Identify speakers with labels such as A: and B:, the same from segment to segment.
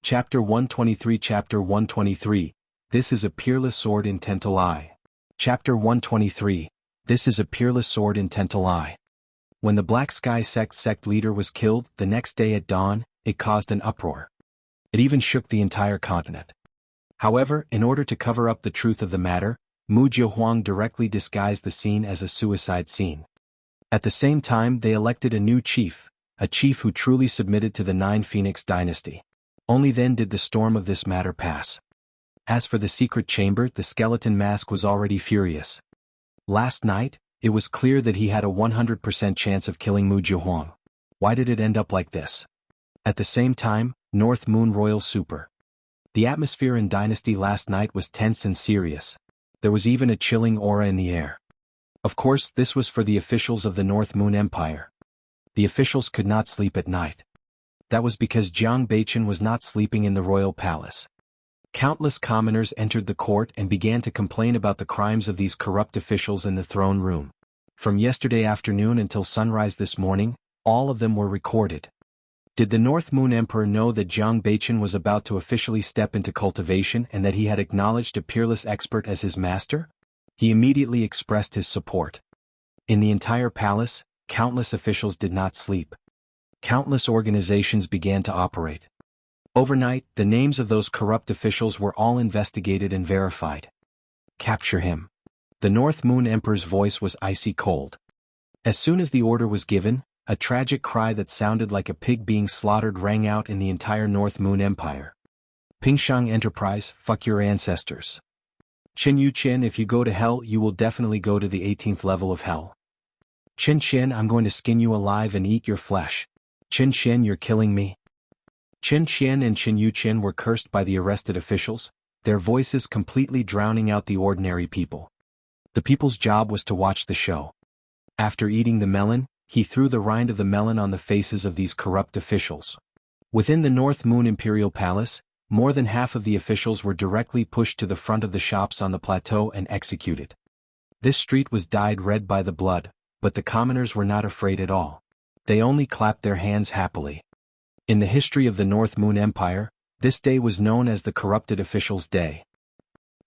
A: Chapter 123 Chapter 123, This is a Peerless Sword in Tentalai. Chapter 123, This is a Peerless Sword in Tentalai. When the Black Sky sect leader was killed the next day at dawn, it caused an uproar. It even shook the entire continent. However, in order to cover up the truth of the matter, Mu Jiahuang directly disguised the scene as a suicide scene. At the same time, they elected a new chief, a chief who truly submitted to the Nine Phoenix dynasty. Only then did the storm of this matter pass. As for the secret chamber, the skeleton mask was already furious. Last night, it was clear that he had a 100% chance of killing Mu Jiahuang. Why did it end up like this? At the same time, North Moon Royal Super. The atmosphere in Dynasty last night was tense and serious. There was even a chilling aura in the air. Of course, this was for the officials of the North Moon Empire. The officials could not sleep at night. That was because Jiang Beichen was not sleeping in the royal palace. Countless commoners entered the court and began to complain about the crimes of these corrupt officials in the throne room. From yesterday afternoon until sunrise this morning, all of them were recorded. Did the North Moon Emperor know that Jiang Beichen was about to officially step into cultivation and that he had acknowledged a peerless expert as his master? He immediately expressed his support. In the entire palace, countless officials did not sleep. Countless organizations began to operate. Overnight, the names of those corrupt officials were all investigated and verified. Capture him. The North Moon Emperor's voice was icy cold. As soon as the order was given, a tragic cry that sounded like a pig being slaughtered rang out in the entire North Moon Empire. Pingshang Enterprise, fuck your ancestors. Qin Yu Qin, if you go to hell, you will definitely go to the 18th level of hell. Qin Qin, I'm going to skin you alive and eat your flesh. Qin Qin, you're killing me. Qin Qian and Qin Yu Qin were cursed by the arrested officials, their voices completely drowning out the ordinary people. The people's job was to watch the show. After eating the melon, he threw the rind of the melon on the faces of these corrupt officials. Within the North Moon Imperial Palace, more than half of the officials were directly pushed to the front of the shops on the plateau and executed. This street was dyed red by the blood, but the commoners were not afraid at all. They only clapped their hands happily. In the history of the North Moon Empire, this day was known as the Corrupted Officials' Day.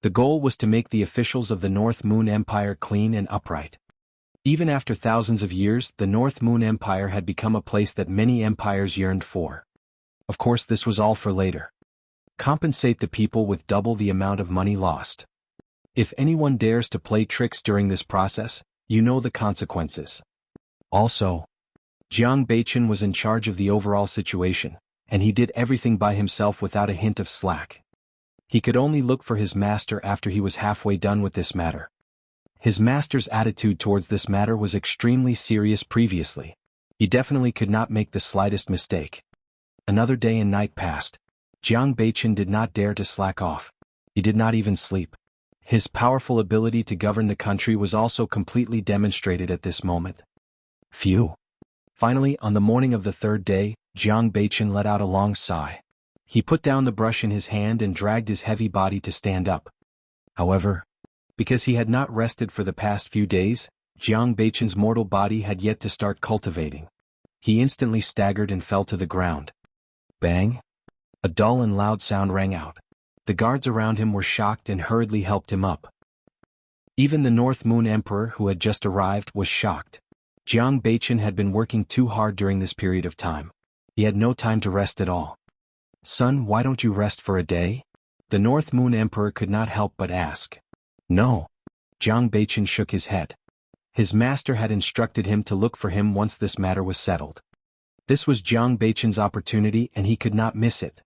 A: The goal was to make the officials of the North Moon Empire clean and upright. Even after thousands of years, the North Moon Empire had become a place that many empires yearned for. Of course, this was all for later. Compensate the people with double the amount of money lost. If anyone dares to play tricks during this process, you know the consequences. Also, Jiang Beichen was in charge of the overall situation, and he did everything by himself without a hint of slack. He could only look for his master after he was halfway done with this matter. His master's attitude towards this matter was extremely serious previously. He definitely could not make the slightest mistake. Another day and night passed. Jiang Beichen did not dare to slack off. He did not even sleep. His powerful ability to govern the country was also completely demonstrated at this moment. Phew. Finally, on the morning of the third day, Jiang Beichen let out a long sigh. He put down the brush in his hand and dragged his heavy body to stand up. However, because he had not rested for the past few days, Jiang Beichen's mortal body had yet to start cultivating. He instantly staggered and fell to the ground. Bang! A dull and loud sound rang out. The guards around him were shocked and hurriedly helped him up. Even the North Moon Emperor, who had just arrived, was shocked. Jiang Beichen had been working too hard during this period of time. He had no time to rest at all. Son, why don't you rest for a day? The North Moon Emperor could not help but ask. No. Jiang Beichen shook his head. His master had instructed him to look for him once this matter was settled. This was Jiang Beichen's opportunity and he could not miss it.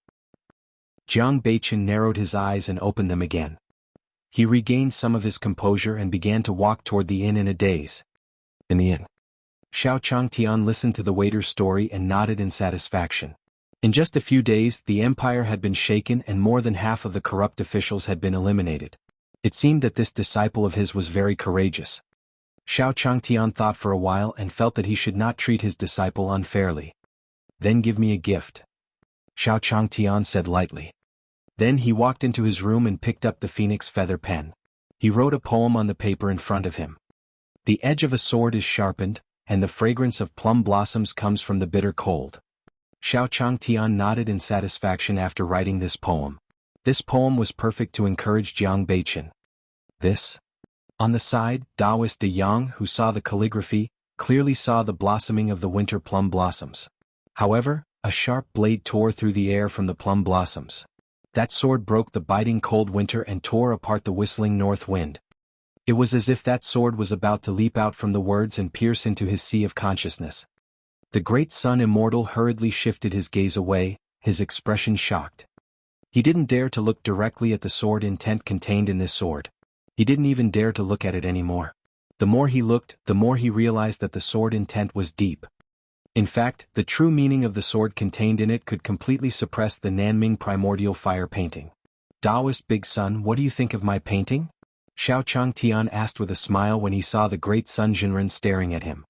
A: Jiang Beichen narrowed his eyes and opened them again. He regained some of his composure and began to walk toward the inn in a daze. In the inn, Xiao Changtian listened to the waiter's story and nodded in satisfaction. In just a few days, the empire had been shaken and more than half of the corrupt officials had been eliminated. It seemed that this disciple of his was very courageous. Xiao Changtian thought for a while and felt that he should not treat his disciple unfairly. Then give me a gift, Xiao Changtian said lightly. Then he walked into his room and picked up the phoenix feather pen. He wrote a poem on the paper in front of him. The edge of a sword is sharpened, and the fragrance of plum blossoms comes from the bitter cold. Xiao Changtian nodded in satisfaction after writing this poem. This poem was perfect to encourage Jiang Beichen. This. On the side, Taoist De Yang, who saw the calligraphy, clearly saw the blossoming of the winter plum blossoms. However, a sharp blade tore through the air from the plum blossoms. That sword broke the biting cold winter and tore apart the whistling north wind. It was as if that sword was about to leap out from the words and pierce into his sea of consciousness. The great sun immortal hurriedly shifted his gaze away, his expression shocked. He didn't dare to look directly at the sword intent contained in this sword. He didn't even dare to look at it anymore. The more he looked, the more he realized that the sword intent was deep. In fact, the true meaning of the sword contained in it could completely suppress the Nanming primordial fire painting. Taoist Big Sun, what do you think of my painting? Xiao Changtian asked with a smile when he saw the great Sun Jinren staring at him.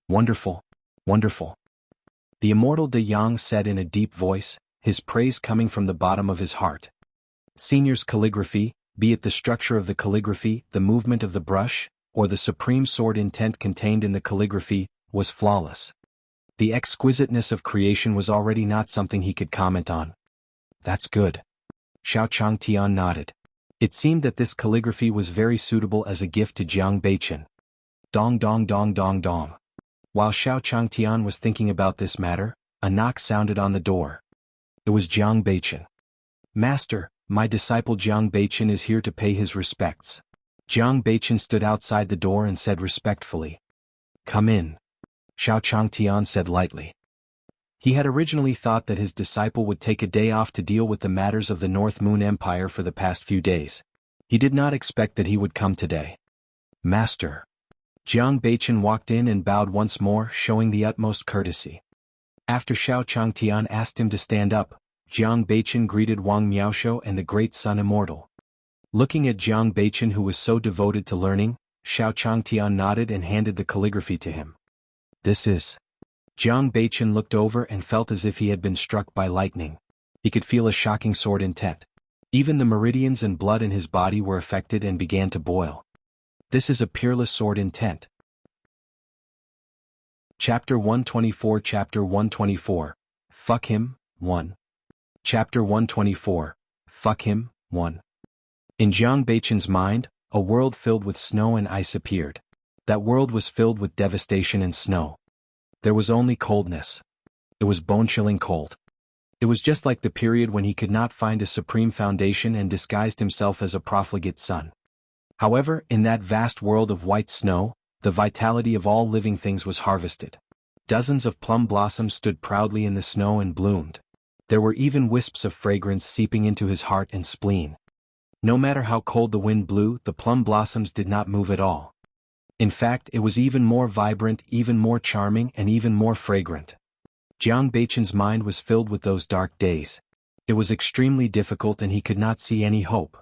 A: Wonderful. Wonderful. The immortal De Yang said in a deep voice, his praise coming from the bottom of his heart. Senior's calligraphy, be it the structure of the calligraphy, the movement of the brush, or the supreme sword intent contained in the calligraphy, was flawless. The exquisiteness of creation was already not something he could comment on. That's good. Xiao Changtian nodded. It seemed that this calligraphy was very suitable as a gift to Jiang Beichen. Dong dong dong dong dong. While Xiao Changtian was thinking about this matter, a knock sounded on the door. It was Jiang Beichen. Master, my disciple Jiang Beichen is here to pay his respects. Jiang Beichen stood outside the door and said respectfully. Come in. Xiao Changtian said lightly. He had originally thought that his disciple would take a day off to deal with the matters of the North Moon Empire for the past few days. He did not expect that he would come today. Master. Jiang Beichen walked in and bowed once more, showing the utmost courtesy. After Xiao Changtian asked him to stand up, Jiang Beichen greeted Wang Miaoshou and the great Sun Immortal. Looking at Jiang Beichen, who was so devoted to learning, Xiao Changtian nodded and handed the calligraphy to him. This is. Jiang Beichen looked over and felt as if he had been struck by lightning. He could feel a shocking sword intent. Even the meridians and blood in his body were affected and began to boil. This is a peerless sword intent. Chapter 124. Chapter 124. Fuck him, 1. Chapter 124. Fuck him, 1. In Jiang Beichen's mind, a world filled with snow and ice appeared. That world was filled with devastation and snow. There was only coldness. It was bone-chilling cold. It was just like the period when he could not find a supreme foundation and disguised himself as a profligate son. However, in that vast world of white snow, the vitality of all living things was harvested. Dozens of plum blossoms stood proudly in the snow and bloomed. There were even wisps of fragrance seeping into his heart and spleen. No matter how cold the wind blew, the plum blossoms did not move at all. In fact, it was even more vibrant, even more charming, and even more fragrant. Jiang Beichen's mind was filled with those dark days. It was extremely difficult and he could not see any hope.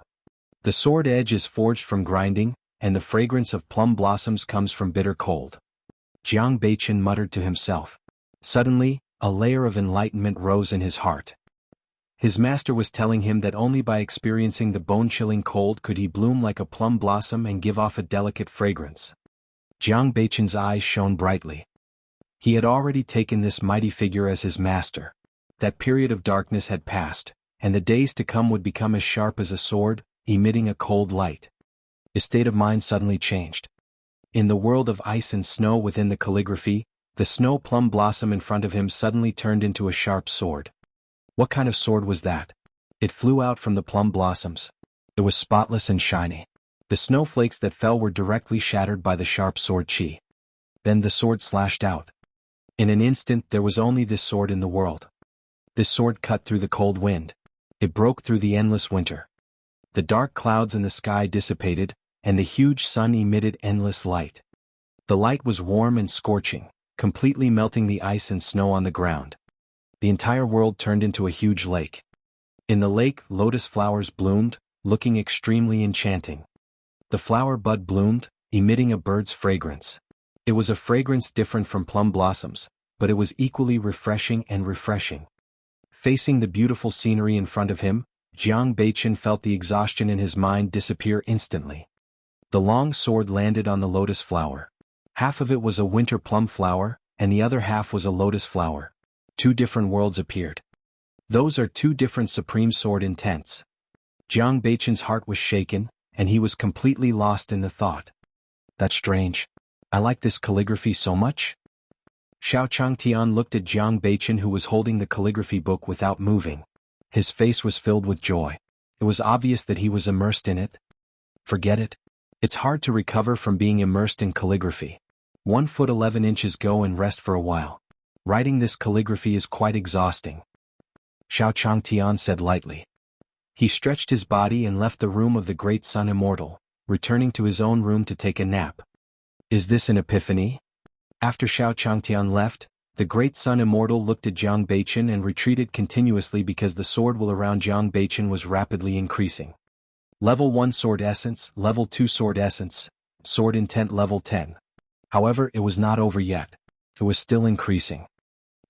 A: The sword edge is forged from grinding, and the fragrance of plum blossoms comes from bitter cold. Jiang Beichen muttered to himself. Suddenly, a layer of enlightenment rose in his heart. His master was telling him that only by experiencing the bone-chilling cold could he bloom like a plum blossom and give off a delicate fragrance. Jiang Beichen's eyes shone brightly. He had already taken this mighty figure as his master. That period of darkness had passed, and the days to come would become as sharp as a sword, emitting a cold light. His state of mind suddenly changed. In the world of ice and snow within the calligraphy, the snow plum blossom in front of him suddenly turned into a sharp sword. What kind of sword was that? It flew out from the plum blossoms. It was spotless and shiny. The snowflakes that fell were directly shattered by the sharp sword chi. Then the sword slashed out. In an instant there was only this sword in the world. This sword cut through the cold wind. It broke through the endless winter. The dark clouds in the sky dissipated, and the huge sun emitted endless light. The light was warm and scorching, completely melting the ice and snow on the ground. The entire world turned into a huge lake. In the lake, lotus flowers bloomed, looking extremely enchanting. The flower bud bloomed, emitting a bird's fragrance. It was a fragrance different from plum blossoms, but it was equally refreshing and refreshing. Facing the beautiful scenery in front of him, Jiang Beichen felt the exhaustion in his mind disappear instantly. The long sword landed on the lotus flower. Half of it was a winter plum flower, and the other half was a lotus flower. Two different worlds appeared. Those are two different supreme sword intents. Jiang Beichen's heart was shaken, and he was completely lost in the thought. That's strange. I like this calligraphy so much. Xiao Changtian looked at Jiang Beichen, who was holding the calligraphy book without moving. His face was filled with joy. It was obvious that he was immersed in it. Forget it. It's hard to recover from being immersed in calligraphy. 1 foot 11 inches. Go and rest for a while. Writing this calligraphy is quite exhausting. Xiao Changtian said lightly. He stretched his body and left the room of the great sun immortal, returning to his own room to take a nap. Is this an epiphany? After Xiao Changtian left, the great sun immortal looked at Jiang Beichen and retreated continuously because the sword will around Jiang Beichen was rapidly increasing. Level 1 Sword Essence, Level 2 Sword Essence, Sword Intent Level 10. However, it was not over yet. It was still increasing.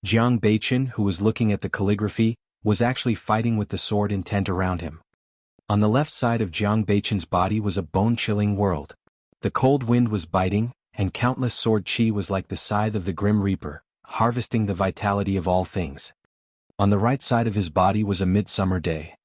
A: Jiang Beichen, who was looking at the calligraphy, was actually fighting with the sword intent around him. On the left side of Jiang Beichen's body was a bone-chilling world. The cold wind was biting, and countless sword chi was like the scythe of the Grim Reaper, harvesting the vitality of all things. On the right side of his body was a midsummer day.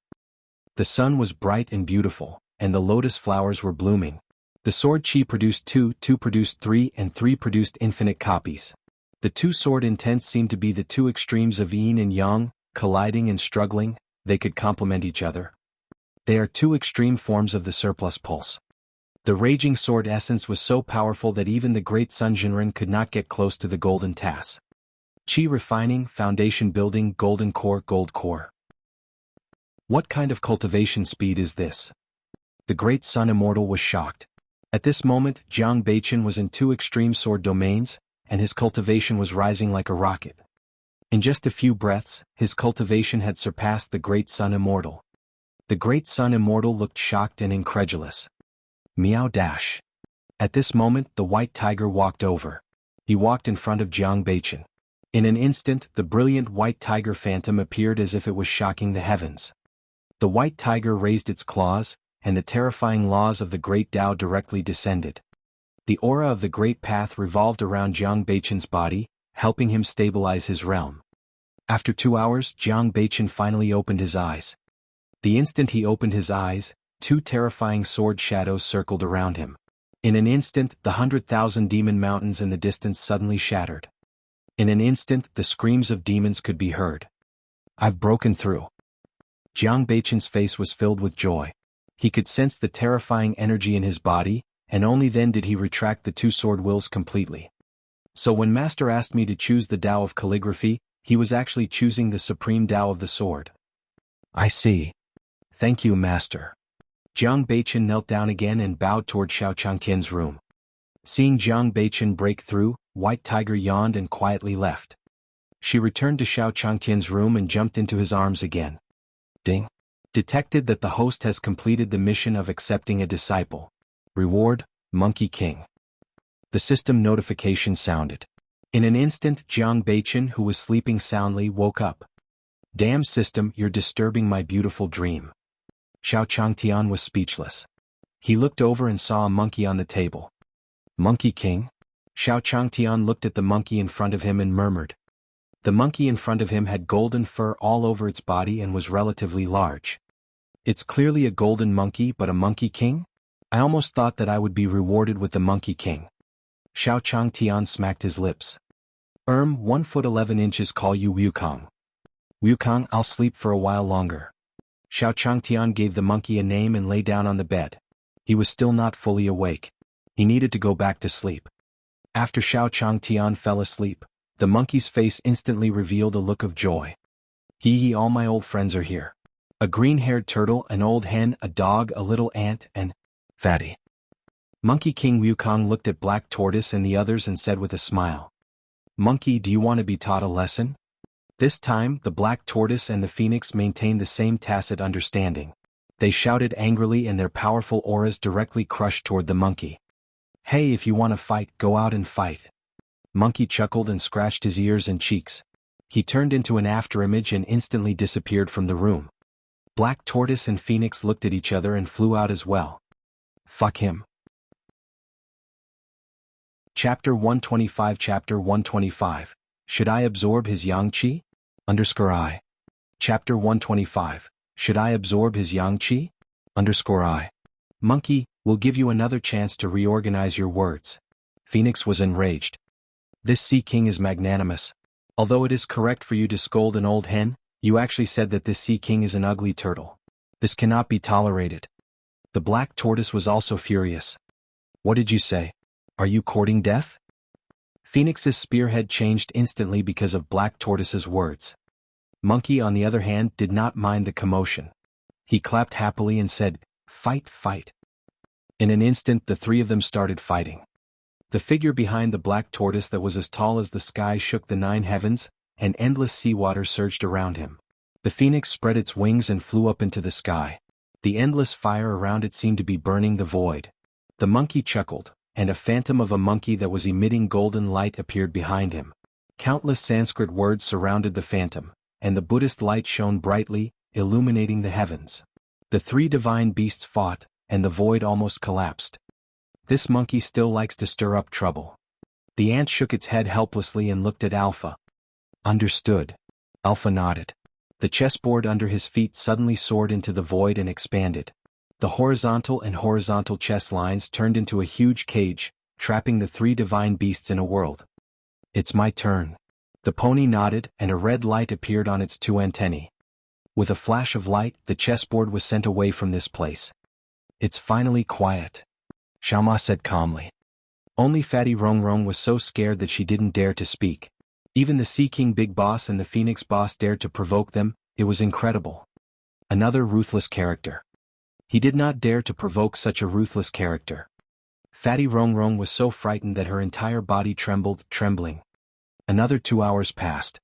A: The sun was bright and beautiful, and the lotus flowers were blooming. The sword chi produced 2, 2 produced 3, and 3 produced infinite copies. The two sword intents seemed to be the two extremes of yin and yang, colliding and struggling. They could complement each other. They are two extreme forms of the surplus pulse. The raging sword essence was so powerful that even the great Sun Jinren could not get close to the golden tass. Qi refining, foundation building, golden core, gold core. What kind of cultivation speed is this? The great Sun Immortal was shocked. At this moment, Jiang Beichen was in two extreme sword domains, and his cultivation was rising like a rocket. In just a few breaths, his cultivation had surpassed the great Sun Immortal. The great Sun Immortal looked shocked and incredulous. Meow dash. At this moment, the white tiger walked over. He walked in front of Jiang Beichen. In an instant, the brilliant white tiger phantom appeared as if it was shocking the heavens. The white tiger raised its claws, and the terrifying laws of the great Tao directly descended. The aura of the great path revolved around Jiang Beichen's body, helping him stabilize his realm. After 2 hours, Jiang Beichen finally opened his eyes. The instant he opened his eyes, two terrifying sword shadows circled around him. In an instant, the 100,000 demon mountains in the distance suddenly shattered. In an instant, the screams of demons could be heard. I've broken through. Jiang Beichen's face was filled with joy. He could sense the terrifying energy in his body, and only then did he retract the two sword wills completely. So when Master asked me to choose the Tao of calligraphy, he was actually choosing the supreme Tao of the sword. I see. Thank you, Master. Jiang Beichen knelt down again and bowed toward Xiao Changtian's room. Seeing Jiang Beichen break through, White Tiger yawned and quietly left. She returned to Xiao Changtian's room and jumped into his arms again. Ding. Detected that the host has completed the mission of accepting a disciple. Reward, Monkey King. The system notification sounded. In an instant, Jiang Beichen, who was sleeping soundly, woke up. Damn system, you're disturbing my beautiful dream. Xiao Changtian was speechless. He looked over and saw a monkey on the table. Monkey King? Xiao Changtian looked at the monkey in front of him and murmured. The monkey in front of him had golden fur all over its body and was relatively large. It's clearly a golden monkey, but a monkey king? I almost thought that I would be rewarded with the monkey king. Xiao Changtian smacked his lips. 1 foot 11 inches. Call you Wukong. Wukong, I'll sleep for a while longer. Xiao Changtian gave the monkey a name and lay down on the bed. He was still not fully awake. He needed to go back to sleep. After Xiao Changtian fell asleep, the monkey's face instantly revealed a look of joy. Hee, all my old friends are here. A green-haired turtle, an old hen, a dog, a little ant, and Fatty. Monkey King Wukong looked at Black Tortoise and the others and said with a smile. Monkey, do you want to be taught a lesson? This time, the Black Tortoise and the Phoenix maintained the same tacit understanding. They shouted angrily and their powerful auras directly crushed toward the monkey. Hey, if you want to fight, go out and fight. Monkey chuckled and scratched his ears and cheeks. He turned into an afterimage and instantly disappeared from the room. Black Tortoise and Phoenix looked at each other and flew out as well. Fuck him. Chapter 125. Chapter 125. Should I absorb his yang qi? I. Chapter 125. Should I absorb his yang qi? I. Monkey, we'll give you another chance to reorganize your words. Phoenix was enraged. This Sea King is magnanimous. Although it is correct for you to scold an old hen, you actually said that this Sea King is an ugly turtle. This cannot be tolerated. The black tortoise was also furious. What did you say? Are you courting death? Phoenix's spearhead changed instantly because of black tortoise's words. Monkey, on the other hand, did not mind the commotion. He clapped happily and said, "Fight, fight." In an instant the three of them started fighting. The figure behind the black tortoise that was as tall as the sky shook the 9 heavens, and endless seawater surged around him. The phoenix spread its wings and flew up into the sky. The endless fire around it seemed to be burning the void. The monkey chuckled, and a phantom of a monkey that was emitting golden light appeared behind him. Countless Sanskrit words surrounded the phantom, and the Buddhist light shone brightly, illuminating the heavens. The 3 divine beasts fought, and the void almost collapsed. This monkey still likes to stir up trouble. The ant shook its head helplessly and looked at Alpha. Understood. Alpha nodded. The chessboard under his feet suddenly soared into the void and expanded. The horizontal and horizontal chess lines turned into a huge cage, trapping the 3 divine beasts in a world. It's my turn. The pony nodded, and a red light appeared on its 2 antennae. With a flash of light, the chessboard was sent away from this place. It's finally quiet, Xiaoma said calmly. Only Fatty Rongrong was so scared that she didn't dare to speak. Even the Sea King Big Boss and the Phoenix Boss dared to provoke them. It was incredible. Another ruthless character. He did not dare to provoke such a ruthless character. Fatty Rongrong was so frightened that her entire body trembled, trembling. Another 2 hours passed.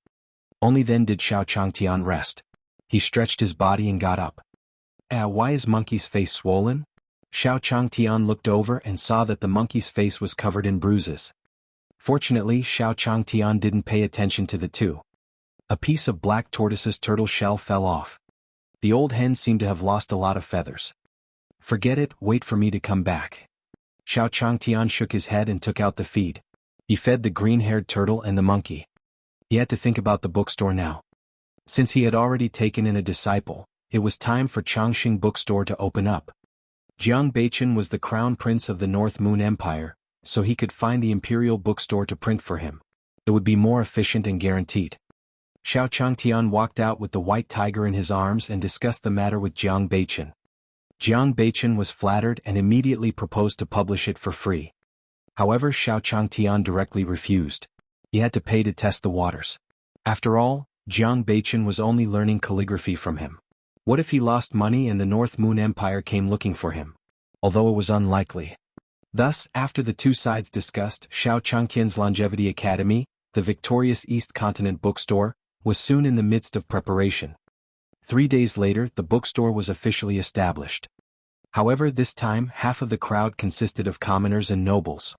A: Only then did Xiao Changtian rest. He stretched his body and got up. Why is Monkey's face swollen? Xiao Changtian looked over and saw that the monkey's face was covered in bruises. Fortunately, Xiao Changtian didn't pay attention to the 2. A piece of black tortoise's turtle shell fell off. The old hen seemed to have lost a lot of feathers. Forget it, wait for me to come back. Xiao Changtian shook his head and took out the feed. He fed the green-haired turtle and the monkey. He had to think about the bookstore now. Since he had already taken in a disciple, it was time for Changxing Bookstore to open up. Jiang Beichen was the crown prince of the North Moon Empire, so he could find the imperial bookstore to print for him. It would be more efficient and guaranteed. Xiao Changtian walked out with the white tiger in his arms and discussed the matter with Jiang Beichen. Jiang Beichen was flattered and immediately proposed to publish it for free. However, Xiao Changtian directly refused. He had to pay to test the waters. After all, Jiang Beichen was only learning calligraphy from him. What if he lost money and the North Moon Empire came looking for him? Although it was unlikely. Thus, after the 2 sides discussed, Xiao Changtian's Longevity Academy, the victorious East Continent bookstore, was soon in the midst of preparation. 3 days later, the bookstore was officially established. However, this time, half of the crowd consisted of commoners and nobles.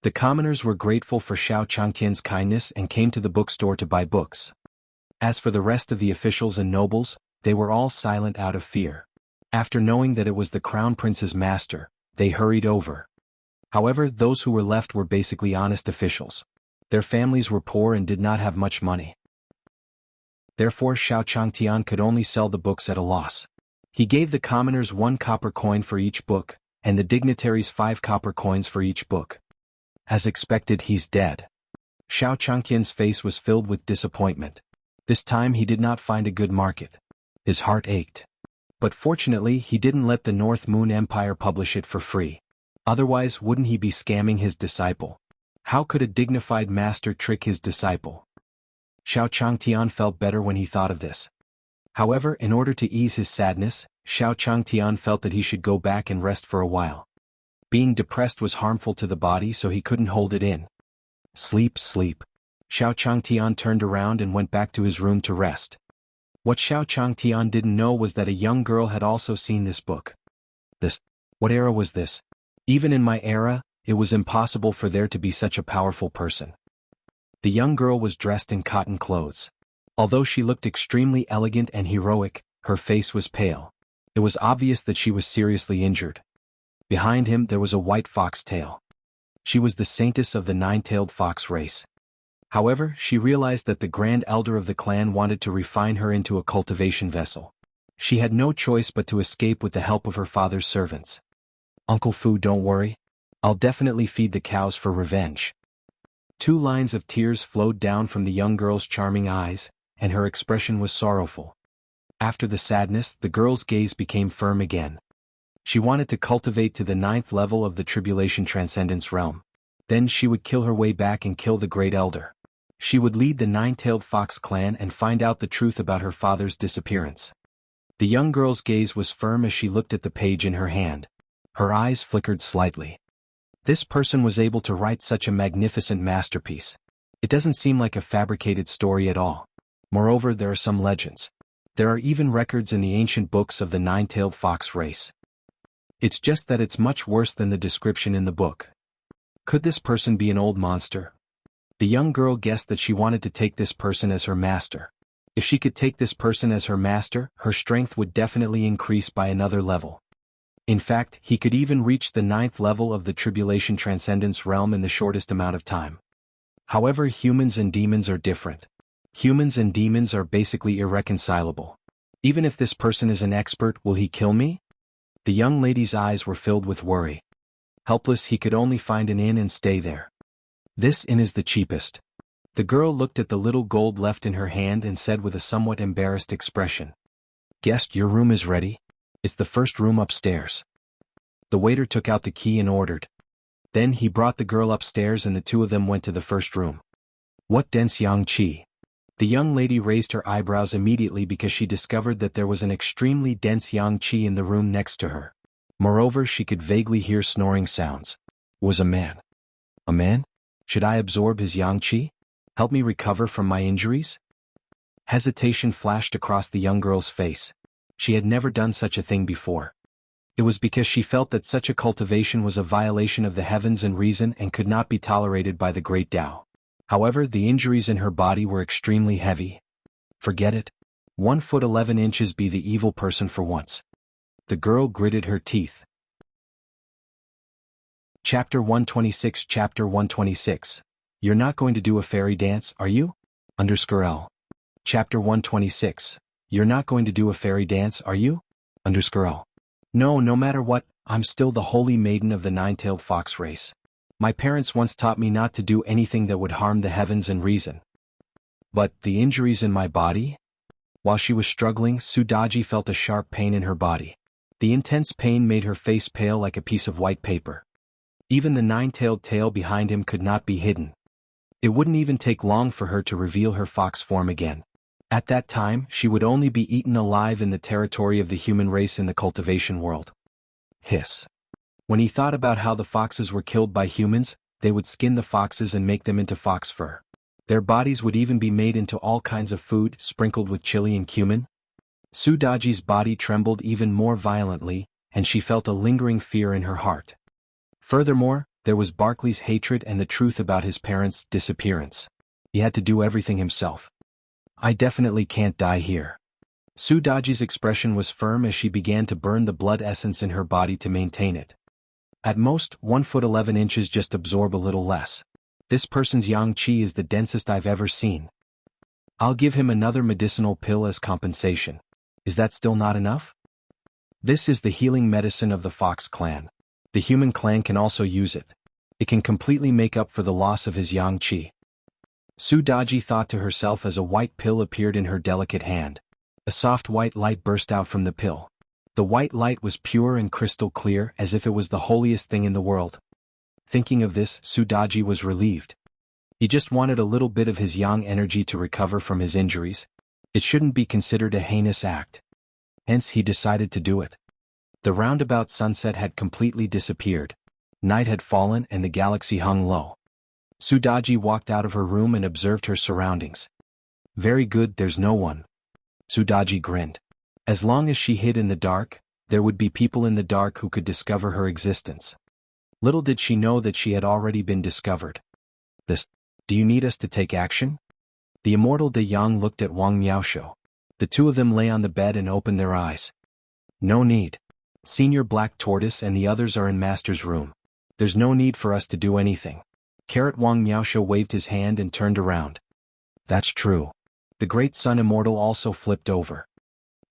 A: The commoners were grateful for Xiao Changtian's kindness and came to the bookstore to buy books. As for the rest of the officials and nobles, they were all silent out of fear. After knowing that it was the crown prince's master, they hurried over. However, those who were left were basically honest officials. Their families were poor and did not have much money. Therefore, Xiao Changtian could only sell the books at a loss. He gave the commoners 1 copper coin for each book, and the dignitaries 5 copper coins for each book. As expected, he's dead. Xiao Changtian's face was filled with disappointment. This time he did not find a good market. His heart ached. But fortunately, he didn't let the North Moon Empire publish it for free. Otherwise, wouldn't he be scamming his disciple? How could a dignified master trick his disciple? Xiao Changtian felt better when he thought of this. However, in order to ease his sadness, Xiao Changtian felt that he should go back and rest for a while. Being depressed was harmful to the body, so he couldn't hold it in. Sleep, sleep. Xiao Changtian turned around and went back to his room to rest. What Xiao Changtian didn't know was that a young girl had also seen this book. What era was this? Even in my era, it was impossible for there to be such a powerful person. The young girl was dressed in cotton clothes. Although she looked extremely elegant and heroic, her face was pale. It was obvious that she was seriously injured. Behind him there was a white fox tail. She was the saintess of the 9-tailed fox race. However, she realized that the grand elder of the clan wanted to refine her into a cultivation vessel. She had no choice but to escape with the help of her father's servants. "Uncle Fu, don't worry. I'll definitely feed the cows for revenge." 2 lines of tears flowed down from the young girl's charming eyes, and her expression was sorrowful. After the sadness, the girl's gaze became firm again. She wanted to cultivate to the 9th level of the Tribulation Transcendence realm. Then she would kill her way back and kill the Great Elder. She would lead the Nine-Tailed Fox clan and find out the truth about her father's disappearance. The young girl's gaze was firm as she looked at the page in her hand. Her eyes flickered slightly. This person was able to write such a magnificent masterpiece. It doesn't seem like a fabricated story at all. Moreover, there are some legends. There are even records in the ancient books of the Nine-Tailed Fox race. It's just that it's much worse than the description in the book. Could this person be an old monster? The young girl guessed that she wanted to take this person as her master. If she could take this person as her master, her strength would definitely increase by another level. In fact, he could even reach the 9th level of the Tribulation Transcendence realm in the shortest amount of time. However, humans and demons are different. Humans and demons are basically irreconcilable. Even if this person is an expert, will he kill me? The young lady's eyes were filled with worry. Helpless, he could only find an inn and stay there. This inn is the cheapest. The girl looked at the little gold left in her hand and said with a somewhat embarrassed expression, "Guest, your room is ready. It's the first room upstairs." The waiter took out the key and ordered. Then he brought the girl upstairs and the 2 of them went to the first room. "What dense yang qi?" The young lady raised her eyebrows immediately because she discovered that there was an extremely dense yang qi in the room next to her. Moreover, she could vaguely hear snoring sounds. Was a man. A man? Should I absorb his yang qi? Help me recover from my injuries? Hesitation flashed across the young girl's face. She had never done such a thing before. It was because she felt that such a cultivation was a violation of the heavens and reason and could not be tolerated by the great Tao. However, the injuries in her body were extremely heavy. Forget it. 1 foot 11 inches, be the evil person for once. The girl gritted her teeth. Chapter 126. Chapter 126. You're not going to do a fairy dance, are you? L. Chapter 126. You're not going to do a fairy dance, are you? L. No, no matter what, I'm still the holy maiden of the Nine-Tailed Fox race. My parents once taught me not to do anything that would harm the heavens and reason. But the injuries in my body? While she was struggling, Sudaji felt a sharp pain in her body. The intense pain made her face pale like a piece of white paper. Even the 9-tailed tail behind him could not be hidden. It wouldn't even take long for her to reveal her fox form again. At that time, she would only be eaten alive in the territory of the human race in the cultivation world. Hiss. When he thought about how the foxes were killed by humans, they would skin the foxes and make them into fox fur. Their bodies would even be made into all kinds of food, sprinkled with chili and cumin. Sudaji's body trembled even more violently, and she felt a lingering fear in her heart. Furthermore, there was Barclay's hatred and the truth about his parents' disappearance. He had to do everything himself. I definitely can't die here. Sudaji's expression was firm as she began to burn the blood essence in her body to maintain it. At most, 1 foot 11 inches, just absorb a little less. This person's yang qi is the densest I've ever seen. I'll give him another medicinal pill as compensation. Is that still not enough? This is the healing medicine of the Fox clan. The human clan can also use it. It can completely make up for the loss of his yang qi. Sudaji thought to herself as a white pill appeared in her delicate hand. A soft white light burst out from the pill. The white light was pure and crystal clear, as if it was the holiest thing in the world. Thinking of this, Sudaji was relieved. He just wanted a little bit of his yang energy to recover from his injuries. It shouldn't be considered a heinous act. Hence he decided to do it. The roundabout sunset had completely disappeared. Night had fallen and the galaxy hung low. Sudaji walked out of her room and observed her surroundings. Very good, there's no one. Sudaji grinned. As long as she hid in the dark, there would be people in the dark who could discover her existence. Little did she know that she had already been discovered. Do you need us to take action? The immortal De Yang looked at Wang Miaoshu. The 2 of them lay on the bed and opened their eyes. No need. Senior Black Tortoise and the others are in Master's room. There's no need for us to do anything. Wang Miaosha waved his hand and turned around. That's true. The great sun immortal also flipped over.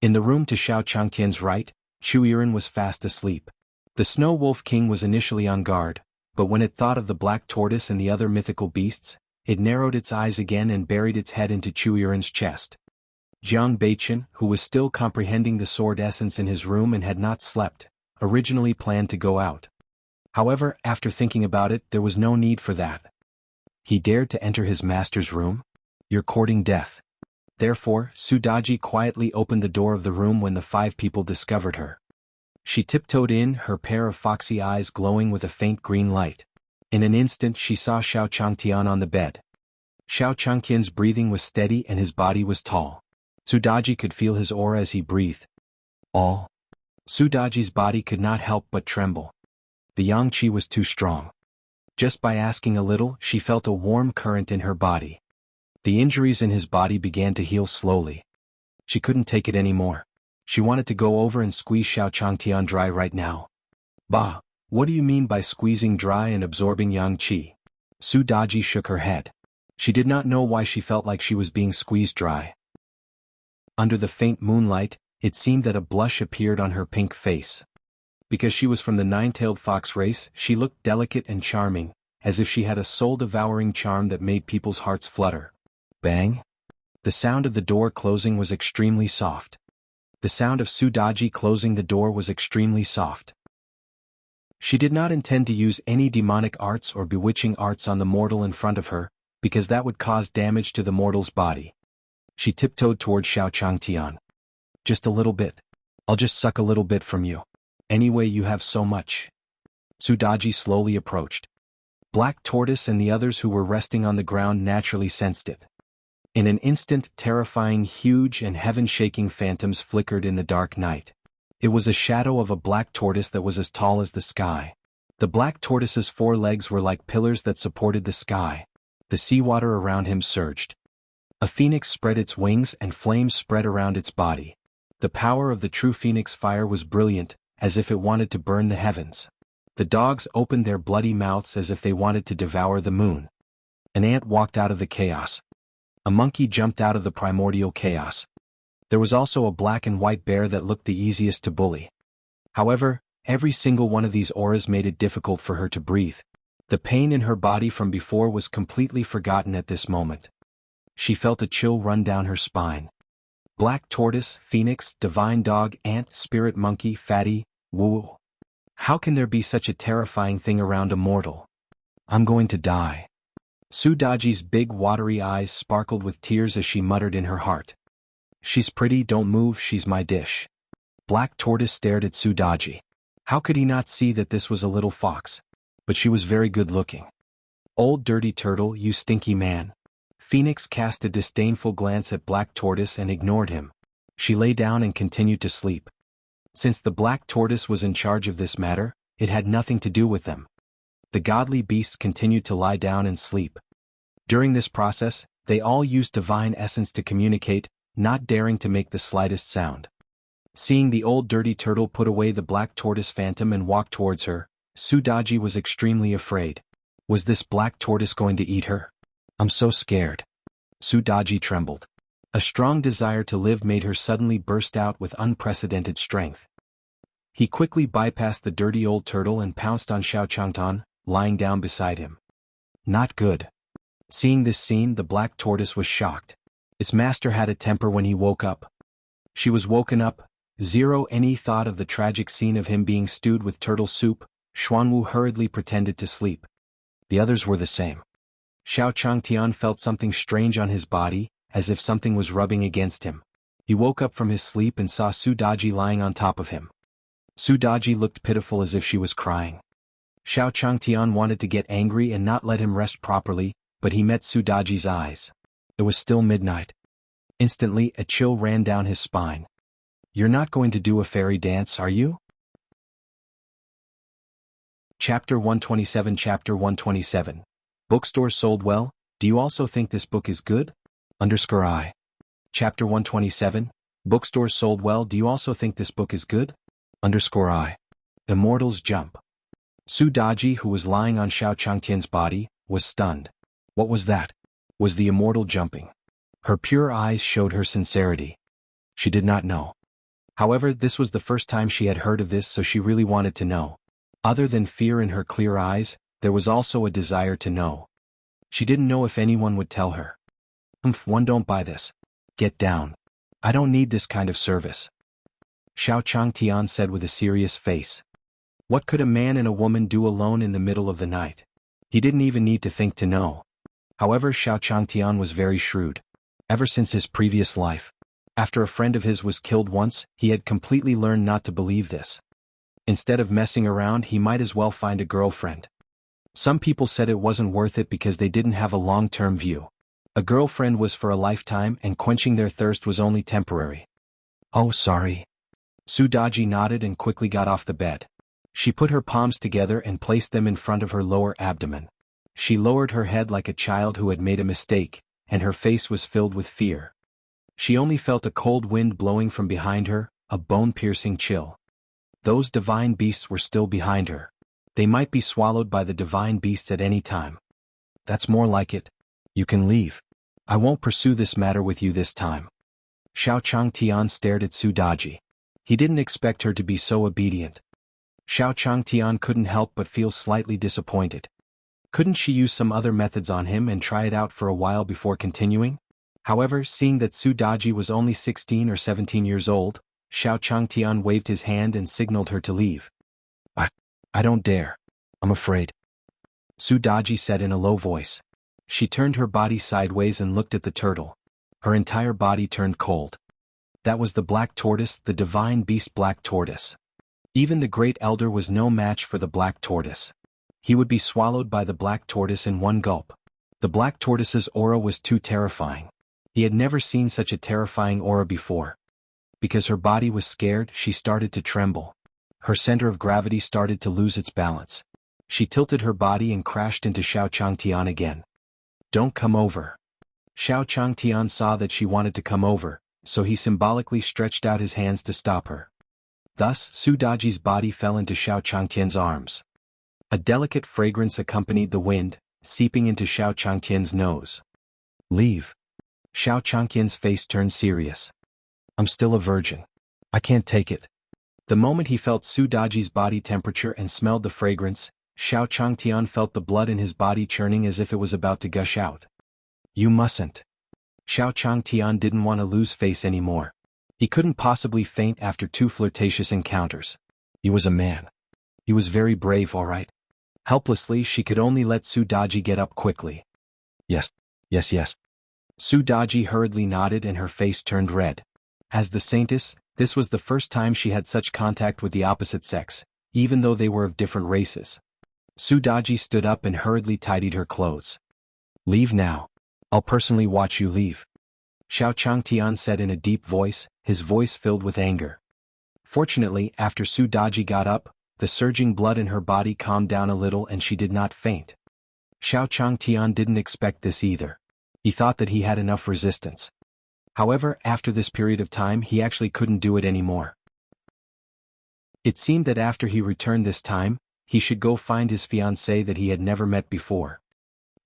A: In the room to Xiao Changtian's right, Chu Yiren was fast asleep. The Snow Wolf King was initially on guard, but when it thought of the black tortoise and the other mythical beasts, it narrowed its eyes again and buried its head into Chu Yiren's chest. Jiang Beichen, who was still comprehending the sword essence in his room and had not slept, originally planned to go out. However, after thinking about it, there was no need for that. He dared to enter his master's room? You're courting death. Therefore, Su Daji quietly opened the door of the room when the 5 people discovered her. She tiptoed in, her pair of foxy eyes glowing with a faint green light. In an instant she saw Xiao Changtian on the bed. Xiao Changtian's breathing was steady and his body was tall. Su Daji could feel his aura as he breathed. All. Su Daji's body could not help but tremble. The yang qi was too strong. Just by asking a little, she felt a warm current in her body. The injuries in his body began to heal slowly. She couldn't take it anymore. She wanted to go over and squeeze Xiao Changtian dry right now. Bah, what do you mean by squeezing dry and absorbing yang qi? Su Daji shook her head. She did not know why she felt like she was being squeezed dry. Under the faint moonlight, it seemed that a blush appeared on her pink face. Because she was from the 9-tailed fox race, she looked delicate and charming, as if she had a soul-devouring charm that made people's hearts flutter. Bang! The sound of the door closing was extremely soft. The sound of Su Daji closing the door was extremely soft. She did not intend to use any demonic arts or bewitching arts on the mortal in front of her, because that would cause damage to the mortal's body. She tiptoed toward Xiao Changtian. Just a little bit. I'll just suck a little bit from you. Anyway, you have so much. Su Daji slowly approached. Black Tortoise and the others who were resting on the ground naturally sensed it. In an instant, terrifying, huge and heaven-shaking phantoms flickered in the dark night. It was a shadow of a black tortoise that was as tall as the sky. The black tortoise's 4 legs were like pillars that supported the sky. The seawater around him surged. A phoenix spread its wings and flames spread around its body. The power of the true phoenix fire was brilliant, as if it wanted to burn the heavens. The dogs opened their bloody mouths as if they wanted to devour the moon. An ant walked out of the chaos. A monkey jumped out of the primordial chaos. There was also a black and white bear that looked the easiest to bully. However, every single one of these auras made it difficult for her to breathe. The pain in her body from before was completely forgotten at this moment. She felt a chill run down her spine. Black tortoise, phoenix, divine dog, ant, spirit monkey, fatty, woo. How can there be such a terrifying thing around a mortal? I'm going to die. Su Daji's big watery eyes sparkled with tears as she muttered in her heart. She's pretty, don't move, she's my dish. Black tortoise stared at Su Daji. How could he not see that this was a little fox? But she was very good looking. Old dirty turtle, you stinky man. Phoenix cast a disdainful glance at Black Tortoise and ignored him. She lay down and continued to sleep. Since the Black Tortoise was in charge of this matter, it had nothing to do with them. The godly beasts continued to lie down and sleep. During this process, they all used divine essence to communicate, not daring to make the slightest sound. Seeing the old dirty turtle put away the Black Tortoise phantom and walk towards her, Su Daji was extremely afraid. Was this Black Tortoise going to eat her? I'm so scared. Su Daji trembled. A strong desire to live made her suddenly burst out with unprecedented strength. He quickly bypassed the dirty old turtle and pounced on Xiao Changtian, lying down beside him. Not good. Seeing this scene, the Black Tortoise was shocked. Its master had a temper when he woke up. She was woken up. Zero any thought of the tragic scene of him being stewed with turtle soup. Xuanwu hurriedly pretended to sleep. The others were the same. Xiao Changtian felt something strange on his body, as if something was rubbing against him. He woke up from his sleep and saw Su Daji lying on top of him. Su Daji looked pitiful as if she was crying. Xiao Changtian wanted to get angry and not let him rest properly, but he met Su Daji's eyes. It was still midnight. Instantly, a chill ran down his spine. You're not going to do a fairy dance, are you? Chapter 127 Chapter 127 Bookstores sold well, do you also think this book is good? _I. Chapter 127 Bookstores sold well, do you also think this book is good? _I. Immortals jump. Su Daji, who was lying on Xiao Changtian's body, was stunned. What was that? Was the immortal jumping? Her pure eyes showed her sincerity. She did not know. However, this was the first time she had heard of this, so she really wanted to know. Other than fear in her clear eyes, there was also a desire to know. She didn't know if anyone would tell her. One don't buy this. Get down. I don't need this kind of service. Xiao Changtian said with a serious face. What could a man and a woman do alone in the middle of the night? He didn't even need to think to know. However, Xiao Changtian was very shrewd. Ever since his previous life, after a friend of his was killed once, he had completely learned not to believe this. Instead of messing around, he might as well find a girlfriend. Some people said it wasn't worth it because they didn't have a long-term view. A girlfriend was for a lifetime and quenching their thirst was only temporary. Oh, sorry. Su Daji nodded and quickly got off the bed. She put her palms together and placed them in front of her lower abdomen. She lowered her head like a child who had made a mistake, and her face was filled with fear. She only felt a cold wind blowing from behind her, a bone-piercing chill. Those divine beasts were still behind her. They might be swallowed by the divine beasts at any time. That's more like it. You can leave. I won't pursue this matter with you this time. Xiao Changtian stared at Su Daji. He didn't expect her to be so obedient. Xiao Changtian couldn't help but feel slightly disappointed. Couldn't she use some other methods on him and try it out for a while before continuing? However, seeing that Su Daji was only 16 or 17 years old, Xiao Changtian waved his hand and signaled her to leave. I don't dare. I'm afraid. Su Daji said in a low voice. She turned her body sideways and looked at the turtle. Her entire body turned cold. That was the black tortoise, the divine beast black tortoise. Even the great elder was no match for the black tortoise. He would be swallowed by the black tortoise in one gulp. The black tortoise's aura was too terrifying. He had never seen such a terrifying aura before. Because her body was scared, she started to tremble. Her center of gravity started to lose its balance. She tilted her body and crashed into Xiao Changtian again. Don't come over. Xiao Changtian saw that she wanted to come over, so he symbolically stretched out his hands to stop her. Thus, Su Daji's body fell into Xiao Changtian's arms. A delicate fragrance accompanied the wind, seeping into Xiao Changtian's nose. Leave. Xiao Changtian's face turned serious. I'm still a virgin. I can't take it. The moment he felt Su Daji's body temperature and smelled the fragrance, Xiao Changtian felt the blood in his body churning as if it was about to gush out. You mustn't. Xiao Changtian didn't want to lose face anymore. He couldn't possibly faint after 2 flirtatious encounters. He was a man. He was very brave, all right. Helplessly, she could only let Su Daji get up quickly. Yes. Su Daji hurriedly nodded and her face turned red. As the saintess, this was the first time she had such contact with the opposite sex, even though they were of different races. Su Daji stood up and hurriedly tidied her clothes. Leave now. I'll personally watch you leave. Xiao Changtian said in a deep voice, his voice filled with anger. Fortunately, after Su Daji got up, the surging blood in her body calmed down a little and she did not faint. Xiao Changtian didn't expect this either. He thought that he had enough resistance. However, after this period of time he actually couldn't do it anymore. It seemed that after he returned this time, he should go find his fiancée that he had never met before.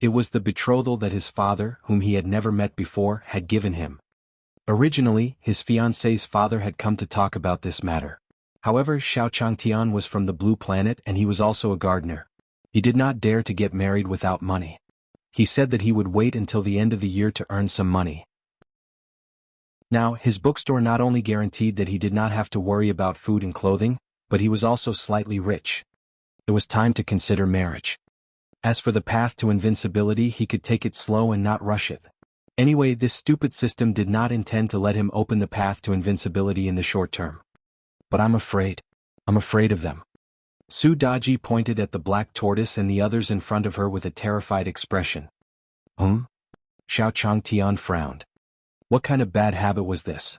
A: It was the betrothal that his father, whom he had never met before, had given him. Originally, his fiancée's father had come to talk about this matter. However, Xiao Changtian was from the Blue Planet and he was also a gardener. He did not dare to get married without money. He said that he would wait until the end of the year to earn some money. Now, his bookstore not only guaranteed that he did not have to worry about food and clothing, but he was also slightly rich. It was time to consider marriage. As for the path to invincibility, he could take it slow and not rush it. Anyway, this stupid system did not intend to let him open the path to invincibility in the short term. But I'm afraid. I'm afraid of them. Su Daji pointed at the black tortoise and the others in front of her with a terrified expression. Xiao Changtian frowned. What kind of bad habit was this?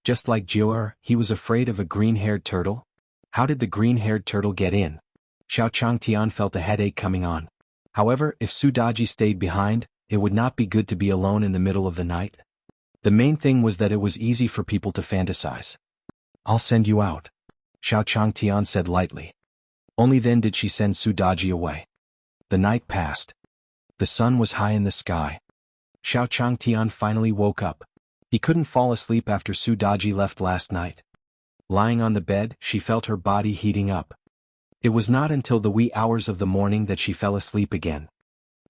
A: Just like Jiu'er, he was afraid of a green-haired turtle? How did the green-haired turtle get in? Xiao Changtian felt a headache coming on. However, if Su Daji stayed behind, it would not be good to be alone in the middle of the night. The main thing was that it was easy for people to fantasize. I'll send you out, Xiao Changtian said lightly. Only then did she send Su Daji away. The night passed. The sun was high in the sky. Xiao Changtian finally woke up. He couldn't fall asleep after Su Daji left last night. Lying on the bed, she felt her body heating up. It was not until the wee hours of the morning that she fell asleep again.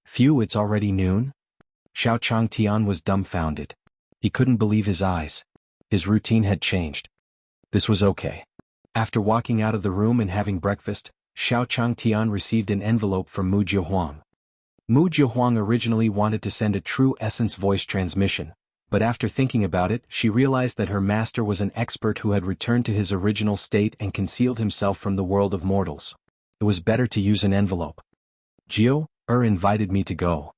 A: Phew, it's already noon? Xiao Changtian was dumbfounded. He couldn't believe his eyes. His routine had changed. This was okay. After walking out of the room and having breakfast, Xiao Changtian received an envelope from Mu Jiahuang. Mu Jiahuang originally wanted to send a true essence voice transmission, but after thinking about it, she realized that her master was an expert who had returned to his original state and concealed himself from the world of mortals. It was better to use an envelope. Jiu invited me to go.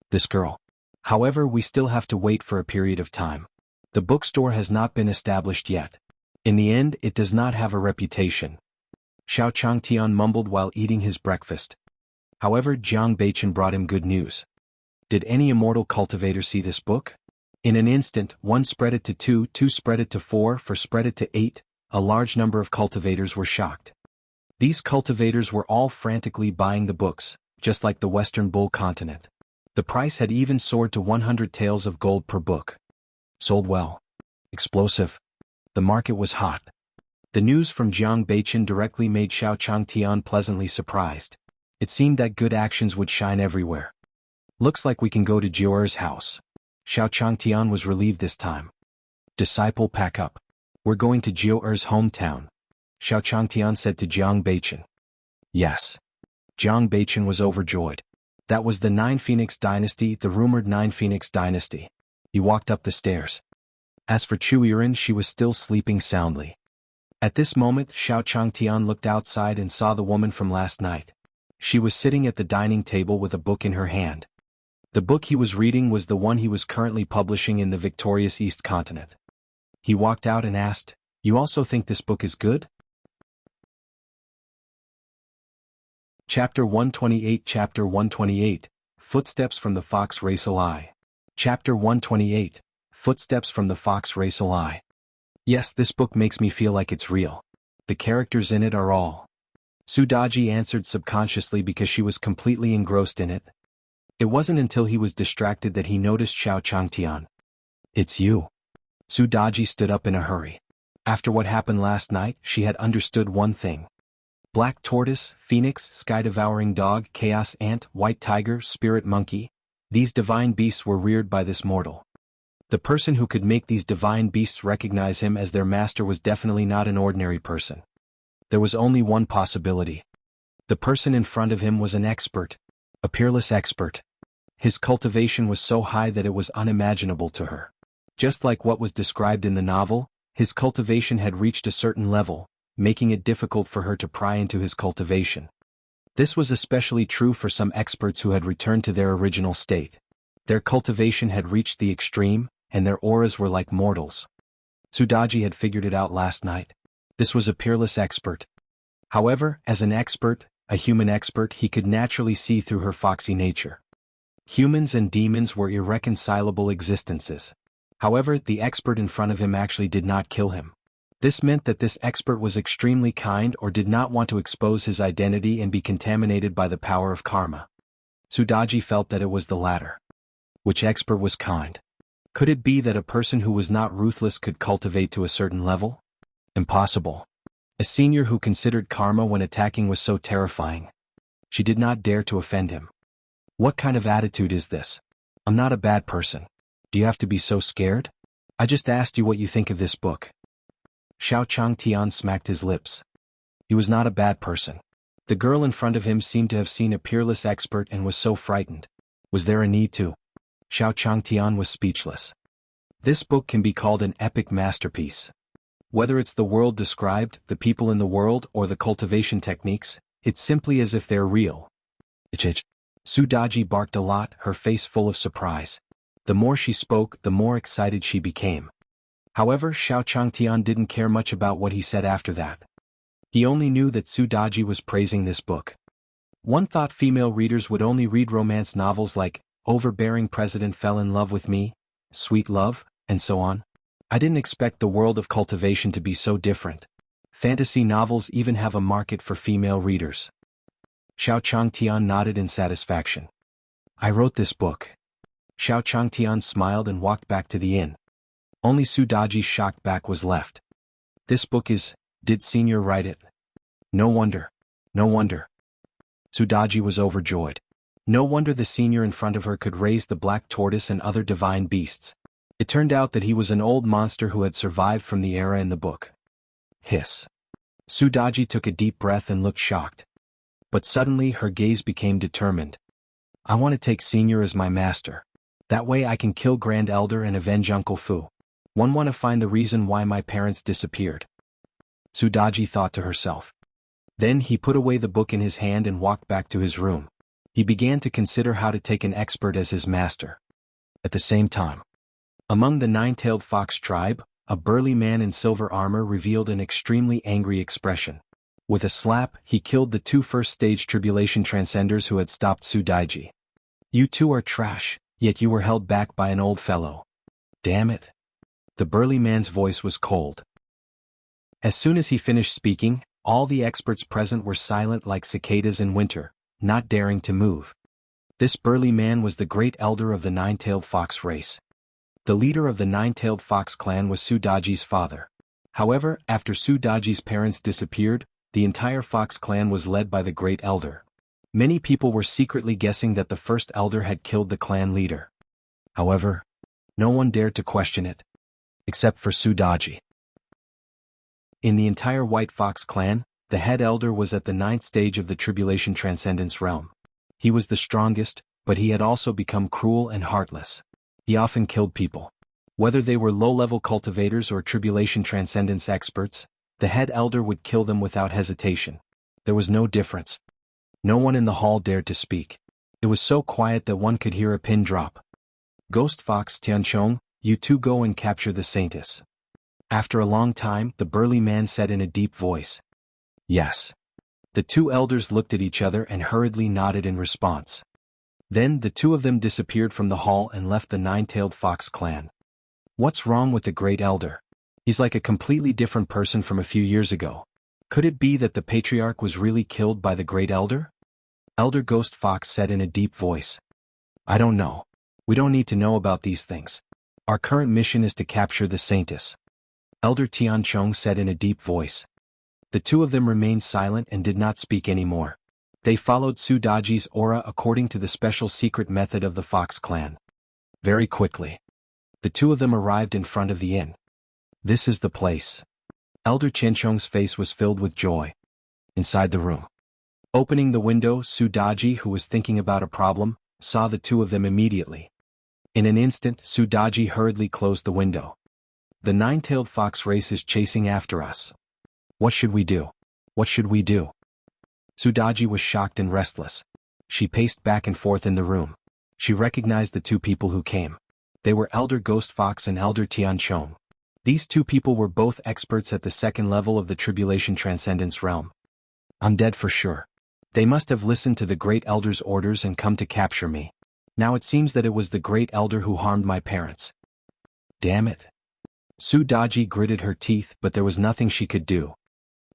A: This girl. However, we still have to wait for a period of time. The bookstore has not been established yet. In the end, it does not have a reputation. Xiao Changtian mumbled while eating his breakfast. However, Jiang Beichen brought him good news. Did any immortal cultivator see this book? In an instant, 1 spread it to 2, 2 spread it to 4, 4 spread it to 8, a large number of cultivators were shocked. These cultivators were all frantically buying the books, just like the Western Bull continent. The price had even soared to 100 taels of gold per book. Sold well. Explosive. The market was hot. The news from Jiang Beichen directly made Xiao Changtian pleasantly surprised. It seemed that good actions would shine everywhere. Looks like we can go to Jiuer's house. Xiao Changtian was relieved this time. Disciple, pack up. We're going to Jiuer's hometown. Xiao Changtian said to Jiang Beichen. Yes. Jiang Beichen was overjoyed. That was the 9 Phoenix dynasty, the rumored 9 Phoenix dynasty. He walked up the stairs. As for Chu Yiren, she was still sleeping soundly. At this moment, Xiao Changtian looked outside and saw the woman from last night. She was sitting at the dining table with a book in her hand. The book he was reading was the one he was currently publishing in the victorious East continent. He walked out and asked, "You also think this book is good?" Chapter 128 Chapter 128, Footsteps from the Fox Race Ally. Chapter 128, Footsteps from the Fox Race Ally. Yes, this book makes me feel like it's real. The characters in it are all. Su Daji answered subconsciously because she was completely engrossed in it. It wasn't until he was distracted that he noticed Xiao Changtian. It's you. Su Daji stood up in a hurry. After what happened last night, she had understood one thing. Black tortoise, phoenix, sky-devouring dog, chaos ant, white tiger, spirit monkey. These divine beasts were reared by this mortal. The person who could make these divine beasts recognize him as their master was definitely not an ordinary person. There was only one possibility. The person in front of him was an expert. A peerless expert. His cultivation was so high that it was unimaginable to her. Just like what was described in the novel, his cultivation had reached a certain level, making it difficult for her to pry into his cultivation. This was especially true for some experts who had returned to their original state. Their cultivation had reached the extreme, and their auras were like mortals. Su Daji had figured it out last night. This was a peerless expert. However, as an expert, a human expert, he could naturally see through her foxy nature. Humans and demons were irreconcilable existences. However, the expert in front of him actually did not kill him. This meant that this expert was extremely kind or did not want to expose his identity and be contaminated by the power of karma. Su Daji felt that it was the latter. Which expert was kind? Could it be that a person who was not ruthless could cultivate to a certain level? Impossible. A senior who considered karma when attacking was so terrifying. She did not dare to offend him. What kind of attitude is this? I'm not a bad person. Do you have to be so scared? I just asked you what you think of this book. Xiao Changtian smacked his lips. He was not a bad person. The girl in front of him seemed to have seen a peerless expert and was so frightened. Was there a need to? Xiao Changtian was speechless. This book can be called an epic masterpiece. Whether it's the world described, the people in the world, or the cultivation techniques, it's simply as if they're real. Su Daji barked a lot, her face full of surprise. The more she spoke, the more excited she became. However, Xiao Changtian didn't care much about what he said after that. He only knew that Su Daji was praising this book. One thought female readers would only read romance novels like Overbearing President Fell in Love with Me, Sweet Love, and so on. I didn't expect the world of cultivation to be so different. Fantasy novels even have a market for female readers. Xiao Changtian nodded in satisfaction. I wrote this book. Xiao Changtian smiled and walked back to the inn. Only Su Daji's shocked back was left. This book is, did Senior write it? No wonder. No wonder. Su Daji was overjoyed. No wonder the senior in front of her could raise the black tortoise and other divine beasts. It turned out that he was an old monster who had survived from the era in the book. Hiss. Su Daji took a deep breath and looked shocked. But suddenly her gaze became determined. I want to take Senior as my master. That way I can kill Grand Elder and avenge Uncle Fu. Want to find the reason why my parents disappeared. Su Daji thought to herself. Then he put away the book in his hand and walked back to his room. He began to consider how to take an expert as his master. At the same time, among the nine-tailed fox tribe, a burly man in silver armor revealed an extremely angry expression. With a slap, he killed the two first-stage tribulation transcenders who had stopped Su Daiji. You two are trash, yet you were held back by an old fellow. Damn it. The burly man's voice was cold. As soon as he finished speaking, all the experts present were silent like cicadas in winter, not daring to move. This burly man was the great elder of the nine-tailed fox race. The leader of the nine-tailed fox clan was Su Daji's father. However, after Su Daji's parents disappeared, the entire fox clan was led by the great elder. Many people were secretly guessing that the first elder had killed the clan leader. However, no one dared to question it. Except for Su Daji. In the entire White Fox clan, the head elder was at the ninth stage of the Tribulation Transcendence realm. He was the strongest, but he had also become cruel and heartless. He often killed people. Whether they were low-level cultivators or Tribulation Transcendence experts, the head elder would kill them without hesitation. There was no difference. No one in the hall dared to speak. It was so quiet that one could hear a pin drop. Ghost Fox Tianchong, you two go and capture the Saintess. After a long time, the burly man said in a deep voice. Yes. The two elders looked at each other and hurriedly nodded in response. Then the two of them disappeared from the hall and left the nine-tailed fox clan. What's wrong with the great elder? He's like a completely different person from a few years ago. Could it be that the patriarch was really killed by the great elder? Elder Ghost Fox said in a deep voice. I don't know. We don't need to know about these things. Our current mission is to capture the Saintess. Elder Tianchong said in a deep voice. The two of them remained silent and did not speak anymore. They followed Su Daji's aura according to the special secret method of the Fox clan. Very quickly, the two of them arrived in front of the inn. This is the place. Elder Tianchong's face was filled with joy. Inside the room. Opening the window, Su Daji, who was thinking about a problem, saw the two of them immediately. In an instant, Su Daji hurriedly closed the window. The nine-tailed fox race is chasing after us. What should we do? What should we do? Su Daji was shocked and restless. She paced back and forth in the room. She recognized the two people who came. They were Elder Ghost Fox and Elder Tianchong. These two people were both experts at the second level of the Tribulation Transcendence realm. I'm dead for sure. They must have listened to the Great Elder's orders and come to capture me. Now it seems that it was the Great Elder who harmed my parents. Damn it. Su Daji gritted her teeth, but there was nothing she could do.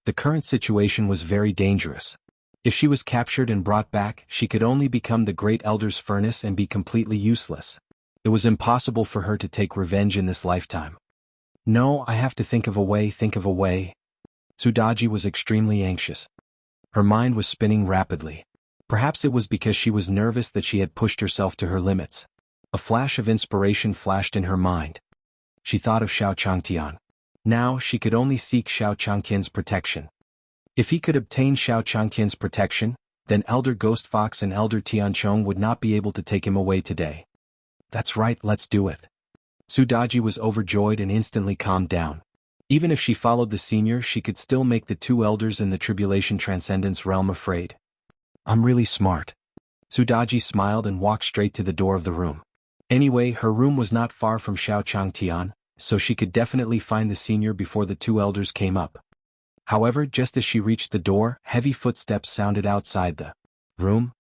A: The current situation was very dangerous. If she was captured and brought back, she could only become the Great Elder's furnace and be completely useless. It was impossible for her to take revenge in this lifetime. No, I have to think of a way. Su Daji was extremely anxious. Her mind was spinning rapidly. Perhaps it was because she was nervous that she had pushed herself to her limits. A flash of inspiration flashed in her mind. She thought of Xiao Changtian. Now she could only seek Xiao Changtian's protection. If he could obtain Xiao Changtian's protection, then Elder Ghost Fox and Elder Tianchong would not be able to take him away today. That's right, let's do it. Su Daji was overjoyed and instantly calmed down. Even if she followed the senior, she could still make the two elders in the Tribulation Transcendence realm afraid. I'm really smart. Su Daji smiled and walked straight to the door of the room. Anyway, her room was not far from Xiao Changtian, so she could definitely find the senior before the two elders came up. However, just as she reached the door, heavy footsteps sounded outside the room.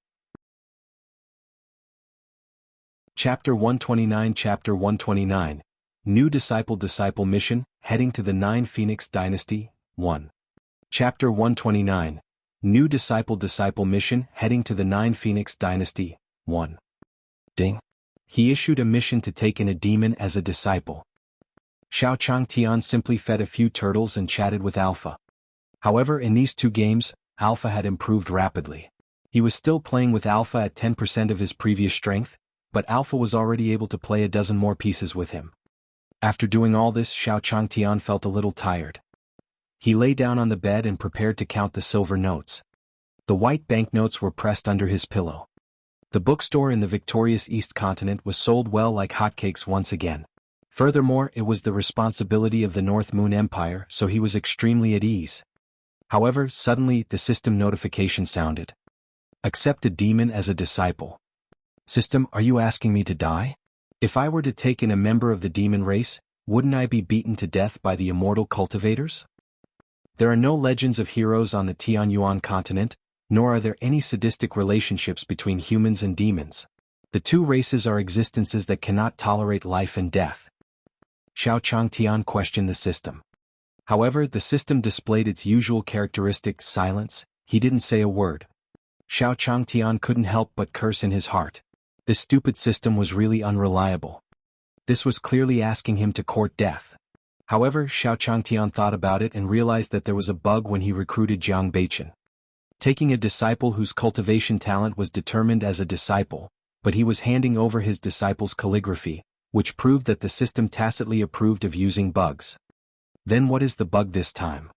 A: Chapter 129 New Disciple Mission, Heading to the Nine Phoenix Dynasty, 1. Chapter 129 New Disciple Mission, Heading to the Nine Phoenix Dynasty, 1. Ding. He issued a mission to take in a demon as a disciple. Xiao Changtian simply fed a few turtles and chatted with Alpha. However, in these 2 games, Alpha had improved rapidly. He was still playing with Alpha at 10% of his previous strength, but Alpha was already able to play a dozen more pieces with him. After doing all this, Xiao Changtian felt a little tired. He lay down on the bed and prepared to count the silver notes. The white banknotes were pressed under his pillow. The bookstore in the victorious East Continent was sold well like hotcakes once again. Furthermore, it was the responsibility of the North Moon Empire, so he was extremely at ease. However, suddenly, the system notification sounded. Accept a demon as a disciple. System, are you asking me to die? If I were to take in a member of the demon race, wouldn't I be beaten to death by the immortal cultivators? There are no legends of heroes on the Tianyuan continent, nor are there any sadistic relationships between humans and demons. The 2 races are existences that cannot tolerate life and death. Xiao Changtian questioned the system. However, the system displayed its usual characteristic, silence. He didn't say a word. Xiao Changtian couldn't help but curse in his heart. This stupid system was really unreliable. This was clearly asking him to court death. However, Xiao Changtian thought about it and realized that there was a bug when he recruited Jiang Beichen. Taking a disciple whose cultivation talent was determined as a disciple, but he was handing over his disciple's calligraphy, which proved that the system tacitly approved of using bugs. Then what is the bug this time?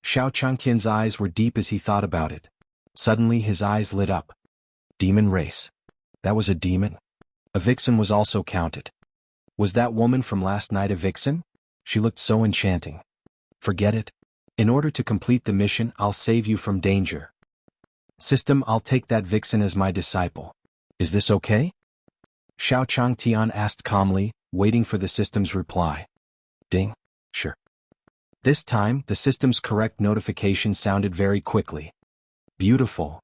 A: Xiao Changtian's eyes were deep as he thought about it. Suddenly his eyes lit up. Demon race. That was a demon? A vixen was also counted. Was that woman from last night a vixen? She looked so enchanting. Forget it. In order to complete the mission, I'll save you from danger. System, I'll take that vixen as my disciple. Is this okay? Xiao Changtian asked calmly, waiting for the system's reply. Ding. Sure. This time, the system's correct notification sounded very quickly. Beautiful.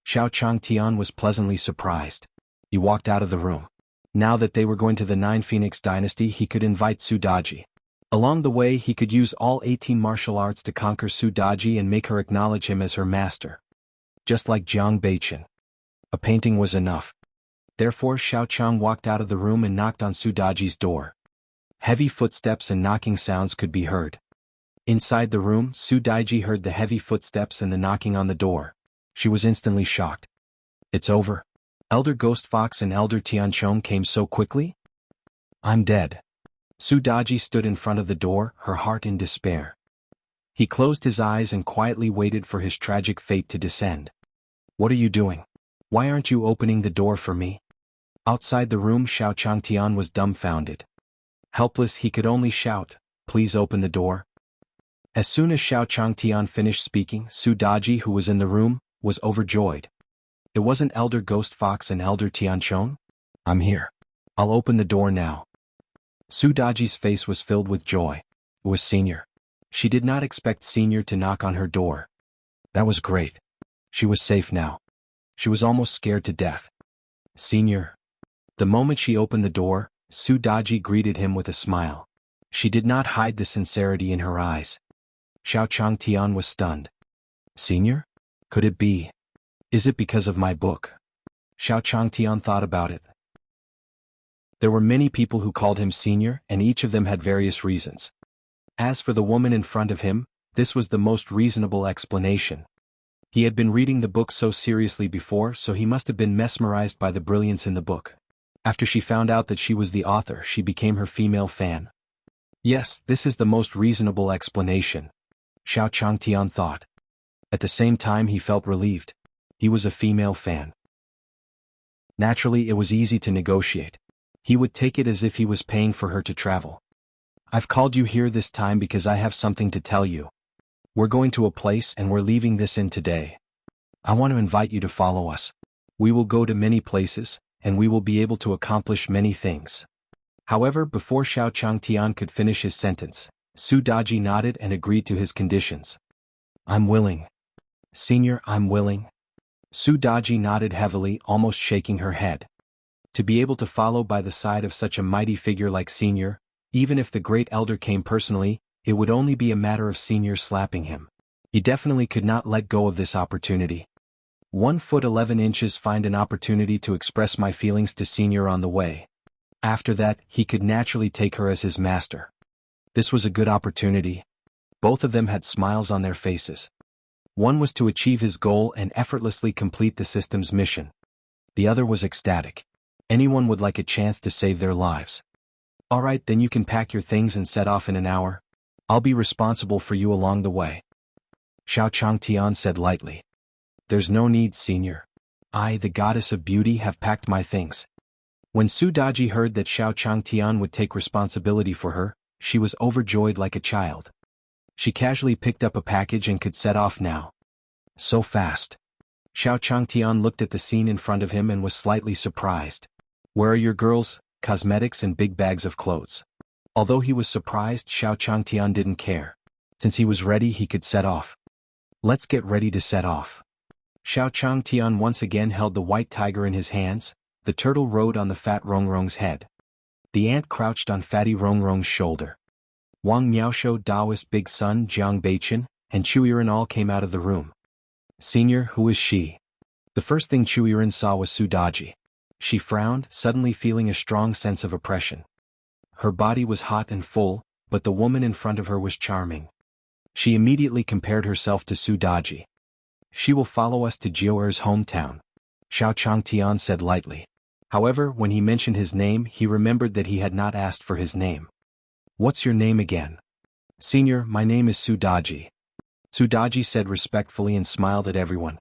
A: Xiao Changtian was pleasantly surprised. He walked out of the room. Now that they were going to the 9 Phoenix dynasty, he could invite Su Daji. Along the way, he could use all 18 martial arts to conquer Su Daji and make her acknowledge him as her master. Just like Jiang Beichen. A painting was enough. Therefore, Xiao Chang walked out of the room and knocked on Su Daji's door. Heavy footsteps and knocking sounds could be heard. Inside the room, Su Daiji heard the heavy footsteps and the knocking on the door. She was instantly shocked. It's over. Elder Ghost Fox and Elder Tianchong came so quickly? I'm dead. Su Daji stood in front of the door, her heart in despair. He closed his eyes and quietly waited for his tragic fate to descend. What are you doing? Why aren't you opening the door for me? Outside the room, Xiao Changtian was dumbfounded. Helpless, he could only shout, please open the door. As soon as Xiao Changtian finished speaking, Su Daji, who was in the room, was overjoyed. It wasn't Elder Ghost Fox and Elder Tianchong? I'm here. I'll open the door now. Su Daji's face was filled with joy. It was Senior. She did not expect Senior to knock on her door. That was great. She was safe now. She was almost scared to death. Senior. The moment she opened the door, Su Daji greeted him with a smile. She did not hide the sincerity in her eyes. Xiao Changtian was stunned. Senior? Could it be? Is it because of my book? Xiao Changtian thought about it. There were many people who called him Senior, and each of them had various reasons. As for the woman in front of him, this was the most reasonable explanation. He had been reading the book so seriously before, so he must have been mesmerized by the brilliance in the book. After she found out that she was the author, she became her female fan. Yes, this is the most reasonable explanation, Xiao Changtian thought. At the same time, he felt relieved. He was a female fan. Naturally, it was easy to negotiate. He would take it as if he was paying for her to travel. I've called you here this time because I have something to tell you. We're going to a place and we're leaving this inn today. I want to invite you to follow us. We will go to many places, and we will be able to accomplish many things. However, before Xiao Changtian could finish his sentence, Su Daji nodded and agreed to his conditions. I'm willing. Senior, I'm willing. Su Daji nodded heavily, almost shaking her head. To be able to follow by the side of such a mighty figure like Senior, even if the great elder came personally, it would only be a matter of Senior slapping him. He definitely could not let go of this opportunity. 1 foot 11 inches find an opportunity to express my feelings to Senior on the way. After that, he could naturally take her as his master. This was a good opportunity. Both of them had smiles on their faces. One was to achieve his goal and effortlessly complete the system's mission. The other was ecstatic. Anyone would like a chance to save their lives. Alright, then you can pack your things and set off in an hour. I'll be responsible for you along the way. Xiao Changtian said lightly. There's no need, Senior. I, the goddess of beauty, have packed my things. When Su Daji heard that Xiao Changtian would take responsibility for her, she was overjoyed like a child. She casually picked up a package and could set off now. So fast. Xiao Changtian looked at the scene in front of him and was slightly surprised. Where are your girls, cosmetics and big bags of clothes? Although he was surprised, Xiao Changtian didn't care. Since he was ready, he could set off. Let's get ready to set off. Xiao Changtian once again held the white tiger in his hands. The turtle rode on the fat Rongrong's head. The ant crouched on fatty Rongrong's shoulder. Wang Miaoshou, Daoist Big Son, Jiang Beichen, and Chuyiren all came out of the room. Senior, who is she? The first thing Chuyiren saw was Su Daji. She frowned, suddenly feeling a strong sense of oppression. Her body was hot and full, but the woman in front of her was charming. She immediately compared herself to Su Daji. She will follow us to Jiuer's hometown, Xiao Changtian said lightly. However, when he mentioned his name, he remembered that he had not asked for his name. What's your name again? Senior, my name is Su Daji. Su Daji said respectfully and smiled at everyone.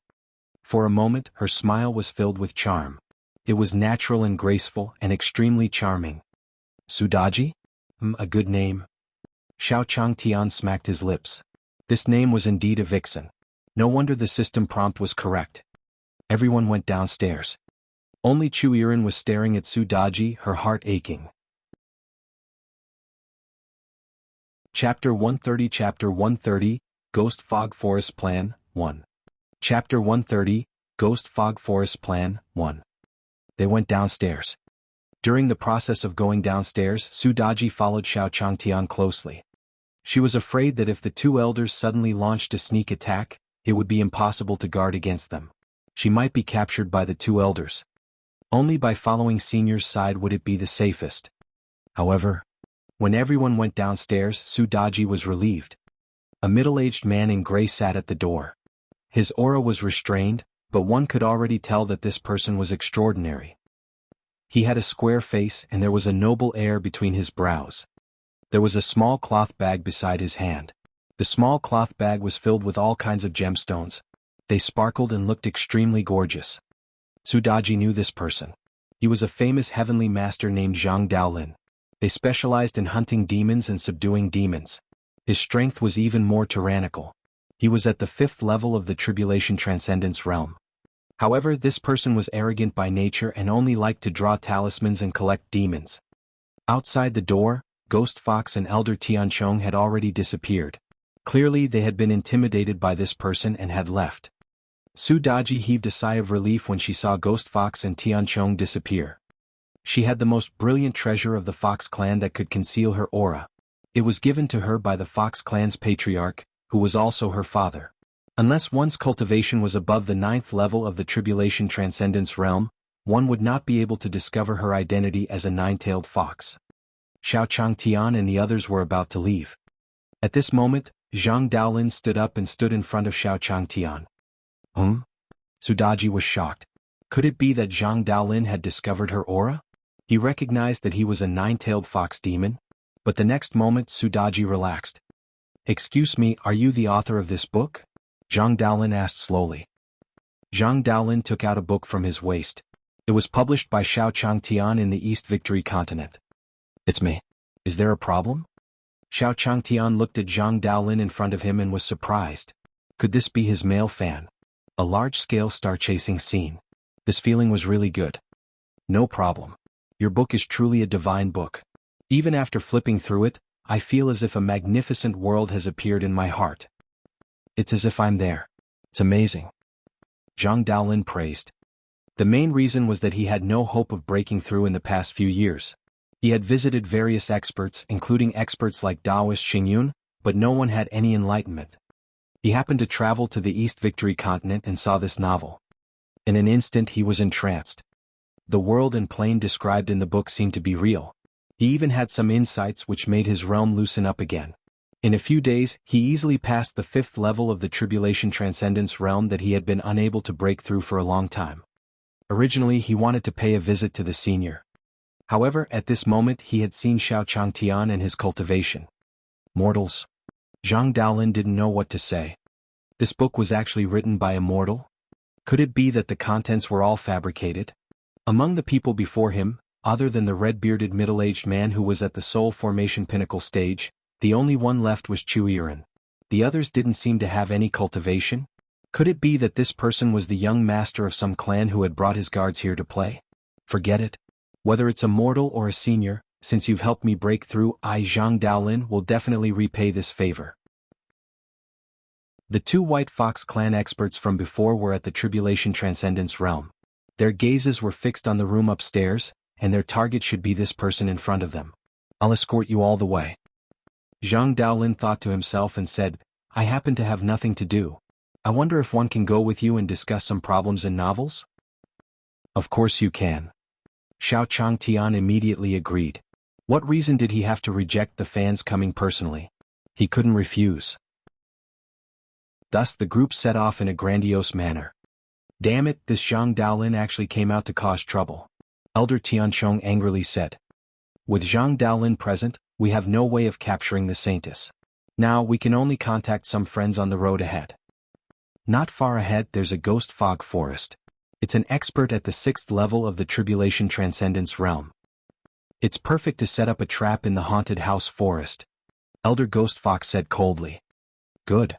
A: For a moment, her smile was filled with charm. It was natural and graceful and extremely charming. Su Daji? A good name. Xiao Changtian smacked his lips. This name was indeed a vixen. No wonder the system prompt was correct. Everyone went downstairs. Only Chuyiren was staring at Su Daji, her heart aching. Chapter 130 Ghost Fog Forest Plan, 1. Chapter 130, Ghost Fog Forest Plan, 1. They went downstairs. During the process of going downstairs, Su Daji followed Xiao Changtian closely. She was afraid that if the two elders suddenly launched a sneak attack, it would be impossible to guard against them. She might be captured by the two elders. Only by following Senior's side would it be the safest. However, when everyone went downstairs, Su Daji was relieved. A middle-aged man in gray sat at the door. His aura was restrained, but one could already tell that this person was extraordinary. He had a square face and there was a noble air between his brows. There was a small cloth bag beside his hand. The small cloth bag was filled with all kinds of gemstones. They sparkled and looked extremely gorgeous. Su Daji knew this person. He was a famous heavenly master named Zhang Daolin. They specialized in hunting demons and subduing demons. His strength was even more tyrannical. He was at the 5th level of the Tribulation Transcendence realm. However, this person was arrogant by nature and only liked to draw talismans and collect demons. Outside the door, Ghost Fox and Elder Tianchong had already disappeared. Clearly they had been intimidated by this person and had left. Su Daji heaved a sigh of relief when she saw Ghost Fox and Tianchong disappear. She had the most brilliant treasure of the Fox clan that could conceal her aura. It was given to her by the Fox clan's patriarch, who was also her father. Unless one's cultivation was above the 9th level of the Tribulation Transcendence realm, one would not be able to discover her identity as a nine-tailed fox. Xiao Changtian and the others were about to leave. At this moment, Zhang Daolin stood up and stood in front of Xiao Changtian. Su Daji was shocked. Could it be that Zhang Daolin had discovered her aura? He recognized that he was a nine-tailed fox demon. But the next moment Su Daji relaxed. Excuse me, are you the author of this book? Zhang Daolin asked slowly. Zhang Daolin took out a book from his waist. It was published by Xiao Changtian in the East Victory Continent. It's me. Is there a problem? Xiao Changtian looked at Zhang Daolin in front of him and was surprised. Could this be his male fan? A large-scale star-chasing scene. This feeling was really good. No problem. Your book is truly a divine book. Even after flipping through it, I feel as if a magnificent world has appeared in my heart. It's as if I'm there. It's amazing. Zhang Daolin praised. The main reason was that he had no hope of breaking through in the past few years. He had visited various experts, including experts like Daoist Xingyun, but no one had any enlightenment. He happened to travel to the East Victory Continent and saw this novel. In an instant he was entranced. The world and plane described in the book seemed to be real. He even had some insights which made his realm loosen up again. In a few days, he easily passed the 5th level of the Tribulation Transcendence realm that he had been unable to break through for a long time. Originally he wanted to pay a visit to the senior. However, at this moment he had seen Xiao Changtian and his cultivation. Mortals. Zhang Daolin didn't know what to say. This book was actually written by a mortal? Could it be that the contents were all fabricated? Among the people before him, other than the red-bearded middle-aged man who was at the soul formation pinnacle stage, the only one left was Chu Yiren. The others didn't seem to have any cultivation? Could it be that this person was the young master of some clan who had brought his guards here to play? Forget it. Whether it's a mortal or a senior, since you've helped me break through, I, Zhang Daolin, will definitely repay this favor. The 2 White Fox clan experts from before were at the Tribulation Transcendence realm. Their gazes were fixed on the room upstairs, and their target should be this person in front of them. I'll escort you all the way. Zhang Daolin thought to himself and said, I happen to have nothing to do. I wonder if one can go with you and discuss some problems in novels? Of course you can. Xiao Changtian immediately agreed. What reason did he have to reject the fans coming personally? He couldn't refuse. Thus the group set off in a grandiose manner. Damn it, this Zhang Daolin actually came out to cause trouble. Elder Tianchong angrily said. With Zhang Daolin present, we have no way of capturing the Saintess. Now we can only contact some friends on the road ahead. Not far ahead there's a ghost fog forest. It's an expert at the 6th level of the Tribulation Transcendence realm. It's perfect to set up a trap in the haunted house forest. Elder Ghost Fox said coldly. Good.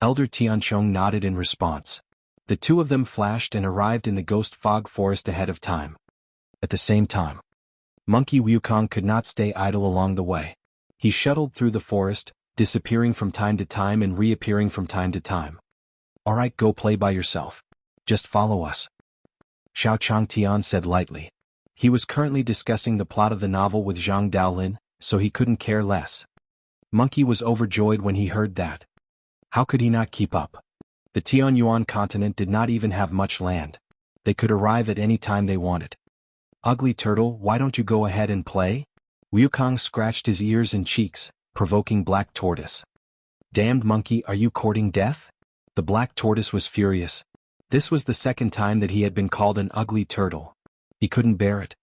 A: Elder Tianchong nodded in response. The 2 of them flashed and arrived in the ghost fog forest ahead of time. At the same time, Monkey Wukong could not stay idle along the way. He shuttled through the forest, disappearing from time to time and reappearing from time to time. Alright, go play by yourself. Just follow us. Xiao Changtian said lightly. He was currently discussing the plot of the novel with Zhang Daolin, so he couldn't care less. Monkey was overjoyed when he heard that. How could he not keep up? The Tianyuan continent did not even have much land. They could arrive at any time they wanted. Ugly Turtle, why don't you go ahead and play? Wukong scratched his ears and cheeks, provoking Black Tortoise. Damned monkey, are you courting death? The Black Tortoise was furious. This was the 2nd time that he had been called an ugly turtle. He couldn't bear it.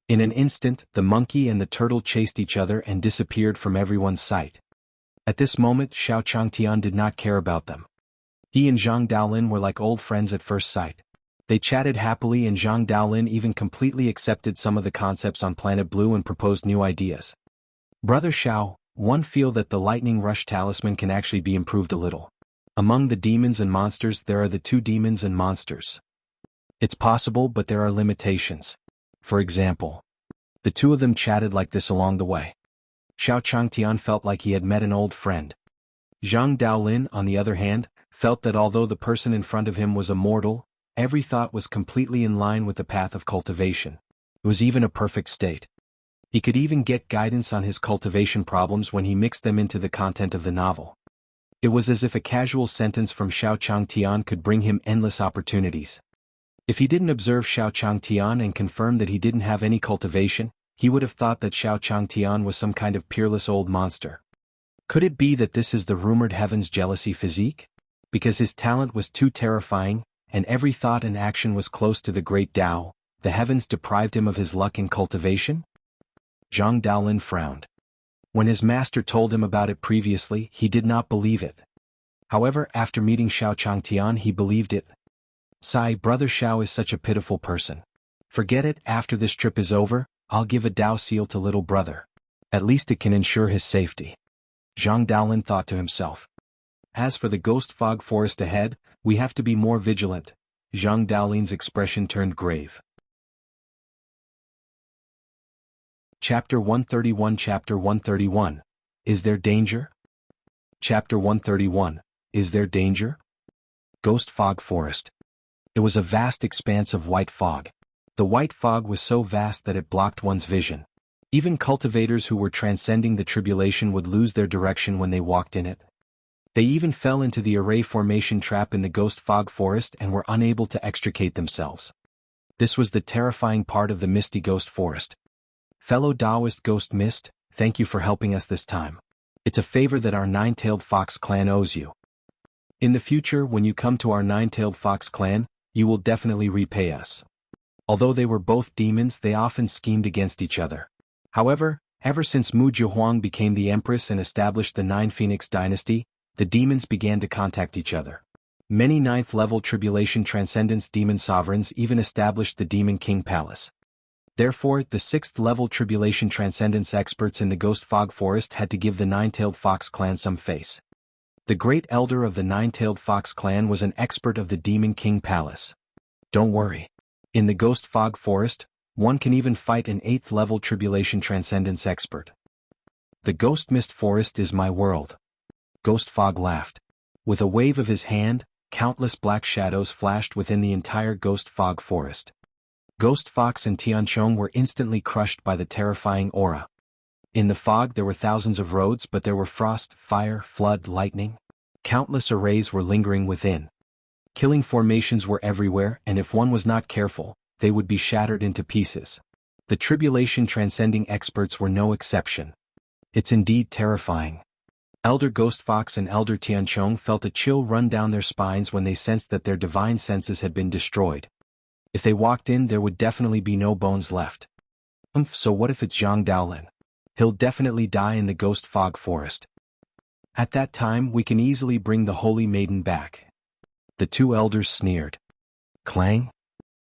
A: In an instant, the monkey and the turtle chased each other and disappeared from everyone's sight. At this moment, Xiao Changtian did not care about them. He and Zhang Daolin were like old friends at first sight. They chatted happily and Zhang Daolin even completely accepted some of the concepts on Planet Blue and proposed new ideas. Brother Xiao, one feel that the Lightning Rush Talisman can actually be improved a little. Among the demons and monsters there are the 2 demons and monsters. It's possible, but there are limitations. For example, the 2 of them chatted like this along the way. Xiao Changtian felt like he had met an old friend. Zhang Daolin, on the other hand, felt that although the person in front of him was a mortal, every thought was completely in line with the path of cultivation. It was even a perfect state. He could even get guidance on his cultivation problems when he mixed them into the content of the novel. It was as if a casual sentence from Xiao Changtian could bring him endless opportunities. If he didn't observe Xiao Changtian and confirm that he didn't have any cultivation, he would have thought that Xiao Changtian was some kind of peerless old monster. Could it be that this is the rumored heaven's jealousy physique? Because his talent was too terrifying, and every thought and action was close to the great Tao, the heavens deprived him of his luck in cultivation? Zhang Daolin frowned. When his master told him about it previously, he did not believe it. However, after meeting Xiao Changtian, he believed it. Sigh, Brother Xiao is such a pitiful person. Forget it, after this trip is over, I'll give a Tao seal to little brother. At least it can ensure his safety. Zhang Daolin thought to himself. As for the ghost fog forest ahead, we have to be more vigilant. Zhang Daolin's expression turned grave. Chapter 131 Chapter 131. Is there danger? Chapter 131. Is there danger? Ghost Fog Forest. It was a vast expanse of white fog. The white fog was so vast that it blocked one's vision. Even cultivators who were transcending the tribulation would lose their direction when they walked in it. They even fell into the array formation trap in the ghost fog forest and were unable to extricate themselves. This was the terrifying part of the misty ghost forest. Fellow Taoist Ghost Mist, thank you for helping us this time. It's a favor that our Nine-Tailed Fox clan owes you. In the future, when you come to our Nine-Tailed Fox clan, you will definitely repay us. Although they were both demons, they often schemed against each other. However, ever since Mu Jiahuang became the empress and established the Nine Phoenix dynasty, the demons began to contact each other. Many ninth-level Tribulation Transcendence demon sovereigns even established the Demon King Palace. Therefore, the 6th-level Tribulation Transcendence experts in the Ghost Fog Forest had to give the Nine-Tailed Fox clan some face. The Great Elder of the Nine-Tailed Fox clan was an expert of the Demon King Palace. Don't worry. In the Ghost Fog Forest, one can even fight an 8th-level Tribulation Transcendence expert. The Ghost Mist Forest is my world. Ghost Fog laughed. With a wave of his hand, countless black shadows flashed within the entire Ghost Fog Forest. Ghost Fox and Tianchong were instantly crushed by the terrifying aura. In the fog there were thousands of roads, but there were frost, fire, flood, lightning. Countless arrays were lingering within. Killing formations were everywhere, and if one was not careful, they would be shattered into pieces. The Tribulation Transcending experts were no exception. It's indeed terrifying. Elder Ghost Fox and Elder Tianchong felt a chill run down their spines when they sensed that their divine senses had been destroyed. If they walked in, there would definitely be no bones left. So what if it's Zhang Daolin? He'll definitely die in the Ghost Fog Forest. At that time, we can easily bring the Holy Maiden back. The two elders sneered. Clang?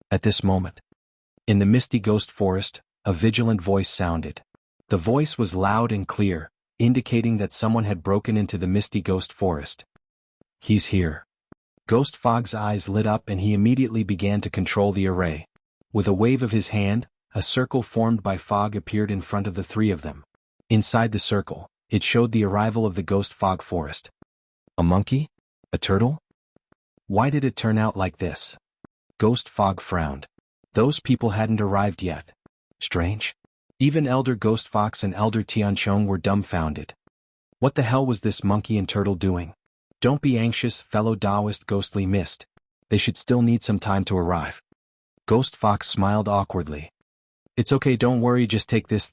A: At this moment, in the misty ghost forest, a vigilant voice sounded. The voice was loud and clear, indicating that someone had broken into the misty ghost forest. He's here. Ghost Fog's eyes lit up and he immediately began to control the array. With a wave of his hand, a circle formed by fog appeared in front of the three of them. Inside the circle, it showed the arrival of the Ghost Fog Forest. A monkey? A turtle? Why did it turn out like this? Ghost Fog frowned. Those people hadn't arrived yet. Strange. Even Elder Ghost Fox and Elder Tianchong were dumbfounded. What the hell was this monkey and turtle doing? Don't be anxious, fellow Taoist Ghostly Mist. They should still need some time to arrive. Ghost Fox smiled awkwardly. It's okay, don't worry, just take this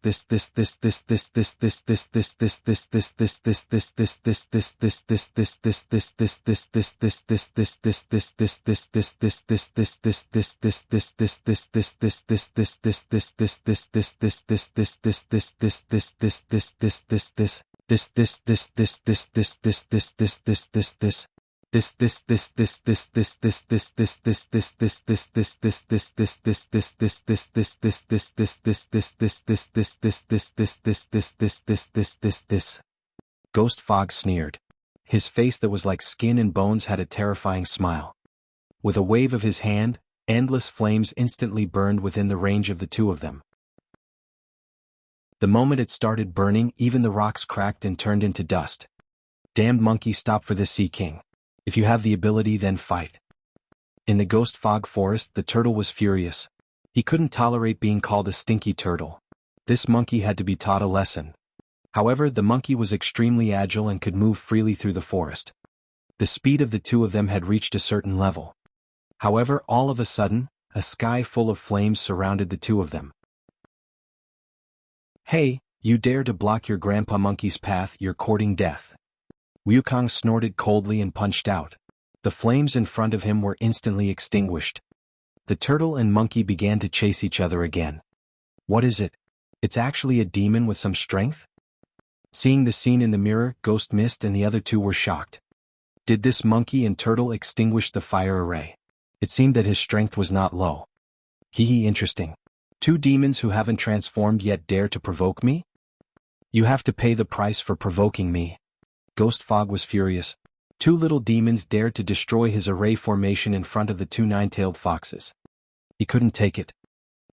A: Ghost Fog sneered. His face that was like skin and bones had a terrifying smile. With a wave of his hand, endless flames instantly burned within the range of the two of them. The moment it started burning, even the rocks cracked and turned into dust. Damned monkey, stop for this, Sea King. If you have the ability, then fight. In the Ghost Fog Forest, the turtle was furious. He couldn't tolerate being called a stinky turtle. This monkey had to be taught a lesson. However, the monkey was extremely agile and could move freely through the forest. The speed of the two of them had reached a certain level. However, all of a sudden, a sky full of flames surrounded the two of them. Hey, you dare to block your grandpa monkey's path, you're courting death. Wukong snorted coldly and punched out. The flames in front of him were instantly extinguished. The turtle and monkey began to chase each other again. What is it? It's actually a demon with some strength? Seeing the scene in the mirror, Ghost Mist and the other two were shocked. Did this monkey and turtle extinguish the fire array? It seemed that his strength was not low. Interesting. Two demons who haven't transformed yet dare to provoke me? You have to pay the price for provoking me. Ghost Fog was furious. Two little demons dared to destroy his array formation in front of the two nine-tailed foxes. He couldn't take it.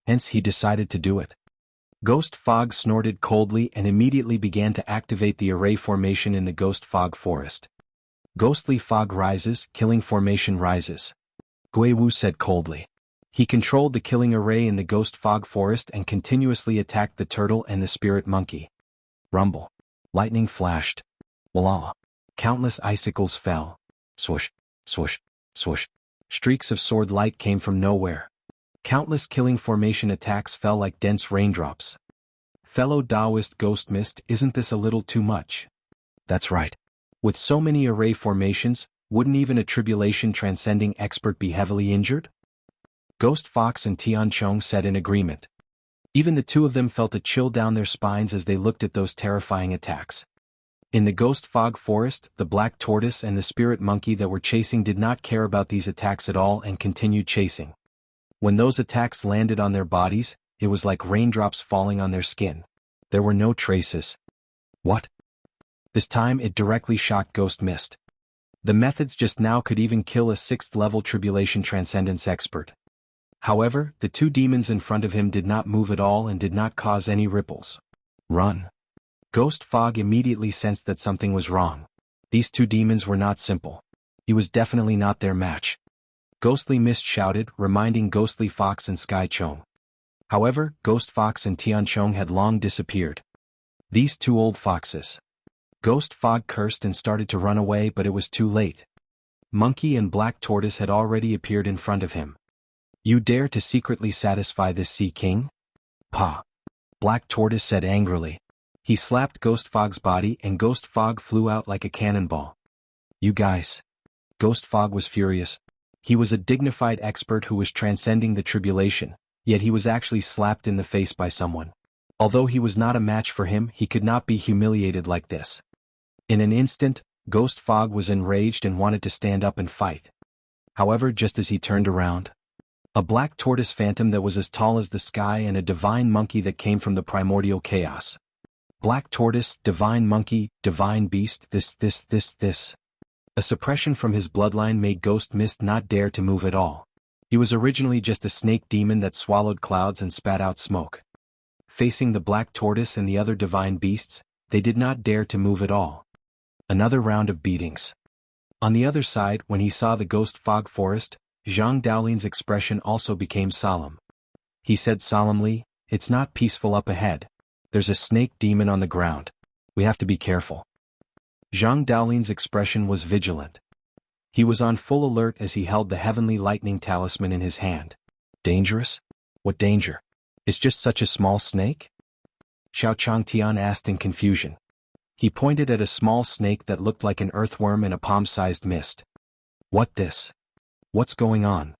A: Hence he decided to do it. Ghost Fog snorted coldly and immediately began to activate the array formation in the Ghost Fog Forest. Ghostly fog rises, killing formation rises. Gui Wu said coldly. He controlled the killing array in the Ghost Fog Forest and continuously attacked the turtle and the spirit monkey. Rumble. Lightning flashed. Walala. Countless icicles fell. Swoosh, swoosh, swoosh. Streaks of sword light came from nowhere. Countless killing formation attacks fell like dense raindrops. Fellow Taoist Ghost Mist, isn't this a little too much? That's right. With so many array formations, wouldn't even a tribulation transcending expert be heavily injured? Ghost Fox and Tian Chong said in agreement. Even the two of them felt a chill down their spines as they looked at those terrifying attacks. In the Ghost Fog Forest, the Black Tortoise and the Spirit Monkey that were chasing did not care about these attacks at all and continued chasing. When those attacks landed on their bodies, it was like raindrops falling on their skin. There were no traces. What? This time it directly shocked Ghost Mist. The methods just now could even kill a 6th-level Tribulation Transcendence expert. However, the two demons in front of him did not move at all and did not cause any ripples. Run. Ghost Fog immediately sensed that something was wrong. These two demons were not simple. He was definitely not their match. Ghostly Mist shouted, reminding Ghostly Fox and Sky Chong. However, Ghost Fox and Tian Chong had long disappeared. These two old foxes. Ghost Fog cursed and started to run away, but it was too late. Monkey and Black Tortoise had already appeared in front of him. You dare to secretly satisfy this Sea King? Pa! Black Tortoise said angrily. He slapped Ghost Fog's body and Ghost Fog flew out like a cannonball. You guys. Ghost Fog was furious. He was a dignified expert who was transcending the tribulation, yet he was actually slapped in the face by someone. Although he was not a match for him, he could not be humiliated like this. In an instant, Ghost Fog was enraged and wanted to stand up and fight. However, just as he turned around, a Black Tortoise phantom that was as tall as the sky and a divine monkey that came from the primordial chaos. Black Tortoise, divine monkey, divine beast, this. A suppression from his bloodline made Ghost Mist not dare to move at all. He was originally just a snake demon that swallowed clouds and spat out smoke. Facing the Black Tortoise and the other divine beasts, they did not dare to move at all. Another round of beatings. On the other side, when he saw the Ghost Fog Forest, Zhang Daolin's expression also became solemn. He said solemnly, "It's not peaceful up ahead. There's a snake demon on the ground. We have to be careful." Zhang Daolin's expression was vigilant. He was on full alert as he held the heavenly lightning talisman in his hand. Dangerous? What danger? It's just such a small snake? Xiao Changtian asked in confusion. He pointed at a small snake that looked like an earthworm in a palm-sized mist. What this? What's going on?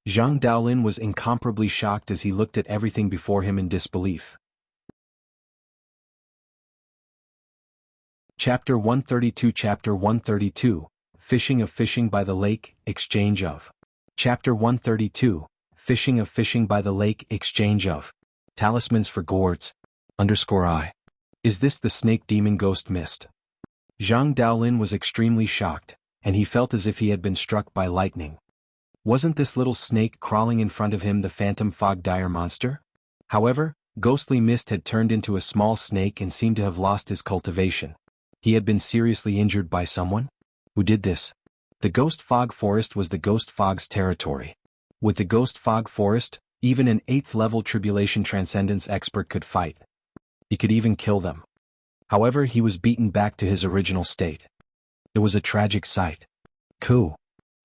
A: Zhang Daolin was incomparably shocked as he looked at everything before him in disbelief. Chapter 132 Chapter 132, Fishing by the Lake, Exchange of. Chapter 132, Fishing by the Lake, Exchange of. Talismans for gourds. _I. Is this the snake demon Ghost Mist? Zhang Daolin was extremely shocked, and he felt as if he had been struck by lightning. Wasn't this little snake crawling in front of him the phantom fog dire monster? However, Ghostly Mist had turned into a small snake and seemed to have lost his cultivation. He had been seriously injured by someone? Who did this? The Ghost Fog Forest was the Ghost Fog's territory. With the Ghost Fog Forest, even an 8th-level Tribulation Transcendence expert could fight. He could even kill them. However, he was beaten back to his original state. It was a tragic sight. Coo.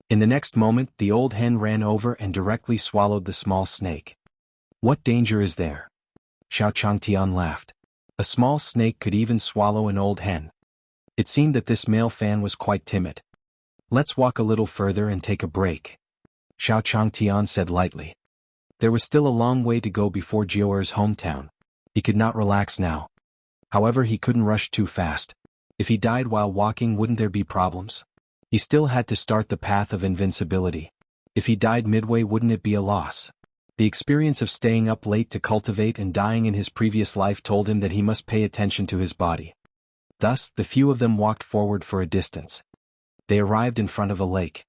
A: In the next moment, the old hen ran over and directly swallowed the small snake. What danger is there? Xiao Changtian laughed. A small snake could even swallow an old hen. It seemed that this male fan was quite timid. Let's walk a little further and take a break. Xiao Changtian said lightly. There was still a long way to go before Jiaoer's hometown. He could not relax now. However, he couldn't rush too fast. If he died while walking, wouldn't there be problems? He still had to start the path of invincibility. If he died midway, wouldn't it be a loss? The experience of staying up late to cultivate and dying in his previous life told him that he must pay attention to his body. Thus, the few of them walked forward for a distance. They arrived in front of a lake.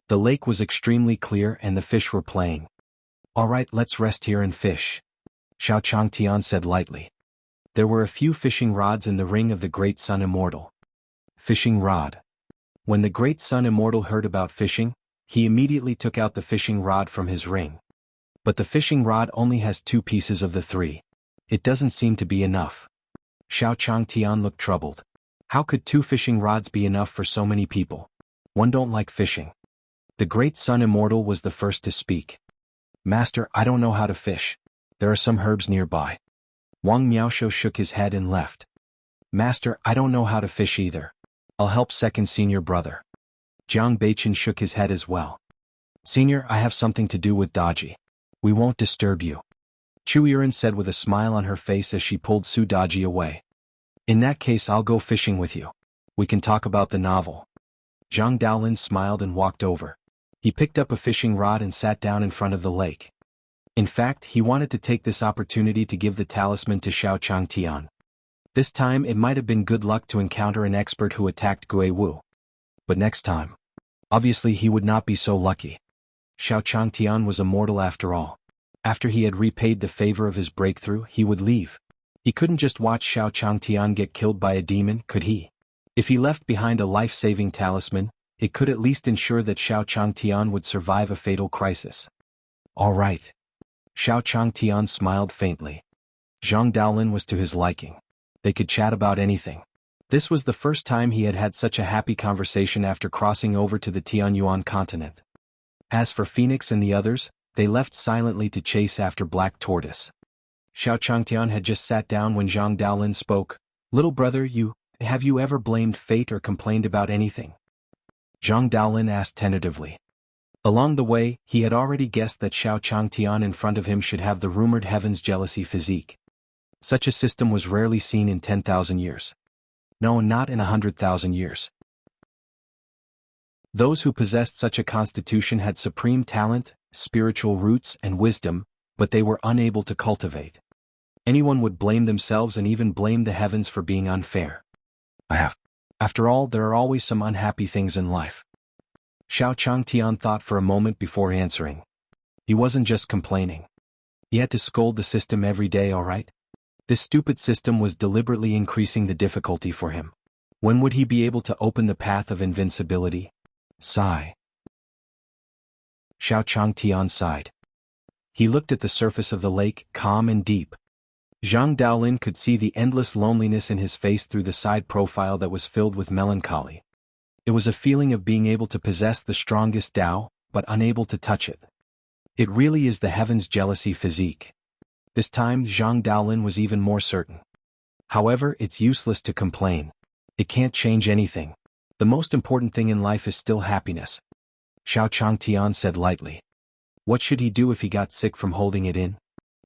A: The lake was extremely clear and the fish were playing. All right, let's rest here and fish. Xiao Changtian said lightly. There were a few fishing rods in the ring of the Great Sun Immortal. Fishing rod. When the Great Sun Immortal heard about fishing, he immediately took out the fishing rod from his ring. But the fishing rod only has 2 pieces of the 3. It doesn't seem to be enough. Xiao Changtian looked troubled. How could 2 fishing rods be enough for so many people? One don't like fishing. The great Sun Immortal was the first to speak. Master, I don't know how to fish. There are some herbs nearby. Wang Miaoshu shook his head and left. Master, I don't know how to fish either. I'll help second senior brother. Jiang Beichen shook his head as well. Senior, I have something to do with Daji. We won't disturb you. Chu Yiren said with a smile on her face as she pulled Su Daji away. In that case I'll go fishing with you. We can talk about the novel. Zhang Daolin smiled and walked over. He picked up a fishing rod and sat down in front of the lake. In fact, he wanted to take this opportunity to give the talisman to Xiao Changtian. This time it might have been good luck to encounter an expert who attacked Gui Wu. But next time, obviously he would not be so lucky. Xiao Changtian was immortal after all. After he had repaid the favor of his breakthrough, he would leave. He couldn't just watch Xiao Changtian get killed by a demon, could he? If he left behind a life-saving talisman, it could at least ensure that Xiao Changtian would survive a fatal crisis. All right. Xiao Changtian smiled faintly. Zhang Daolin was to his liking. They could chat about anything. This was the first time he had had such a happy conversation after crossing over to the Tianyuan continent. As for Phoenix and the others, they left silently to chase after Black Tortoise. Xiao Changtian had just sat down when Zhang Daolin spoke. Little brother, have you ever blamed fate or complained about anything? Zhang Daolin asked tentatively. Along the way, he had already guessed that Xiao Changtian in front of him should have the rumored heaven's jealousy physique. Such a system was rarely seen in 10,000 years. No, not in 100,000 years. Those who possessed such a constitution had supreme talent, spiritual roots, and wisdom, but they were unable to cultivate. Anyone would blame themselves and even blame the heavens for being unfair. After all, there are always some unhappy things in life. Xiao Changtian thought for a moment before answering. He wasn't just complaining. He had to scold the system every day, all right? This stupid system was deliberately increasing the difficulty for him. When would he be able to open the path of invincibility? Sigh. Xiao Changtian sighed. He looked at the surface of the lake, calm and deep. Zhang Daolin could see the endless loneliness in his face through the side profile that was filled with melancholy. It was a feeling of being able to possess the strongest Tao, but unable to touch it. It really is the heaven's jealousy physique. This time Zhang Daolin was even more certain. However, it's useless to complain. It can't change anything. The most important thing in life is still happiness. Xiao Changtian said lightly. What should he do if he got sick from holding it in?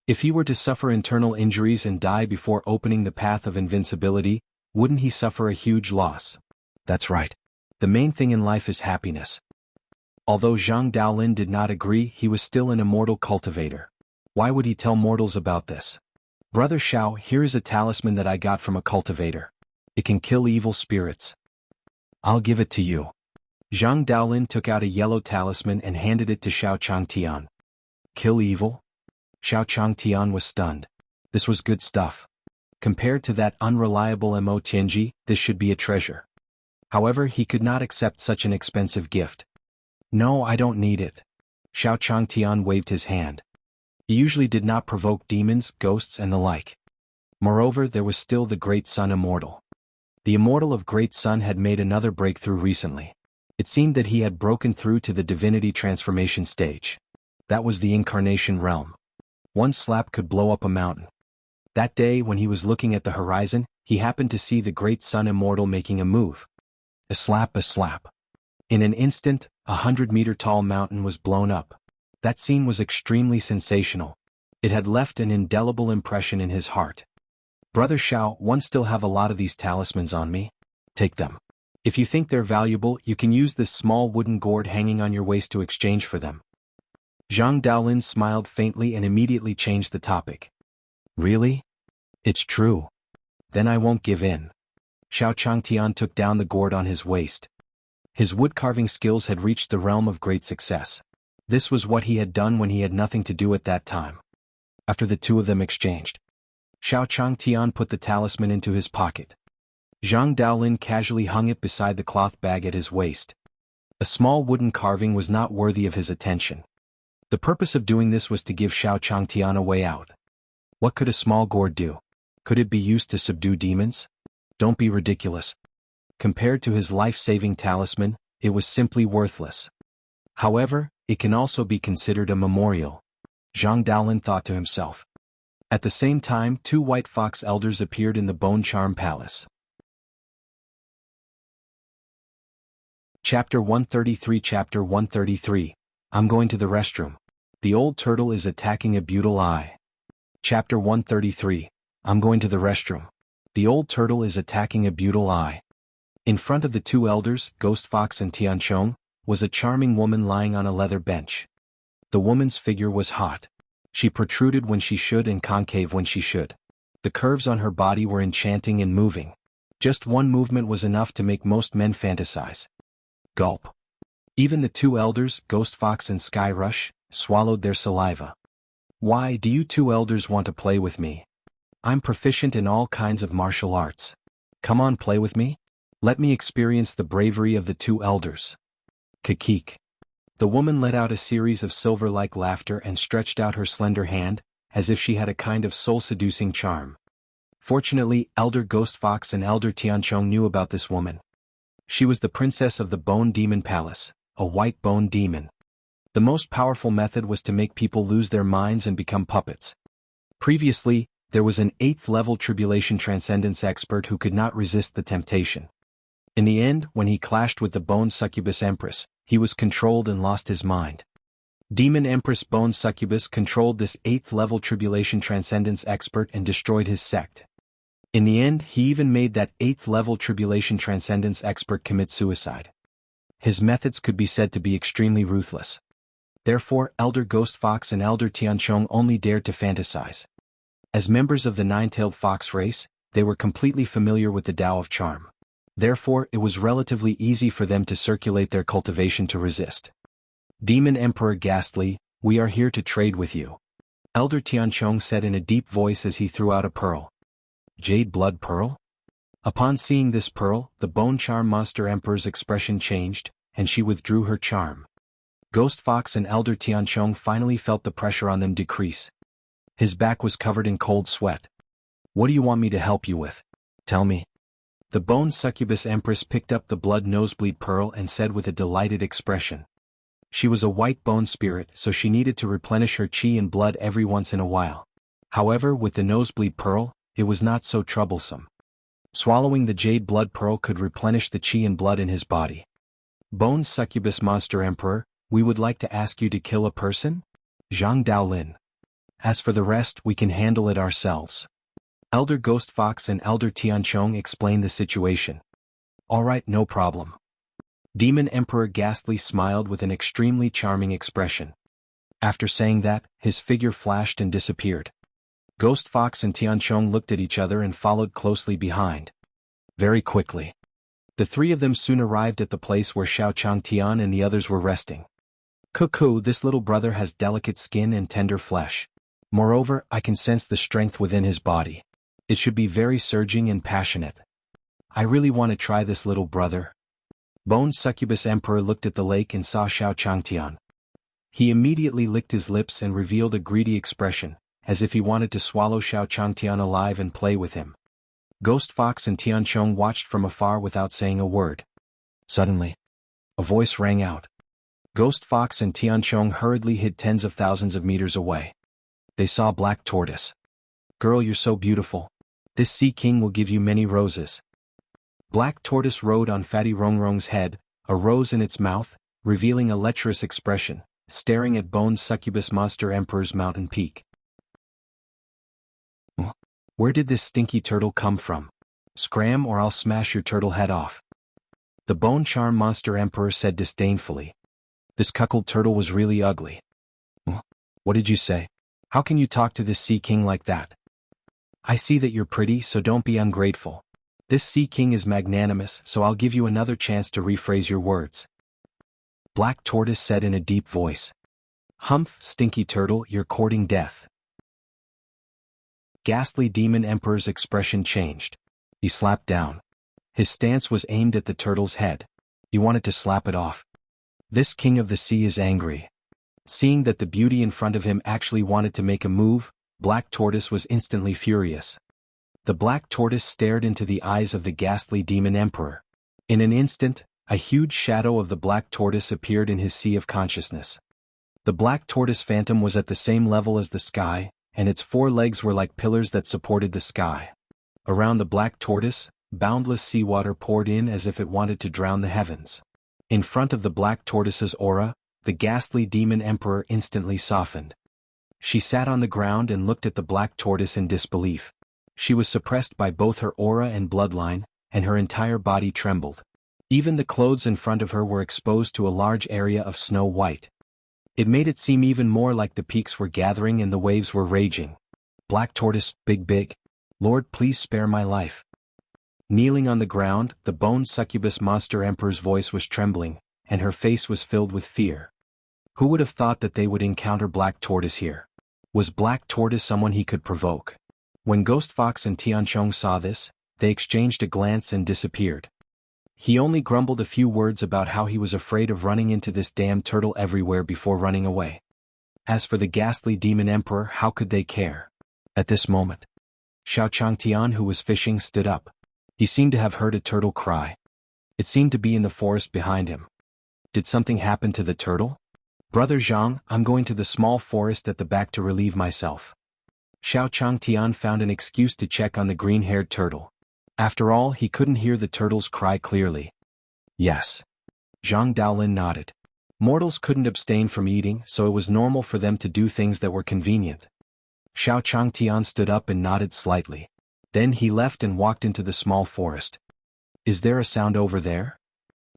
A: If he were to suffer internal injuries and die before opening the path of invincibility, wouldn't he suffer a huge loss? That's right. The main thing in life is happiness. Although Zhang Daolin did not agree, he was still an immortal cultivator. Why would he tell mortals about this? Brother Xiao, here is a talisman that I got from a cultivator. It can kill evil spirits. I'll give it to you. Zhang Daolin took out a yellow talisman and handed it to Xiao Changtian. Kill evil? Xiao Changtian was stunned. This was good stuff. Compared to that unreliable Mo Tianji, this should be a treasure. However, he could not accept such an expensive gift. No, I don't need it. Xiao Changtian waved his hand. He usually did not provoke demons, ghosts and the like. Moreover, there was still the Great Sun Immortal. The Immortal of Great Sun had made another breakthrough recently. It seemed that he had broken through to the divinity transformation stage. That was the incarnation realm. One slap could blow up a mountain. That day, when he was looking at the horizon, he happened to see the Great Sun Immortal making a move. A slap, a slap. In an instant, 100-meter-tall mountain was blown up. That scene was extremely sensational. It had left an indelible impression in his heart. Brother Xiao, one still have a lot of these talismans on me. Take them. If you think they're valuable, you can use this small wooden gourd hanging on your waist to exchange for them. Zhang Daolin smiled faintly and immediately changed the topic. Really? It's true. Then I won't give in. Xiao Changtian took down the gourd on his waist. His wood-carving skills had reached the realm of great success. This was what he had done when he had nothing to do at that time. After the two of them exchanged, Xiao Changtian put the talisman into his pocket. Zhang Daolin casually hung it beside the cloth bag at his waist. A small wooden carving was not worthy of his attention. The purpose of doing this was to give Xiao Changtian a way out. What could a small gourd do? Could it be used to subdue demons? Don't be ridiculous. Compared to his life-saving talisman, it was simply worthless. However, it can also be considered a memorial, Zhang Daolin thought to himself. At the same time, 2 white fox elders appeared in the Bone Charm Palace. Chapter 133. I'm going to the restroom. The old turtle is attacking a butyl eye. Chapter 133. I'm going to the restroom. The old turtle is attacking a butyl eye. In front of the 2 elders, Ghost Fox and Tianchong, was a charming woman lying on a leather bench. The woman's figure was hot. She protruded when she should and concave when she should. The curves on her body were enchanting and moving. Just one movement was enough to make most men fantasize. Gulp. Even the 2 elders, Ghost Fox and Sky Rush, swallowed their saliva. Why do you 2 elders want to play with me? I'm proficient in all kinds of martial arts. Come on, play with me? Let me experience the bravery of the 2 elders. Kikik. The woman let out a series of silver-like laughter and stretched out her slender hand, as if she had a kind of soul-seducing charm. Fortunately, Elder Ghost Fox and Elder Tianchong knew about this woman. She was the princess of the Bone Demon Palace, a white bone demon. The most powerful method was to make people lose their minds and become puppets. Previously, there was an 8th-level Tribulation Transcendence expert who could not resist the temptation. In the end, when he clashed with the Bone Succubus Empress, he was controlled and lost his mind. Demon Empress Bone Succubus controlled this 8th-level Tribulation Transcendence expert and destroyed his sect. In the end, he even made that 8th-level Tribulation Transcendence expert commit suicide. His methods could be said to be extremely ruthless. Therefore, Elder Ghost Fox and Elder Tianchong only dared to fantasize. As members of the 9-tailed fox race, they were completely familiar with the Tao of Charm. Therefore, it was relatively easy for them to circulate their cultivation to resist. Demon Emperor Ghastly, we are here to trade with you. Elder Tianchong said in a deep voice as he threw out a pearl. Jade Blood Pearl? Upon seeing this pearl, the Bone Charm Monster Emperor's expression changed, and she withdrew her charm. Ghost Fox and Elder Tianchong finally felt the pressure on them decrease. His back was covered in cold sweat. What do you want me to help you with? Tell me. The Bone Succubus Empress picked up the blood nosebleed pearl and said with a delighted expression. She was a white bone spirit, so she needed to replenish her chi and blood every once in a while. However, with the nosebleed pearl, it was not so troublesome. Swallowing the jade blood pearl could replenish the chi and blood in his body. Bone Succubus Monster Emperor, we would like to ask you to kill a person? Zhang Daolin. As for the rest, we can handle it ourselves. Elder Ghost Fox and Elder Tianchong explained the situation. All right, no problem. Demon Emperor Ghastly smiled with an extremely charming expression. After saying that, his figure flashed and disappeared. Ghost Fox and Tianchong looked at each other and followed closely behind. Very quickly. The 3 of them soon arrived at the place where Xiao Chang Tian and the others were resting. Cuckoo, this little brother has delicate skin and tender flesh. Moreover, I can sense the strength within his body. It should be very surging and passionate. I really want to try this little brother. Bone Succubus Emperor looked at the lake and saw Xiao Changtian. He immediately licked his lips and revealed a greedy expression, as if he wanted to swallow Xiao Changtian alive and play with him. Ghost Fox and Tianchong watched from afar without saying a word. Suddenly, a voice rang out. Ghost Fox and Tianchong hurriedly hid tens of thousands of meters away. They saw Black Tortoise. Girl, you're so beautiful. This Sea King will give you many roses. Black Tortoise rode on Fatty Rongrong's head, a rose in its mouth, revealing a lecherous expression, staring at Bone Succubus Monster Emperor's mountain peak. Where did this stinky turtle come from? Scram or I'll smash your turtle head off. The Bone Charm Monster Emperor said disdainfully. This cuckold turtle was really ugly. What did you say? How can you talk to this Sea King like that? I see that you're pretty, so don't be ungrateful. This Sea King is magnanimous, so I'll give you another chance to rephrase your words. Black Tortoise said in a deep voice. Humph, stinky turtle, you're courting death. Ghastly Demon Emperor's expression changed. He slapped down. His stance was aimed at the turtle's head. He wanted to slap it off. This King of the Sea is angry. Seeing that the beauty in front of him actually wanted to make a move, Black Tortoise was instantly furious. The Black Tortoise stared into the eyes of the ghastly Demon Emperor. In an instant, a huge shadow of the black tortoise appeared in his sea of consciousness. The black tortoise phantom was at the same level as the sky, and its 4 legs were like pillars that supported the sky. Around the black tortoise, boundless seawater poured in as if it wanted to drown the heavens. In front of the black tortoise's aura, the ghastly demon emperor instantly softened. She sat on the ground and looked at the black tortoise in disbelief. She was suppressed by both her aura and bloodline, and her entire body trembled. Even the clothes in front of her were exposed to a large area of snow white. It made it seem even more like the peaks were gathering and the waves were raging. Black tortoise, big. Lord, please spare my life. Kneeling on the ground, the bone succubus monster emperor's voice was trembling, and her face was filled with fear. Who would have thought that they would encounter Black Tortoise here? Was Black Tortoise someone he could provoke? When Ghost Fox and Tianchong saw this, they exchanged a glance and disappeared. He only grumbled a few words about how he was afraid of running into this damn turtle everywhere before running away. As for the ghastly demon emperor, how could they care? At this moment, Xiao Changtian, who was fishing, stood up. He seemed to have heard a turtle cry. It seemed to be in the forest behind him. Did something happen to the turtle? Brother Zhang, I'm going to the small forest at the back to relieve myself. Xiao Changtian found an excuse to check on the green-haired turtle. After all, he couldn't hear the turtle's cry clearly. Yes. Zhang Daolin nodded. Mortals couldn't abstain from eating, so it was normal for them to do things that were convenient. Xiao Changtian stood up and nodded slightly. Then he left and walked into the small forest. Is there a sound over there?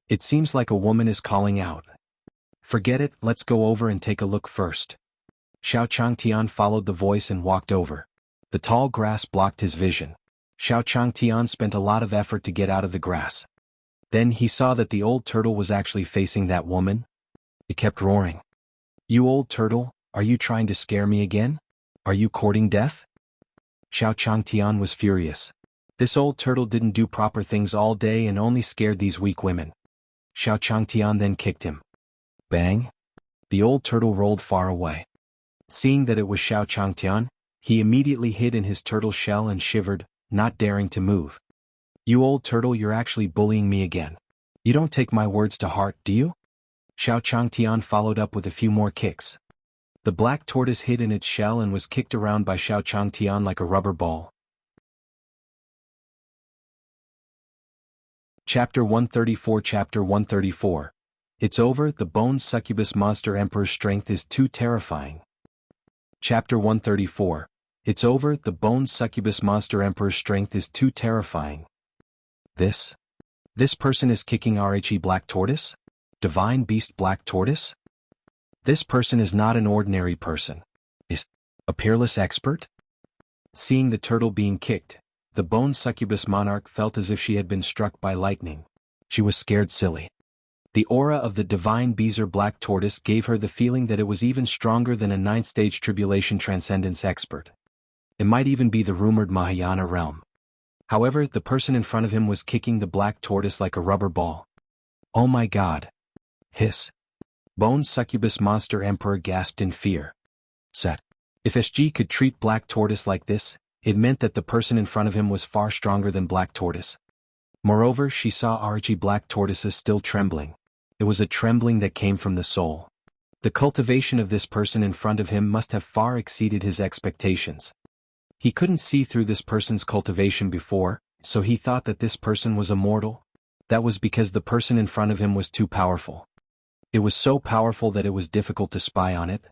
A: It seems like a woman is calling out. Forget it, let's go over and take a look first. Xiao Changtian followed the voice and walked over. The tall grass blocked his vision. Xiao Changtian spent a lot of effort to get out of the grass. Then he saw that the old turtle was actually facing that woman. It kept roaring. You old turtle, are you trying to scare me again? Are you courting death? Xiao Changtian was furious. This old turtle didn't do proper things all day and only scared these weak women. Xiao Changtian then kicked him. Bang! The old turtle rolled far away. Seeing that it was Xiao Changtian, he immediately hid in his turtle shell and shivered, not daring to move. You old turtle, you're actually bullying me again. You don't take my words to heart, do you? Xiao Changtian followed up with a few more kicks. The black tortoise hid in its shell and was kicked around by Xiao Changtian like a rubber ball. Chapter 134. Chapter 134. It's over, the bone succubus monster emperor's strength is too terrifying. Chapter 134. It's over, the bone succubus monster emperor's strength is too terrifying. This person is kicking RHE Black Tortoise? Divine Beast Black Tortoise? This person is not an ordinary person. Is a peerless expert? Seeing the turtle being kicked, the bone succubus monarch felt as if she had been struck by lightning. She was scared silly. The aura of the divine Beezer Black Tortoise gave her the feeling that it was even stronger than a 9th-stage tribulation transcendence expert. It might even be the rumored Mahayana realm. However, the person in front of him was kicking the black tortoise like a rubber ball. Oh my god. Hiss. Bone succubus monster emperor gasped in fear. Set. If SG could treat black tortoise like this, it meant that the person in front of him was far stronger than black tortoise. Moreover, she saw RG Black Tortoises still trembling. It was a trembling that came from the soul. The cultivation of this person in front of him must have far exceeded his expectations. He couldn't see through this person's cultivation before, so he thought that this person was immortal. That was because the person in front of him was too powerful. It was so powerful that it was difficult to spy on it.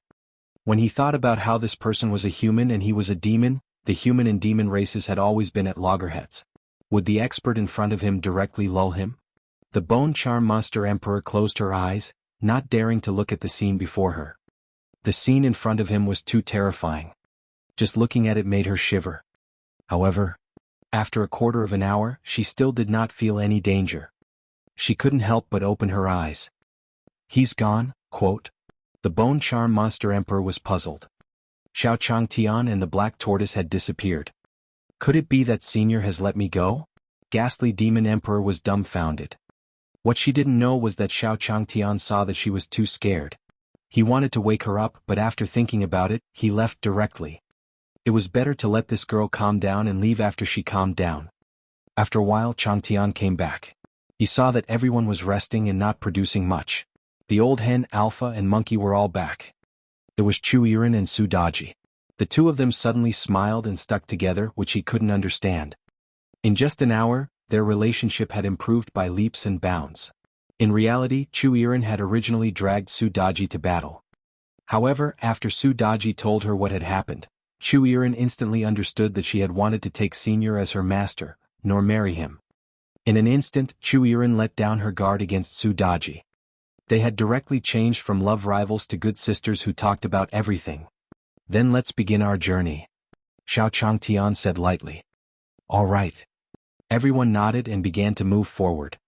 A: When he thought about how this person was a human and he was a demon, the human and demon races had always been at loggerheads. Would the expert in front of him directly lull him? The bone charm monster emperor closed her eyes, not daring to look at the scene before her. The scene in front of him was too terrifying. Just looking at it made her shiver. However, after a quarter of an hour, she still did not feel any danger. She couldn't help but open her eyes. He's gone, quote. The bone charm monster emperor was puzzled. Xiao Changtian and the black tortoise had disappeared. Could it be that Senior has let me go? Ghastly demon emperor was dumbfounded. What she didn't know was that Xiao Changtian saw that she was too scared. He wanted to wake her up, but after thinking about it, he left directly. It was better to let this girl calm down and leave after she calmed down. After a while, Changtian came back. He saw that everyone was resting and not producing much. The old hen, Alpha, and Monkey were all back. It was Chuiran and Sudaji. The two of them suddenly smiled and stuck together, which he couldn't understand. In just an hour, their relationship had improved by leaps and bounds. In reality, Chuiran had originally dragged Sudaji to battle. However, after Sudaji told her what had happened, Chuiran instantly understood that she had wanted to take Senior as her master, nor marry him. In an instant, Chuiran let down her guard against Sudaji. They had directly changed from love rivals to good sisters who talked about everything. Then let's begin our journey, Xiao Changtian said lightly. All right. Everyone nodded and began to move forward.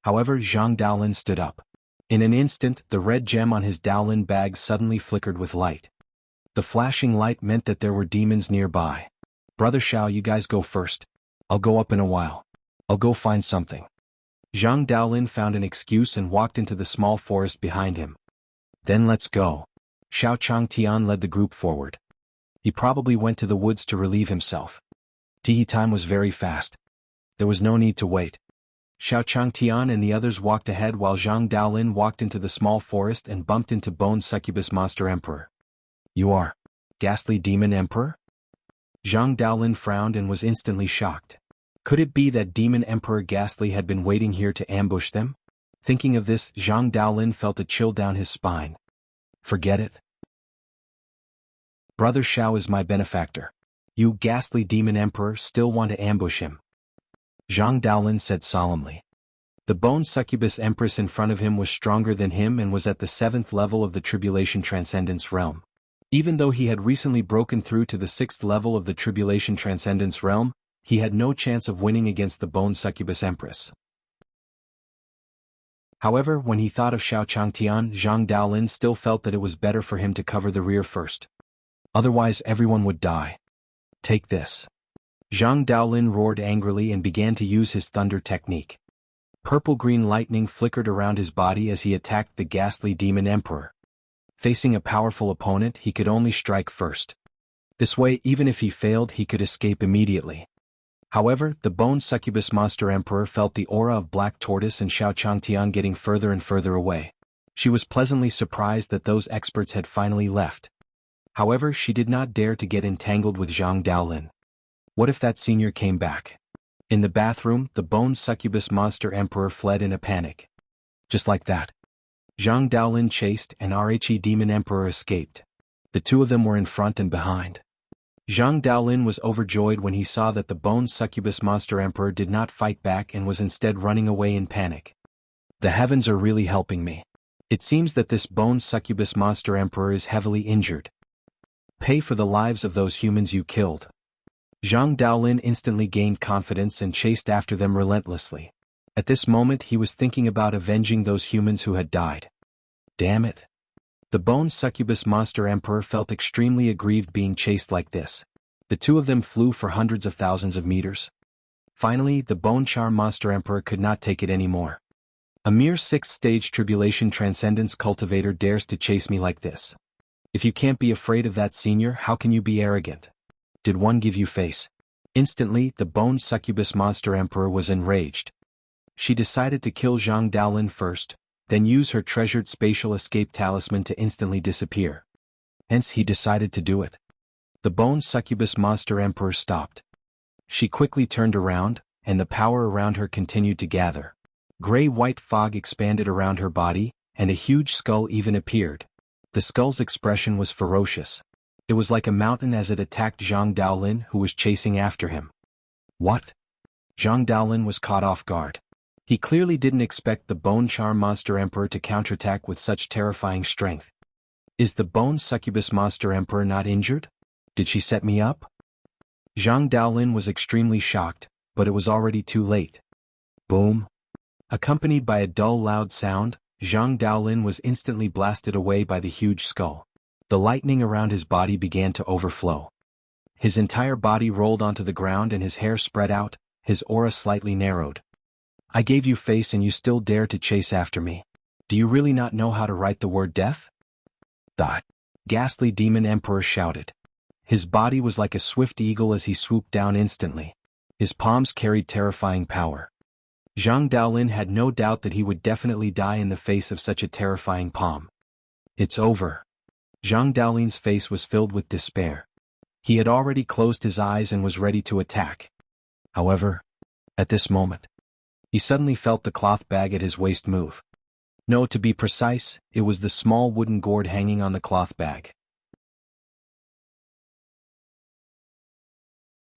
A: However, Zhang Daolin stood up. In an instant, the red gem on his Daolin bag suddenly flickered with light. The flashing light meant that there were demons nearby. Brother Xiao, you guys go first. I'll go up in a while. I'll go find something. Zhang Daolin found an excuse and walked into the small forest behind him. Then let's go. Xiao Changtian led the group forward. He probably went to the woods to relieve himself. Tea time was very fast. There was no need to wait. Xiao Changtian and the others walked ahead while Zhang Daolin walked into the small forest and bumped into Bone Succubus Monster Emperor. You are Ghastly Demon Emperor? Zhang Daolin frowned and was instantly shocked. Could it be that Demon Emperor Ghastly had been waiting here to ambush them? Thinking of this, Zhang Daolin felt a chill down his spine. Forget it. Brother Xiao is my benefactor. You Ghastly Demon Emperor still want to ambush him? Zhang Daolin said solemnly. The Bone Succubus Empress in front of him was stronger than him and was at the 7th level of the Tribulation Transcendence Realm. Even though he had recently broken through to the 6th level of the Tribulation Transcendence Realm, he had no chance of winning against the Bone Succubus Empress. However, when he thought of Xiao Changtian, Zhang Daolin still felt that it was better for him to cover the rear first. Otherwise everyone would die. Take this. Zhang Daolin roared angrily and began to use his thunder technique. Purple-green lightning flickered around his body as he attacked the Ghastly Demon Emperor. Facing a powerful opponent, he could only strike first. This way, even if he failed, he could escape immediately. However, the Bone Succubus Monster Emperor felt the aura of Black Tortoise and Xiao Changtian getting further and further away. She was pleasantly surprised that those experts had finally left. However, she did not dare to get entangled with Zhang Daolin. What if that senior came back? In the bathroom, the Bone Succubus Monster Emperor fled in a panic. Just like that. Zhang Daolin chased and Rhe Demon Emperor escaped. The two of them were in front and behind. Zhang Daolin was overjoyed when he saw that the Bone Succubus Monster Emperor did not fight back and was instead running away in panic. The heavens are really helping me. It seems that this Bone Succubus Monster Emperor is heavily injured. Pay for the lives of those humans you killed. Zhang Daolin instantly gained confidence and chased after them relentlessly. At this moment he was thinking about avenging those humans who had died. Damn it. The Bone Succubus Monster Emperor felt extremely aggrieved being chased like this. The two of them flew for hundreds of thousands of meters. Finally, the Bone Charm Monster Emperor could not take it anymore. A mere 6th-stage Tribulation Transcendence cultivator dares to chase me like this. If you can't be afraid of that senior, how can you be arrogant? Did one give you face? Instantly, the Bone Succubus Monster Emperor was enraged. She decided to kill Zhang Daolin first, then use her treasured spatial escape talisman to instantly disappear. Hence he decided to do it. The Bone Succubus Monster Emperor stopped. She quickly turned around, and the power around her continued to gather. Gray-white fog expanded around her body, and a huge skull even appeared. The skull's expression was ferocious. It was like a mountain as it attacked Zhang Daolin, who was chasing after him. What? Zhang Daolin was caught off guard. He clearly didn't expect the Bone Charm Monster Emperor to counterattack with such terrifying strength. Is the Bone Succubus Monster Emperor not injured? Did she set me up? Zhang Daolin was extremely shocked, but it was already too late. Boom. Accompanied by a dull loud sound, Zhang Daolin was instantly blasted away by the huge skull. The lightning around his body began to overflow. His entire body rolled onto the ground and his hair spread out, his aura slightly narrowed. I gave you face and you still dare to chase after me. Do you really not know how to write the word death? The Ghastly Demon Emperor shouted. His body was like a swift eagle as he swooped down instantly. His palms carried terrifying power. Zhang Daolin had no doubt that he would definitely die in the face of such a terrifying palm. It's over. Zhang Daolin's face was filled with despair. He had already closed his eyes and was ready to attack. However, at this moment, he suddenly felt the cloth bag at his waist move. No, to be precise, it was the small wooden gourd hanging on the cloth bag.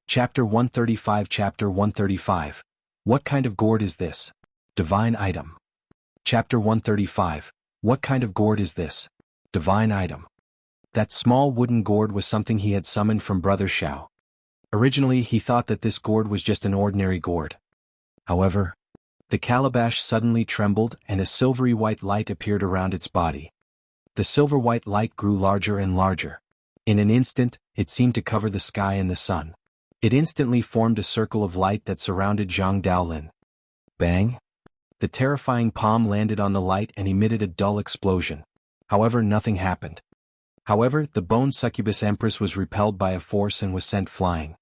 A: Chapter 135. Chapter 135. What kind of gourd is this? Divine item. Chapter 135. What kind of gourd is this? Divine item. That small wooden gourd was something he had summoned from Brother Xiao. Originally he thought that this gourd was just an ordinary gourd. However, the calabash suddenly trembled and a silvery white light appeared around its body. The silver white light grew larger and larger. In an instant, it seemed to cover the sky and the sun. It instantly formed a circle of light that surrounded Zhang Daolin. Bang! The terrifying palm landed on the light and emitted a dull explosion. However, nothing happened. However, the bone succubus empress was repelled by a force and was sent flying.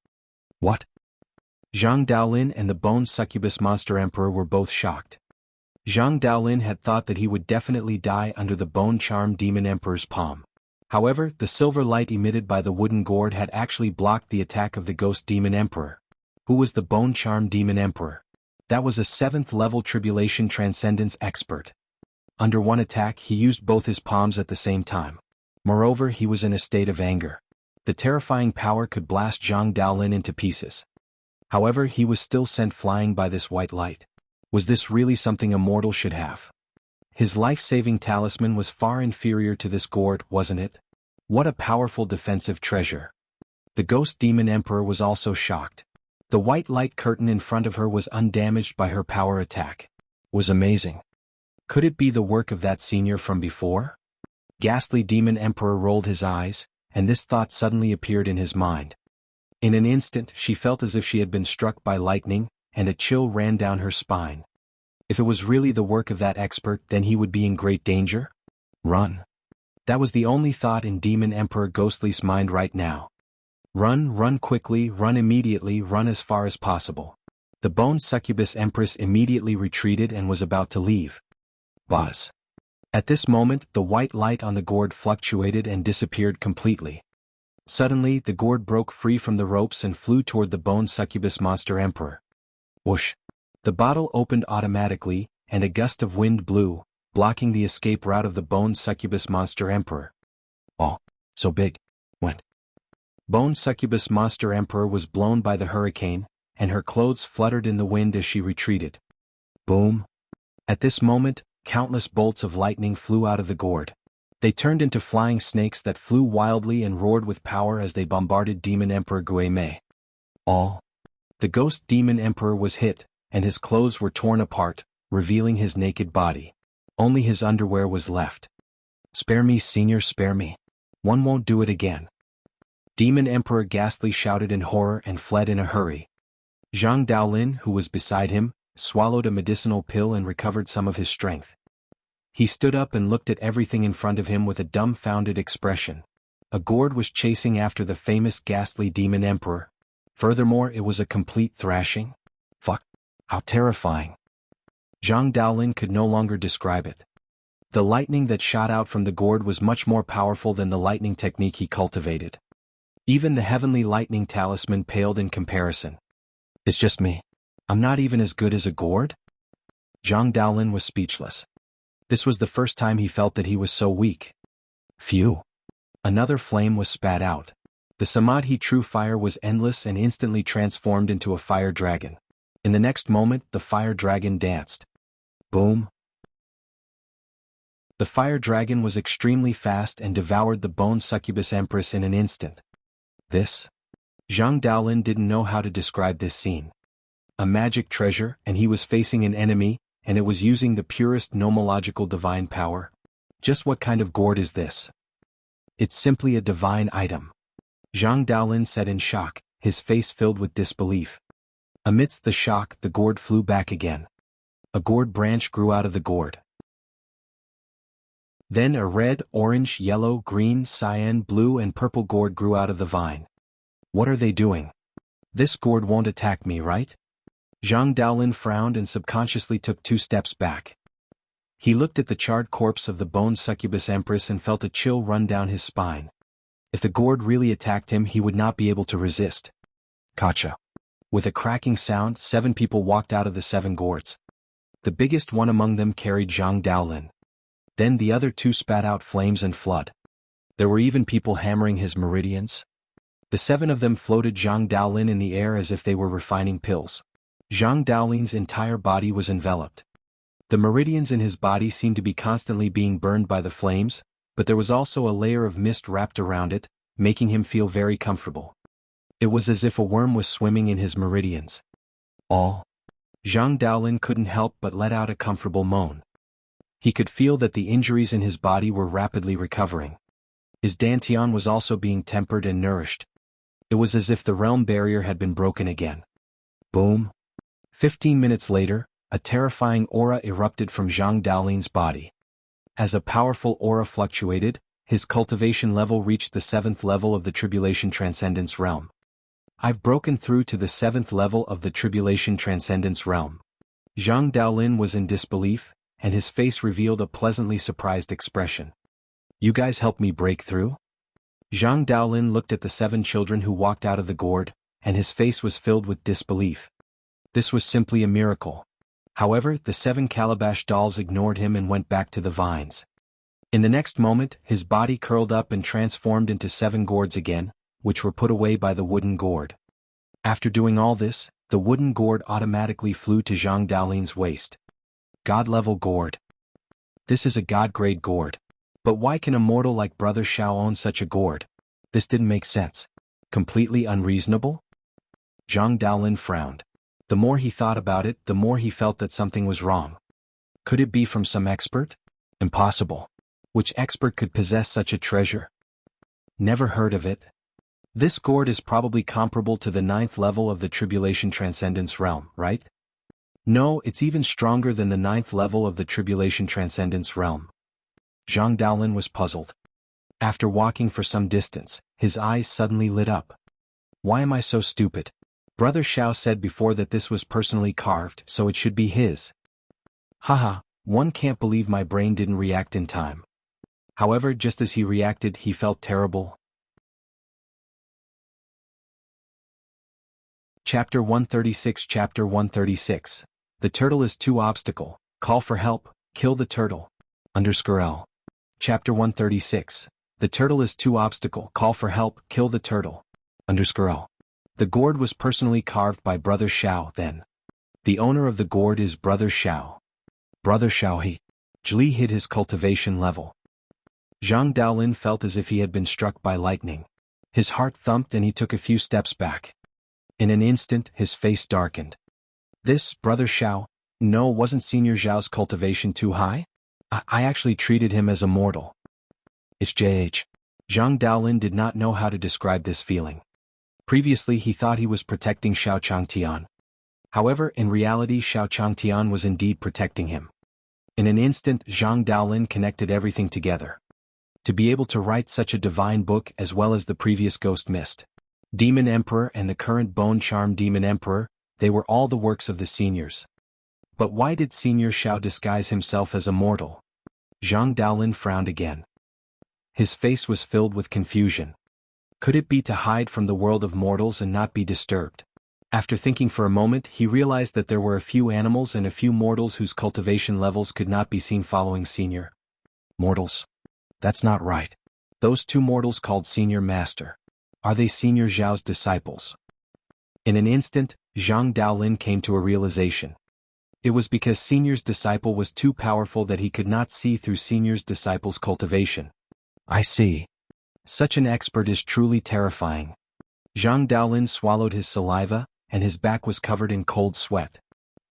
A: What? Zhang Daolin and the bone succubus monster emperor were both shocked. Zhang Daolin had thought that he would definitely die under the bone charm demon emperor's palm. However, the silver light emitted by the wooden gourd had actually blocked the attack of the ghost demon emperor. Who was the bone charm demon emperor? That was a 7th level tribulation transcendence expert. Under one attack he used both his palms at the same time. Moreover, he was in a state of anger. The terrifying power could blast Zhang Daolin into pieces. However, he was still sent flying by this white light. Was this really something a mortal should have? His life-saving talisman was far inferior to this gourd, wasn't it? What a powerful defensive treasure. The ghost demon emperor was also shocked. The white light curtain in front of her was undamaged by her power attack. Was amazing. Could it be the work of that senior from before? Ghastly demon emperor rolled his eyes, and this thought suddenly appeared in his mind. In an instant she felt as if she had been struck by lightning, and a chill ran down her spine. If it was really the work of that expert, then he would be in great danger? Run. That was the only thought in Demon Emperor Ghostly's mind right now. Run, run quickly, run immediately, run as far as possible. The bone succubus empress immediately retreated and was about to leave. Buzz. At this moment, the white light on the gourd fluctuated and disappeared completely. Suddenly, the gourd broke free from the ropes and flew toward the bone succubus monster emperor. Whoosh! The bottle opened automatically, and a gust of wind blew, blocking the escape route of the bone succubus monster emperor. Oh, so big. Went. Bone succubus monster emperor was blown by the hurricane, and her clothes fluttered in the wind as she retreated. Boom! At this moment, countless bolts of lightning flew out of the gourd. They turned into flying snakes that flew wildly and roared with power as they bombarded Demon Emperor Guimei. All. The ghost Demon Emperor was hit, and his clothes were torn apart, revealing his naked body. Only his underwear was left. Spare me, senior, spare me. One won't do it again. Demon Emperor Ghastly shouted in horror and fled in a hurry. Zhang Daolin, who was beside him, swallowed a medicinal pill and recovered some of his strength. He stood up and looked at everything in front of him with a dumbfounded expression. A gourd was chasing after the famous ghastly demon emperor. Furthermore, it was a complete thrashing. Fuck. How terrifying. Zhang Daolin could no longer describe it. The lightning that shot out from the gourd was much more powerful than the lightning technique he cultivated. Even the heavenly lightning talisman paled in comparison. It's just me. I'm not even as good as a gourd? Zhang Daolin was speechless. This was the first time he felt that he was so weak. Phew. Another flame was spat out. The Samadhi true fire was endless and instantly transformed into a fire dragon. In the next moment, the fire dragon danced. Boom. The fire dragon was extremely fast and devoured the bone succubus empress in an instant. This? Zhang Daolin didn't know how to describe this scene. A magic treasure, and he was facing an enemy, and it was using the purest nomological divine power. Just what kind of gourd is this? It's simply a divine item. Zhang Daolin said in shock, his face filled with disbelief. Amidst the shock, the gourd flew back again. A gourd branch grew out of the gourd. Then a red, orange, yellow, green, cyan, blue and purple gourd grew out of the vine. What are they doing? This gourd won't attack me, right? Zhang Daolin frowned and subconsciously took 2 steps back. He looked at the charred corpse of the boned succubus empress and felt a chill run down his spine. If the gourd really attacked him, he would not be able to resist. Gotcha. With a cracking sound, 7 people walked out of the 7 gourds. The biggest one among them carried Zhang Daolin. Then the other 2 spat out flames and flood. There were even people hammering his meridians. The 7 of them floated Zhang Daolin in the air as if they were refining pills. Zhang Daolin's entire body was enveloped. The meridians in his body seemed to be constantly being burned by the flames, but there was also a layer of mist wrapped around it, making him feel very comfortable. It was as if a worm was swimming in his meridians. Zhang Daolin couldn't help but let out a comfortable moan. He could feel that the injuries in his body were rapidly recovering. His dantian was also being tempered and nourished. It was as if the realm barrier had been broken again. Boom. 15 minutes later, a terrifying aura erupted from Zhang Daolin's body. As a powerful aura fluctuated, his cultivation level reached the 7th level of the Tribulation Transcendence realm. I've broken through to the 7th level of the Tribulation Transcendence realm. Zhang Daolin was in disbelief, and his face revealed a pleasantly surprised expression. You guys helped me break through? Zhang Daolin looked at the 7 children who walked out of the gourd, and his face was filled with disbelief. This was simply a miracle. However, the 7 calabash dolls ignored him and went back to the vines. In the next moment, his body curled up and transformed into 7 gourds again, which were put away by the wooden gourd. After doing all this, the wooden gourd automatically flew to Zhang Daolin's waist. God-level gourd. This is a god-grade gourd. But why can a mortal like Brother Xiao own such a gourd? This didn't make sense. Completely unreasonable? Zhang Daolin frowned. The more he thought about it, the more he felt that something was wrong. Could it be from some expert? Impossible. Which expert could possess such a treasure? Never heard of it. This gourd is probably comparable to the 9th level of the Tribulation Transcendence realm, right? No, it's even stronger than the 9th level of the Tribulation Transcendence realm. Zhang Daolin was puzzled. After walking for some distance, his eyes suddenly lit up. Why am I so stupid? Brother Xiao said before that this was personally carved, so it should be his. Haha, one can't believe my brain didn't react in time. However, just as he reacted, he felt terrible. Chapter 136. Chapter 136. The turtle is too obstacle. Call for help, kill the turtle. _L. Chapter 136. The turtle is too obstacle. Call for help, kill the turtle. _L. The gourd was personally carved by Brother Xiao then. The owner of the gourd is Brother Xiao. Brother Xiao he. Zhli hid his cultivation level. Zhang Daolin felt as if he had been struck by lightning. His heart thumped and he took a few steps back. In an instant, his face darkened. This, Brother Xiao? No, wasn't Senior Zhao's cultivation too high? I actually treated him as a mortal. It's JH. Zhang Daolin did not know how to describe this feeling. Previously he thought he was protecting Xiao Changtian. However, in reality Xiao Changtian was indeed protecting him. In an instant, Zhang Daolin connected everything together. To be able to write such a divine book as well as the previous Ghost Mist, Demon Emperor and the current Bone Charm Demon Emperor, they were all the works of the seniors. But why did Senior Xiao disguise himself as a mortal? Zhang Daolin frowned again. His face was filled with confusion. Could it be to hide from the world of mortals and not be disturbed? After thinking for a moment, he realized that there were a few animals and a few mortals whose cultivation levels could not be seen following Senior. Mortals? That's not right. Those 2 mortals called Senior Master. Are they Senior Zhao's disciples? In an instant, Zhang Daolin came to a realization. It was because Senior's disciple was too powerful that he could not see through Senior's disciple's cultivation. I see. Such an expert is truly terrifying. Zhang Daolin swallowed his saliva, and his back was covered in cold sweat.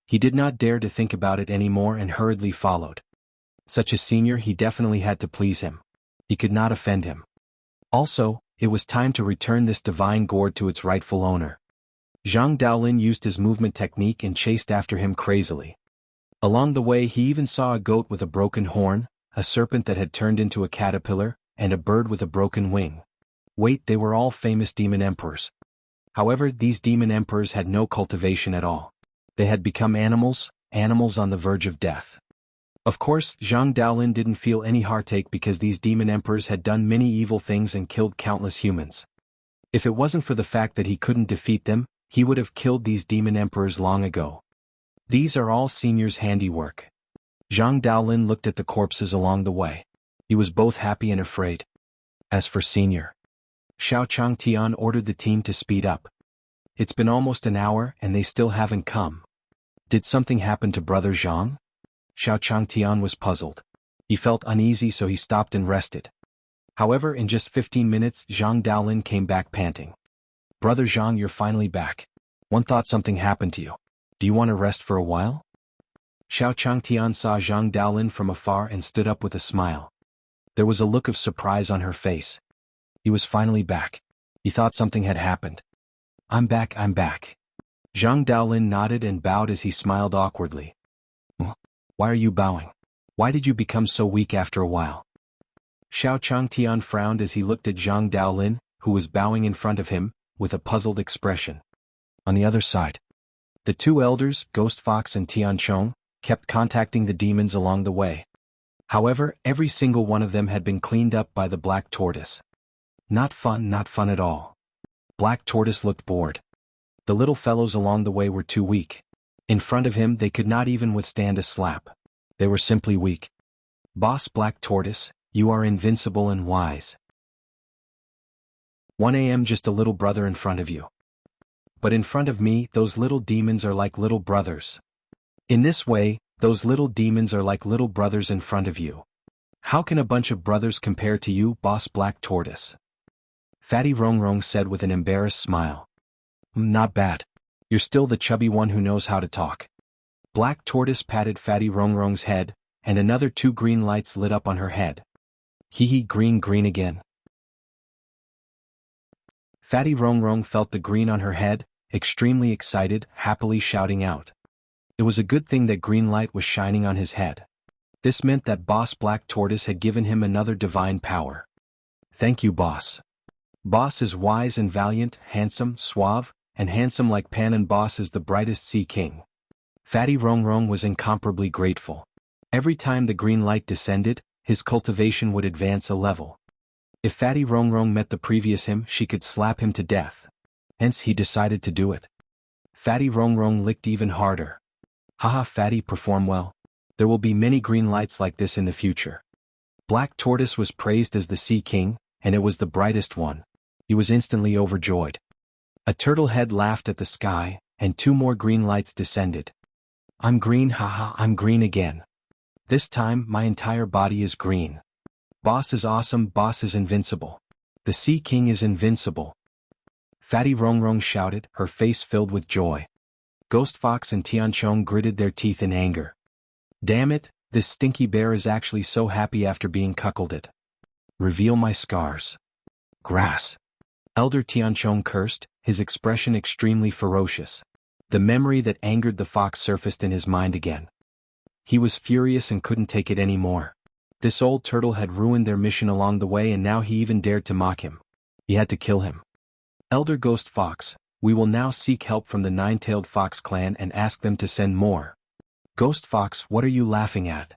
A: He did not dare to think about it anymore and hurriedly followed. Such a senior, he definitely had to please him. He could not offend him. Also, it was time to return this divine gourd to its rightful owner. Zhang Daolin used his movement technique and chased after him crazily. Along the way he even saw a goat with a broken horn, a serpent that had turned into a caterpillar, and a bird with a broken wing. Wait, they were all famous demon emperors. However, these demon emperors had no cultivation at all. They had become animals, animals on the verge of death. Of course, Zhang Daolin didn't feel any heartache because these demon emperors had done many evil things and killed countless humans. If it wasn't for the fact that he couldn't defeat them, he would have killed these demon emperors long ago. These are all Senior's handiwork. Zhang Daolin looked at the corpses along the way. He was both happy and afraid. As for Senior, Xiao Changtian ordered the team to speed up. It's been almost an hour and they still haven't come. Did something happen to Brother Zhang? Xiao Changtian was puzzled. He felt uneasy, so he stopped and rested. However, in just 15 minutes, Zhang Daolin came back panting. Brother Zhang, you're finally back. One thought something happened to you. Do you want to rest for a while? Xiao Changtian saw Zhang Daolin from afar and stood up with a smile. There was a look of surprise on her face. He was finally back. He thought something had happened. I'm back, I'm back. Zhang Daolin nodded and bowed as he smiled awkwardly. Why are you bowing? Why did you become so weak after a while? Xiao Changtian frowned as he looked at Zhang Daolin, who was bowing in front of him, with a puzzled expression. On the other side, the two elders, Ghost Fox and Tianchong, kept contacting the demons along the way. However, every single one of them had been cleaned up by the Black Tortoise. Not fun at all. Black Tortoise looked bored. The little fellows along the way were too weak. In front of him they could not even withstand a slap. They were simply weak. Boss Black Tortoise, you are invincible and wise. 1 a.m. Just a little brother in front of you. But in front of me, those little demons are like little brothers. In this way, those little demons are like little brothers in front of you. How can a bunch of brothers compare to you, Boss Black Tortoise? Fatty Rongrong said with an embarrassed smile. Not bad. You're still the chubby one who knows how to talk. Black Tortoise patted Fatty Rongrong's head, and another 2 green lights lit up on her head. Hee green again. Fatty Rongrong felt the green on her head, extremely excited, happily shouting out. It was a good thing that green light was shining on his head. This meant that Boss Black Tortoise had given him another divine power. Thank you, Boss. Boss is wise and valiant, handsome, suave, and handsome like Pan, and Boss is the brightest Sea King. Fatty Rongrong was incomparably grateful. Every time the green light descended, his cultivation would advance a level. If Fatty Rongrong met the previous him, she could slap him to death. Hence he decided to do it. Fatty Rongrong licked even harder. Haha, Fatty, perform well. There will be many green lights like this in the future. Black Tortoise was praised as the Sea King, and it was the brightest one. He was instantly overjoyed. A turtle head laughed at the sky, and 2 more green lights descended. I'm green, haha, I'm green again. This time, my entire body is green. Boss is awesome, Boss is invincible. The Sea King is invincible. Fatty Rongrong shouted, her face filled with joy. Ghost Fox and Tianchong gritted their teeth in anger. Damn it, this stinky bear is actually so happy after being cuckolded. Reveal my scars. Grass. Elder Tianchong cursed, his expression extremely ferocious. The memory that angered the fox surfaced in his mind again. He was furious and couldn't take it anymore. This old turtle had ruined their mission along the way, and now he even dared to mock him. He had to kill him. Elder Ghost Fox, we will now seek help from the 9-tailed fox clan and ask them to send more. Ghost Fox, what are you laughing at?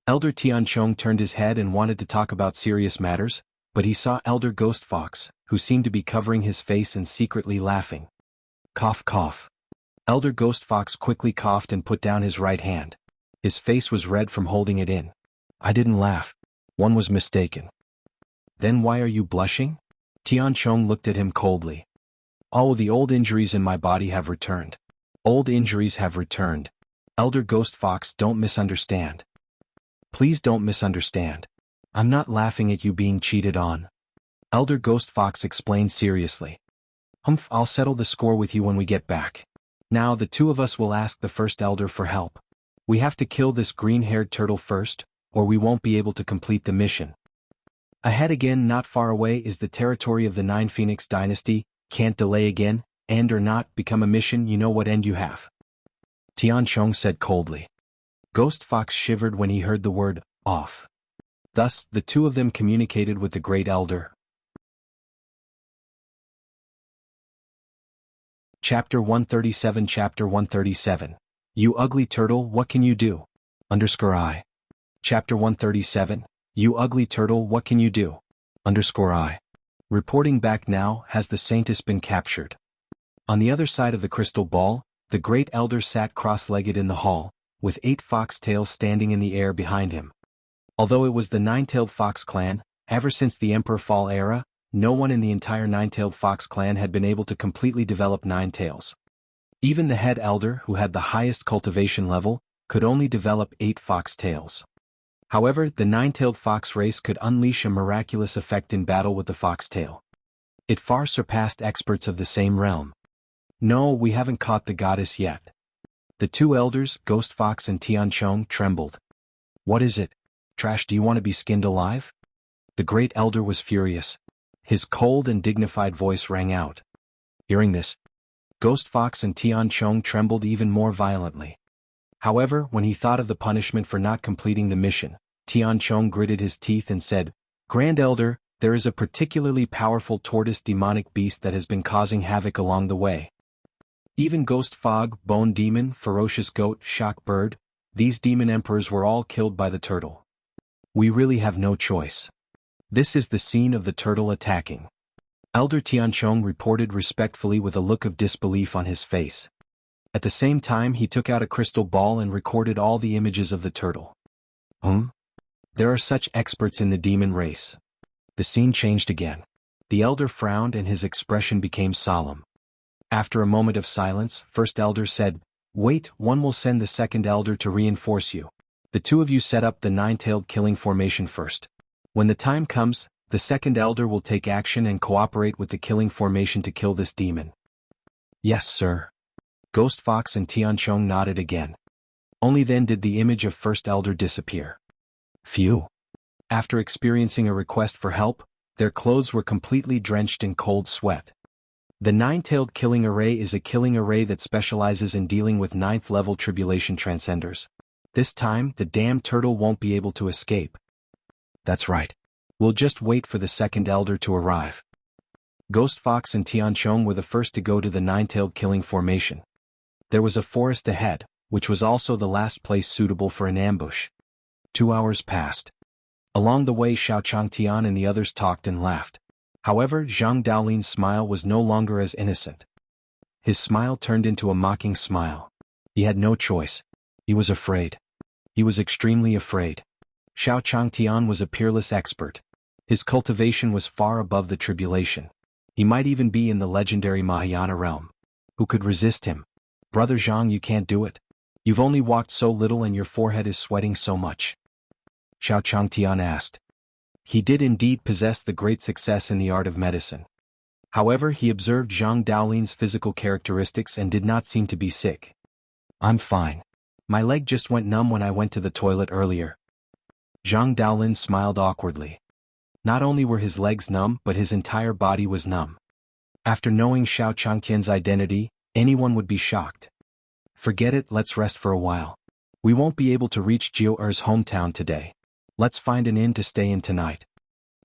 A: Elder Tianchong turned his head and wanted to talk about serious matters, but he saw Elder Ghost Fox, who seemed to be covering his face and secretly laughing. Cough, cough. Elder Ghost Fox quickly coughed and put down his right hand. His face was red from holding it in. I didn't laugh. One was mistaken. Then why are you blushing? Tianchong looked at him coldly. Oh, the old injuries in my body have returned. Old injuries have returned. Elder Ghost Fox, don't misunderstand. Please don't misunderstand. I'm not laughing at you being cheated on. Elder Ghost Fox explained seriously. Humph, I'll settle the score with you when we get back. Now the 2 of us will ask the first elder for help. We have to kill this green-haired turtle first, or we won't be able to complete the mission. Ahead again, not far away, is the territory of the 9 Phoenix dynasty. Can't delay again, end or not, become a mission, you know what end you have. Tianchong said coldly. Ghost Fox shivered when he heard the word, off. Thus, the 2 of them communicated with the great elder. Chapter 137 Chapter 137. You ugly turtle, what can you do? I. Chapter 137. You ugly turtle, what can you do? I. Reporting back now, has the saintess been captured? On the other side of the crystal ball, the great elder sat cross-legged in the hall, with 8 foxtails standing in the air behind him. Although it was the nine-tailed fox clan, ever since the Emperor Fall era, no one in the entire nine-tailed fox clan had been able to completely develop 9 tails. Even the head elder, who had the highest cultivation level, could only develop 8 fox tails. However, the 9-tailed fox race could unleash a miraculous effect in battle with the foxtail. It far surpassed experts of the same realm. No, we haven't caught the goddess yet. The 2 elders, Ghost Fox and Tian Chong, trembled. What is it? Trash, do you want to be skinned alive? The great elder was furious. His cold and dignified voice rang out. Hearing this, Ghost Fox and Tian Chong trembled even more violently. However, when he thought of the punishment for not completing the mission, Tian Chong gritted his teeth and said, Grand Elder, there is a particularly powerful tortoise demonic beast that has been causing havoc along the way. Even Ghost Fog, Bone Demon, Ferocious Goat, Shock Bird, these demon emperors were all killed by the turtle. We really have no choice. This is the scene of the turtle attacking. Elder Tianchong reported respectfully with a look of disbelief on his face. At the same time he took out a crystal ball and recorded all the images of the turtle. There are such experts in the demon race. The scene changed again. The elder frowned and his expression became solemn. After a moment of silence, first elder said, Wait, one will send the second elder to reinforce you. The 2 of you set up the 9-tailed killing formation first. When the time comes, the second elder will take action and cooperate with the killing formation to kill this demon. Yes, sir. Ghost Fox and Tian Chong nodded again. Only then did the image of first elder disappear. Phew. After experiencing a request for help, their clothes were completely drenched in cold sweat. The 9-tailed killing array is a killing array that specializes in dealing with 9th-level tribulation transcenders. This time, the damn turtle won't be able to escape. That's right. We'll just wait for the second elder to arrive. Ghost Fox and Tian Chong were the first to go to the 9-tailed killing formation. There was a forest ahead, which was also the last place suitable for an ambush. 2 hours passed. Along the way Xiao Changtian and the others talked and laughed. However, Zhang Daolin's smile was no longer as innocent. His smile turned into a mocking smile. He had no choice. He was afraid. He was extremely afraid. Xiao Changtian was a peerless expert. His cultivation was far above the tribulation. He might even be in the legendary Mahayana realm. Who could resist him? Brother Zhang, you can't do it. You've only walked so little and your forehead is sweating so much. Xiao Changtian asked. He did indeed possess the great success in the art of medicine. However, he observed Zhang Daolin's physical characteristics and did not seem to be sick. I'm fine. My leg just went numb when I went to the toilet earlier. Zhang Daolin smiled awkwardly. Not only were his legs numb, but his entire body was numb. After knowing Xiao Changtian's identity, anyone would be shocked. Forget it, let's rest for a while. We won't be able to reach Jiu Er's hometown today. Let's find an inn to stay in tonight.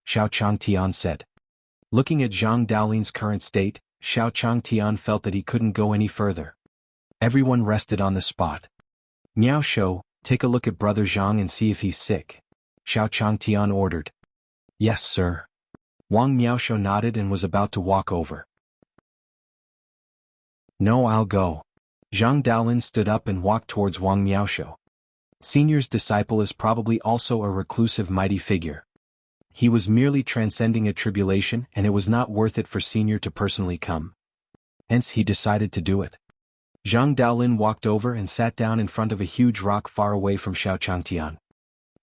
A: Xiao Changtian said. Looking at Zhang Daolin's current state, Xiao Changtian felt that he couldn't go any further. Everyone rested on the spot. Miao Shou, take a look at Brother Zhang and see if he's sick. Xiao Changtian ordered. Yes, sir. Wang Miaoshou nodded and was about to walk over. No, I'll go. Zhang Daolin stood up and walked towards Wang Miaoshou. Senior's disciple is probably also a reclusive mighty figure. He was merely transcending a tribulation and it was not worth it for Senior to personally come. Hence he decided to do it. Zhang Daolin walked over and sat down in front of a huge rock far away from Xiao Changtian.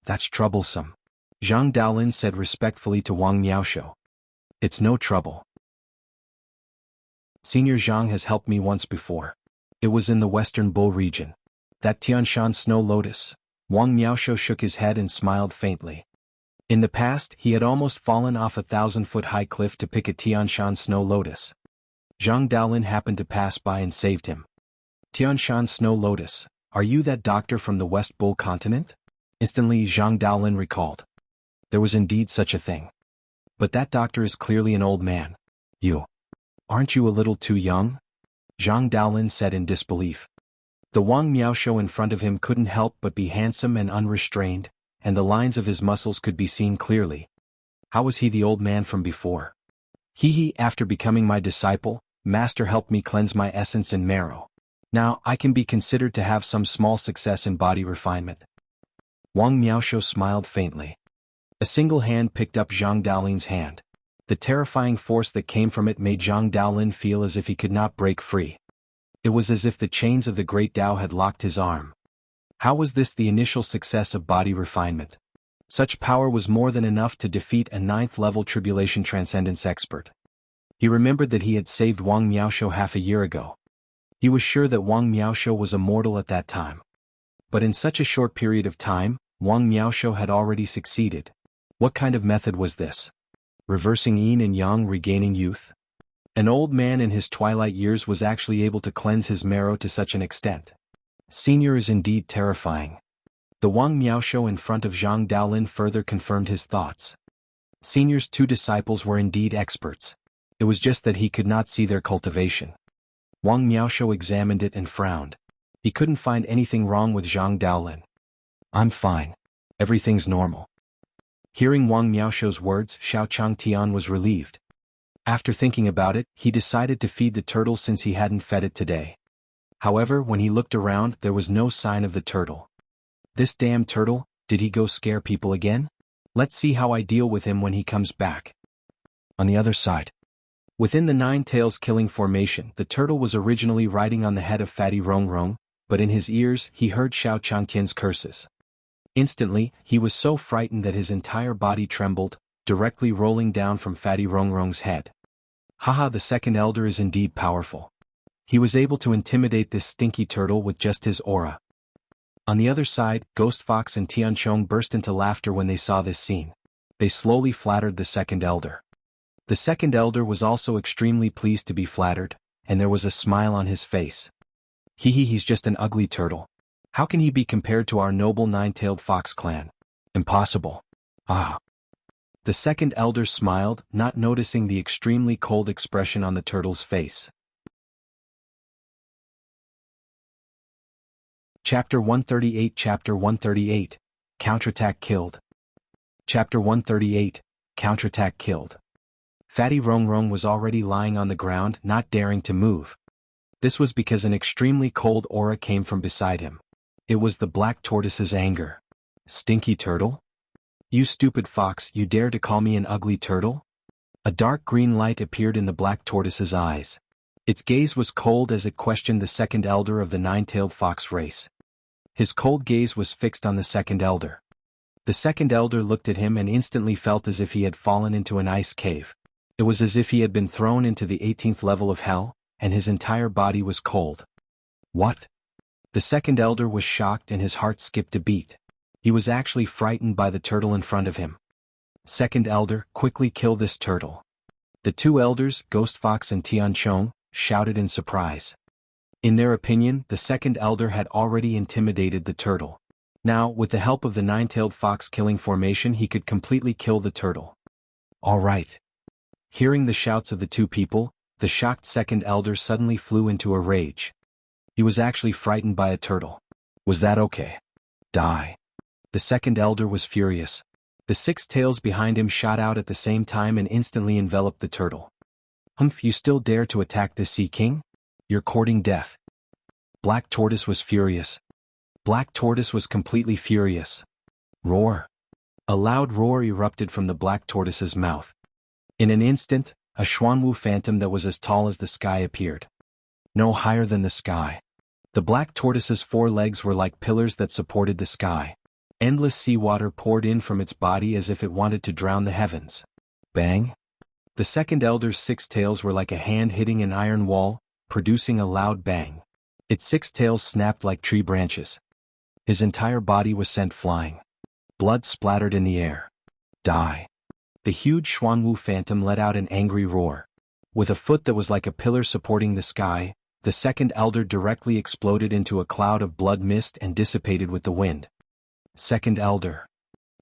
A: That's troublesome. Zhang Daolin said respectfully to Wang Miaoshou. It's no trouble. Senior Zhang has helped me once before. It was in the Western Bull region. That Tianshan snow lotus. Wang Miaoshou shook his head and smiled faintly. In the past, he had almost fallen off a 1,000-foot-high cliff to pick a Tianshan snow lotus. Zhang Daolin happened to pass by and saved him. Tianshan snow lotus, are you that doctor from the West Bull continent? Instantly Zhang Daolin recalled. There was indeed such a thing. But that doctor is clearly an old man. Aren't you a little too young? Zhang Daolin said in disbelief. The Wang Miaoshu in front of him couldn't help but be handsome and unrestrained, and the lines of his muscles could be seen clearly. How was he the old man from before? After becoming my disciple, Master helped me cleanse my essence and marrow. Now I can be considered to have some small success in body refinement. Wang Miaoshu smiled faintly. A single hand picked up Zhang Daolin's hand. The terrifying force that came from it made Zhang Daolin feel as if he could not break free. It was as if the chains of the great Tao had locked his arm. How was this the initial success of body refinement? Such power was more than enough to defeat a 9th-level tribulation transcendence expert. He remembered that he had saved Wang Miaoshu half a year ago. He was sure that Wang Miaoshu was immortal at that time. But in such a short period of time, Wang Miaoshu had already succeeded. What kind of method was this? Reversing yin and yang, regaining youth? An old man in his twilight years was actually able to cleanse his marrow to such an extent. Senior is indeed terrifying. The Wang Miaoshu in front of Zhang Daolin further confirmed his thoughts. Senior's 2 disciples were indeed experts. It was just that he could not see their cultivation. Wang Miaoshu examined it and frowned. He couldn't find anything wrong with Zhang Daolin. I'm fine. Everything's normal. Hearing Wang Miaoshu's words, Xiao Changtian was relieved. After thinking about it, he decided to feed the turtle since he hadn't fed it today. However, when he looked around, there was no sign of the turtle. This damn turtle, did he go scare people again? Let's see how I deal with him when he comes back. On the other side. Within the 9 tails killing formation, the turtle was originally riding on the head of Fatty Rongrong, but in his ears he heard Xiao Changtian's curses. Instantly, he was so frightened that his entire body trembled, directly rolling down from Fatty Rongrong's head. Haha, the second elder is indeed powerful. He was able to intimidate this stinky turtle with just his aura. On the other side, Ghost Fox and Tianchong burst into laughter when they saw this scene. They slowly flattered the second elder. The second elder was also extremely pleased to be flattered, and there was a smile on his face. He's just an ugly turtle. How can he be compared to our noble 9-tailed fox clan? Impossible. Ah. The second elder smiled, not noticing the extremely cold expression on the turtle's face. Chapter 138 Chapter 138, Counterattack Killed. Chapter 138, Counterattack Killed. Fatty Rongrong was already lying on the ground, not daring to move. This was because an extremely cold aura came from beside him. It was the black tortoise's anger. Stinky turtle? You stupid fox, you dare to call me an ugly turtle? A dark green light appeared in the black tortoise's eyes. Its gaze was cold as it questioned the second elder of the 9-tailed fox race. His cold gaze was fixed on the second elder. The second elder looked at him and instantly felt as if he had fallen into an ice cave. It was as if he had been thrown into the 18th level of hell, and his entire body was cold. What? The second elder was shocked and his heart skipped a beat. He was actually frightened by the turtle in front of him. Second elder, quickly kill this turtle. The 2 elders, Ghost Fox and Tianchong, shouted in surprise. In their opinion, the second elder had already intimidated the turtle. Now, with the help of the 9-tailed fox killing formation, he could completely kill the turtle. All right. Hearing the shouts of the 2 people, the shocked second elder suddenly flew into a rage. He was actually frightened by a turtle. Was that okay? Die. The second elder was furious. The 6 tails behind him shot out at the same time and instantly enveloped the turtle. Humph, you still dare to attack the Sea King? You're courting death. Black Tortoise was furious. Black Tortoise was completely furious. Roar. A loud roar erupted from the Black Tortoise's mouth. In an instant, a Xuanwu phantom that was as tall as the sky appeared. No higher than the sky. The Black Tortoise's 4 legs were like pillars that supported the sky. Endless seawater poured in from its body as if it wanted to drown the heavens. Bang! The second elder's 6 tails were like a hand hitting an iron wall, producing a loud bang. Its 6 tails snapped like tree branches. His entire body was sent flying. Blood splattered in the air. Die. The huge Xuanwu phantom let out an angry roar. With a foot that was like a pillar supporting the sky, the second elder directly exploded into a cloud of blood mist and dissipated with the wind. Second elder.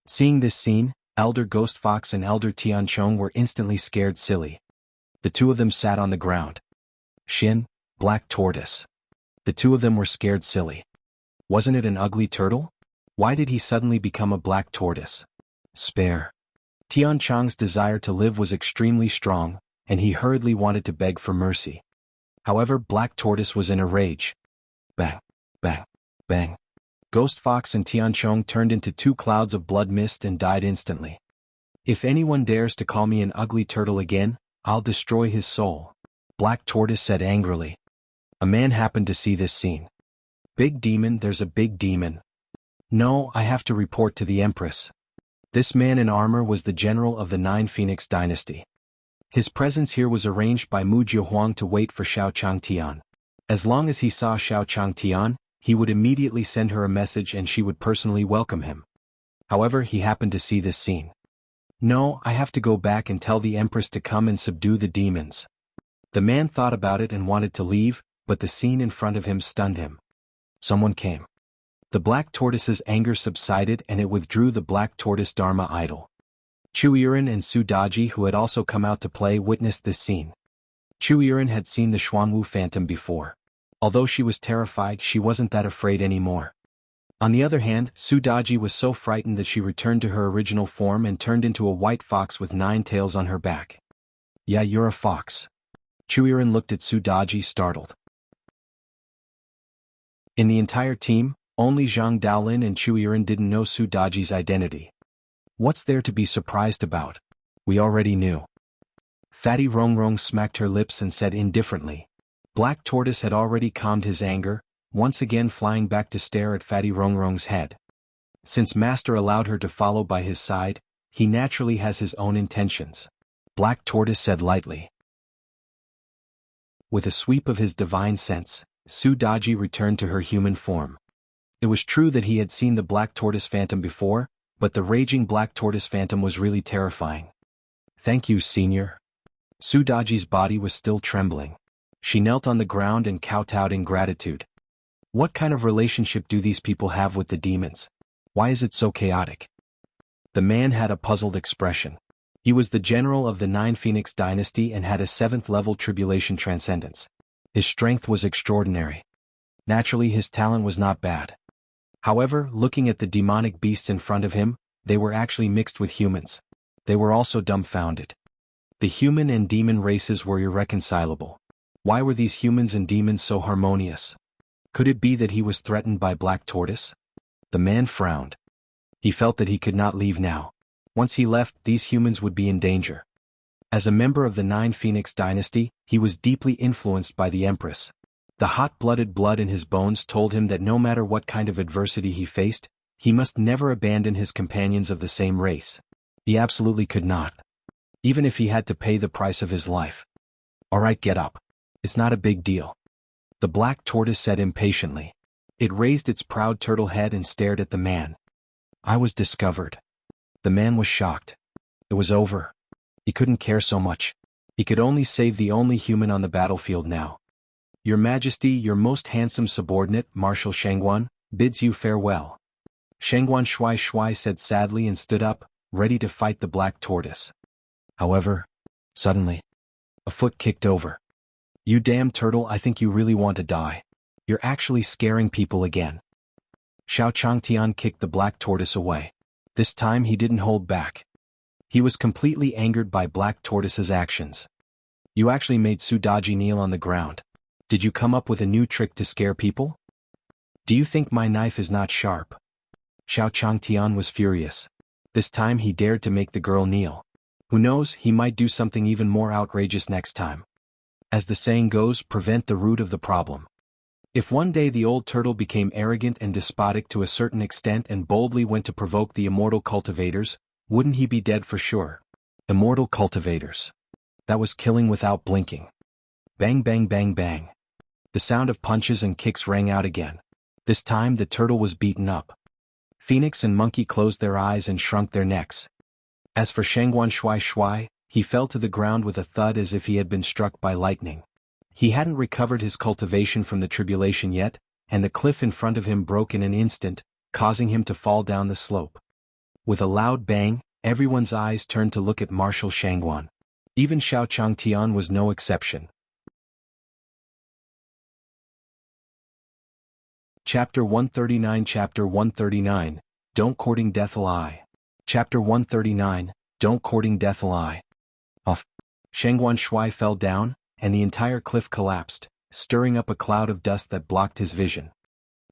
A: Seeing this scene, Elder Ghost Fox and Elder Tianchong were instantly scared silly. The 2 of them sat on the ground. Shin, Black tortoise. The two of them were scared silly. Wasn't it an ugly turtle? Why did he suddenly become a black tortoise? Spare. Tian Chang's desire to live was extremely strong, and he hurriedly wanted to beg for mercy. However, Black Tortoise was in a rage. Bang, bang, bang. Ghost Fox and Tian Chong turned into two clouds of blood mist and died instantly. If anyone dares to call me an ugly turtle again, I'll destroy his soul, Black Tortoise said angrily. A man happened to see this scene. Big demon, there's a big demon. No, I have to report to the Empress. This man in armor was the general of the Nine Phoenix dynasty. His presence here was arranged by Mu Jiehuang to wait for Xiao Changtian. As long as he saw Xiao Changtian, he would immediately send her a message and she would personally welcome him. However, he happened to see this scene. No, I have to go back and tell the Empress to come and subdue the demons. The man thought about it and wanted to leave, but the scene in front of him stunned him. Someone came. The Black Tortoise's anger subsided and it withdrew the Black Tortoise Dharma idol. Chu Yiren and Su Daji, who had also come out to play, witnessed this scene. Chu Yiren had seen the Xuanwu phantom before. Although she was terrified, she wasn't that afraid anymore. On the other hand, Su Daji was so frightened that she returned to her original form and turned into a white fox with 9 tails on her back. Yeah, you're a fox. Chu Yiren looked at Su Daji, startled. In the entire team, only Zhang Daolin and Chu Yiren didn't know Su Daji's identity. What's there to be surprised about? We already knew. Fatty Rongrong smacked her lips and said indifferently. Black Tortoise had already calmed his anger, once again flying back to stare at Fatty Rongrong's head. Since Master allowed her to follow by his side, he naturally has his own intentions. Black Tortoise said lightly. With a sweep of his divine sense, Su Daji returned to her human form. It was true that he had seen the Black Tortoise phantom before, but the raging Black Tortoise phantom was really terrifying. Thank you, Senior. Su Daji's body was still trembling. She knelt on the ground and kowtowed in gratitude. What kind of relationship do these people have with the demons? Why is it so chaotic? The man had a puzzled expression. He was the general of the Nine Phoenix dynasty and had a 7th-level tribulation transcendence. His strength was extraordinary. Naturally, his talent was not bad. However, looking at the demonic beasts in front of him, they were actually mixed with humans. They were also dumbfounded. The human and demon races were irreconcilable. Why were these humans and demons so harmonious? Could it be that he was threatened by Black Tortoise? The man frowned. He felt that he could not leave now. Once he left, these humans would be in danger. As a member of the Nine Phoenix dynasty, he was deeply influenced by the Empress. The hot-blooded blood in his bones told him that no matter what kind of adversity he faced, he must never abandon his companions of the same race. He absolutely could not. Even if he had to pay the price of his life. All right, get up. It's not a big deal. The Black Tortoise said impatiently. It raised its proud turtle head and stared at the man. I was discovered. The man was shocked. It was over. He couldn't care so much. He could only save the only human on the battlefield now. Your Majesty, your most handsome subordinate, Marshal Shangguan, bids you farewell. Shangguan Shuai Shuai said sadly and stood up, ready to fight the Black Tortoise. However, suddenly, a foot kicked over. You damn turtle, I think you really want to die. You're actually scaring people again. Xiao Changtian kicked the Black Tortoise away. This time he didn't hold back. He was completely angered by Black Tortoise's actions. You actually made Su Daji kneel on the ground. Did you come up with a new trick to scare people? Do you think my knife is not sharp? Xiao Changtian was furious. This time he dared to make the girl kneel. Who knows, he might do something even more outrageous next time. As the saying goes, prevent the root of the problem. If one day the old turtle became arrogant and despotic to a certain extent and boldly went to provoke the immortal cultivators, wouldn't he be dead for sure? Immortal cultivators. That was killing without blinking. Bang bang bang bang. The sound of punches and kicks rang out again. This time the turtle was beaten up. Phoenix and Monkey closed their eyes and shrunk their necks. As for Shangguan Shuai Shuai, he fell to the ground with a thud as if he had been struck by lightning. He hadn't recovered his cultivation from the tribulation yet, and the cliff in front of him broke in an instant, causing him to fall down the slope. With a loud bang, everyone's eyes turned to look at Marshal Shangguan. Even Xiao Changtian was no exception. Chapter 139 Chapter 139, Don't Courting Death Lie. Chapter 139, Don't Courting Death Lie. Off. Shangguan Shuai fell down, and the entire cliff collapsed, stirring up a cloud of dust that blocked his vision.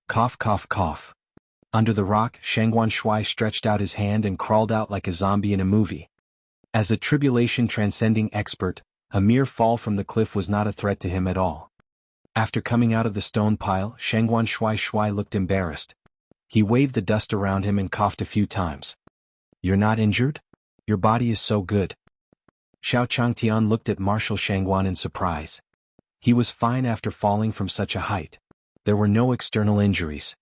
A: Cough cough cough. Under the rock, Shangguan Shuai stretched out his hand and crawled out like a zombie in a movie. As a tribulation-transcending expert, a mere fall from the cliff was not a threat to him at all. After coming out of the stone pile, Shangguan Shuai looked embarrassed. He waved the dust around him and coughed a few times. "You're not injured? Your body is so good." Xiao Changtian looked at Marshal Shangguan in surprise. He was fine after falling from such a height. There were no external injuries.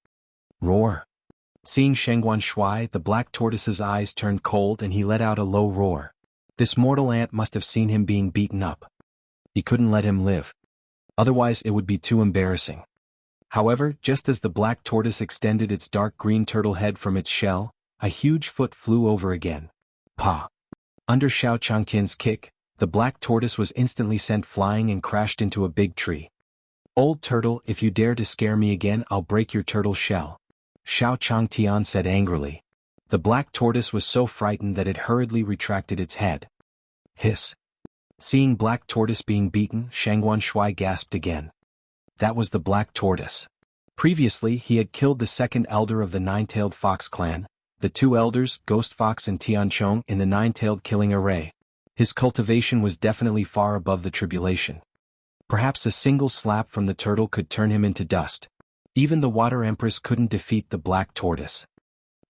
A: Roar. Seeing Shangguan Shuai, the black tortoise's eyes turned cold and he let out a low roar. This mortal ant must have seen him being beaten up. He couldn't let him live. Otherwise it would be too embarrassing. However, just as the black tortoise extended its dark green turtle head from its shell, a huge foot flew over again. Pa! Under Xiao Changtian's kick, the black tortoise was instantly sent flying and crashed into a big tree. "Old turtle, if you dare to scare me again, I'll break your turtle shell," Xiao Changtian said angrily. The black tortoise was so frightened that it hurriedly retracted its head. Hiss. Seeing black tortoise being beaten, Shangguan Shuai gasped again. That was the black tortoise. Previously he had killed the second elder of the nine-tailed fox clan, the two elders, Ghost Fox and Tianchong, in the nine-tailed killing array. His cultivation was definitely far above the tribulation. Perhaps a single slap from the turtle could turn him into dust. Even the Water Empress couldn't defeat the black tortoise.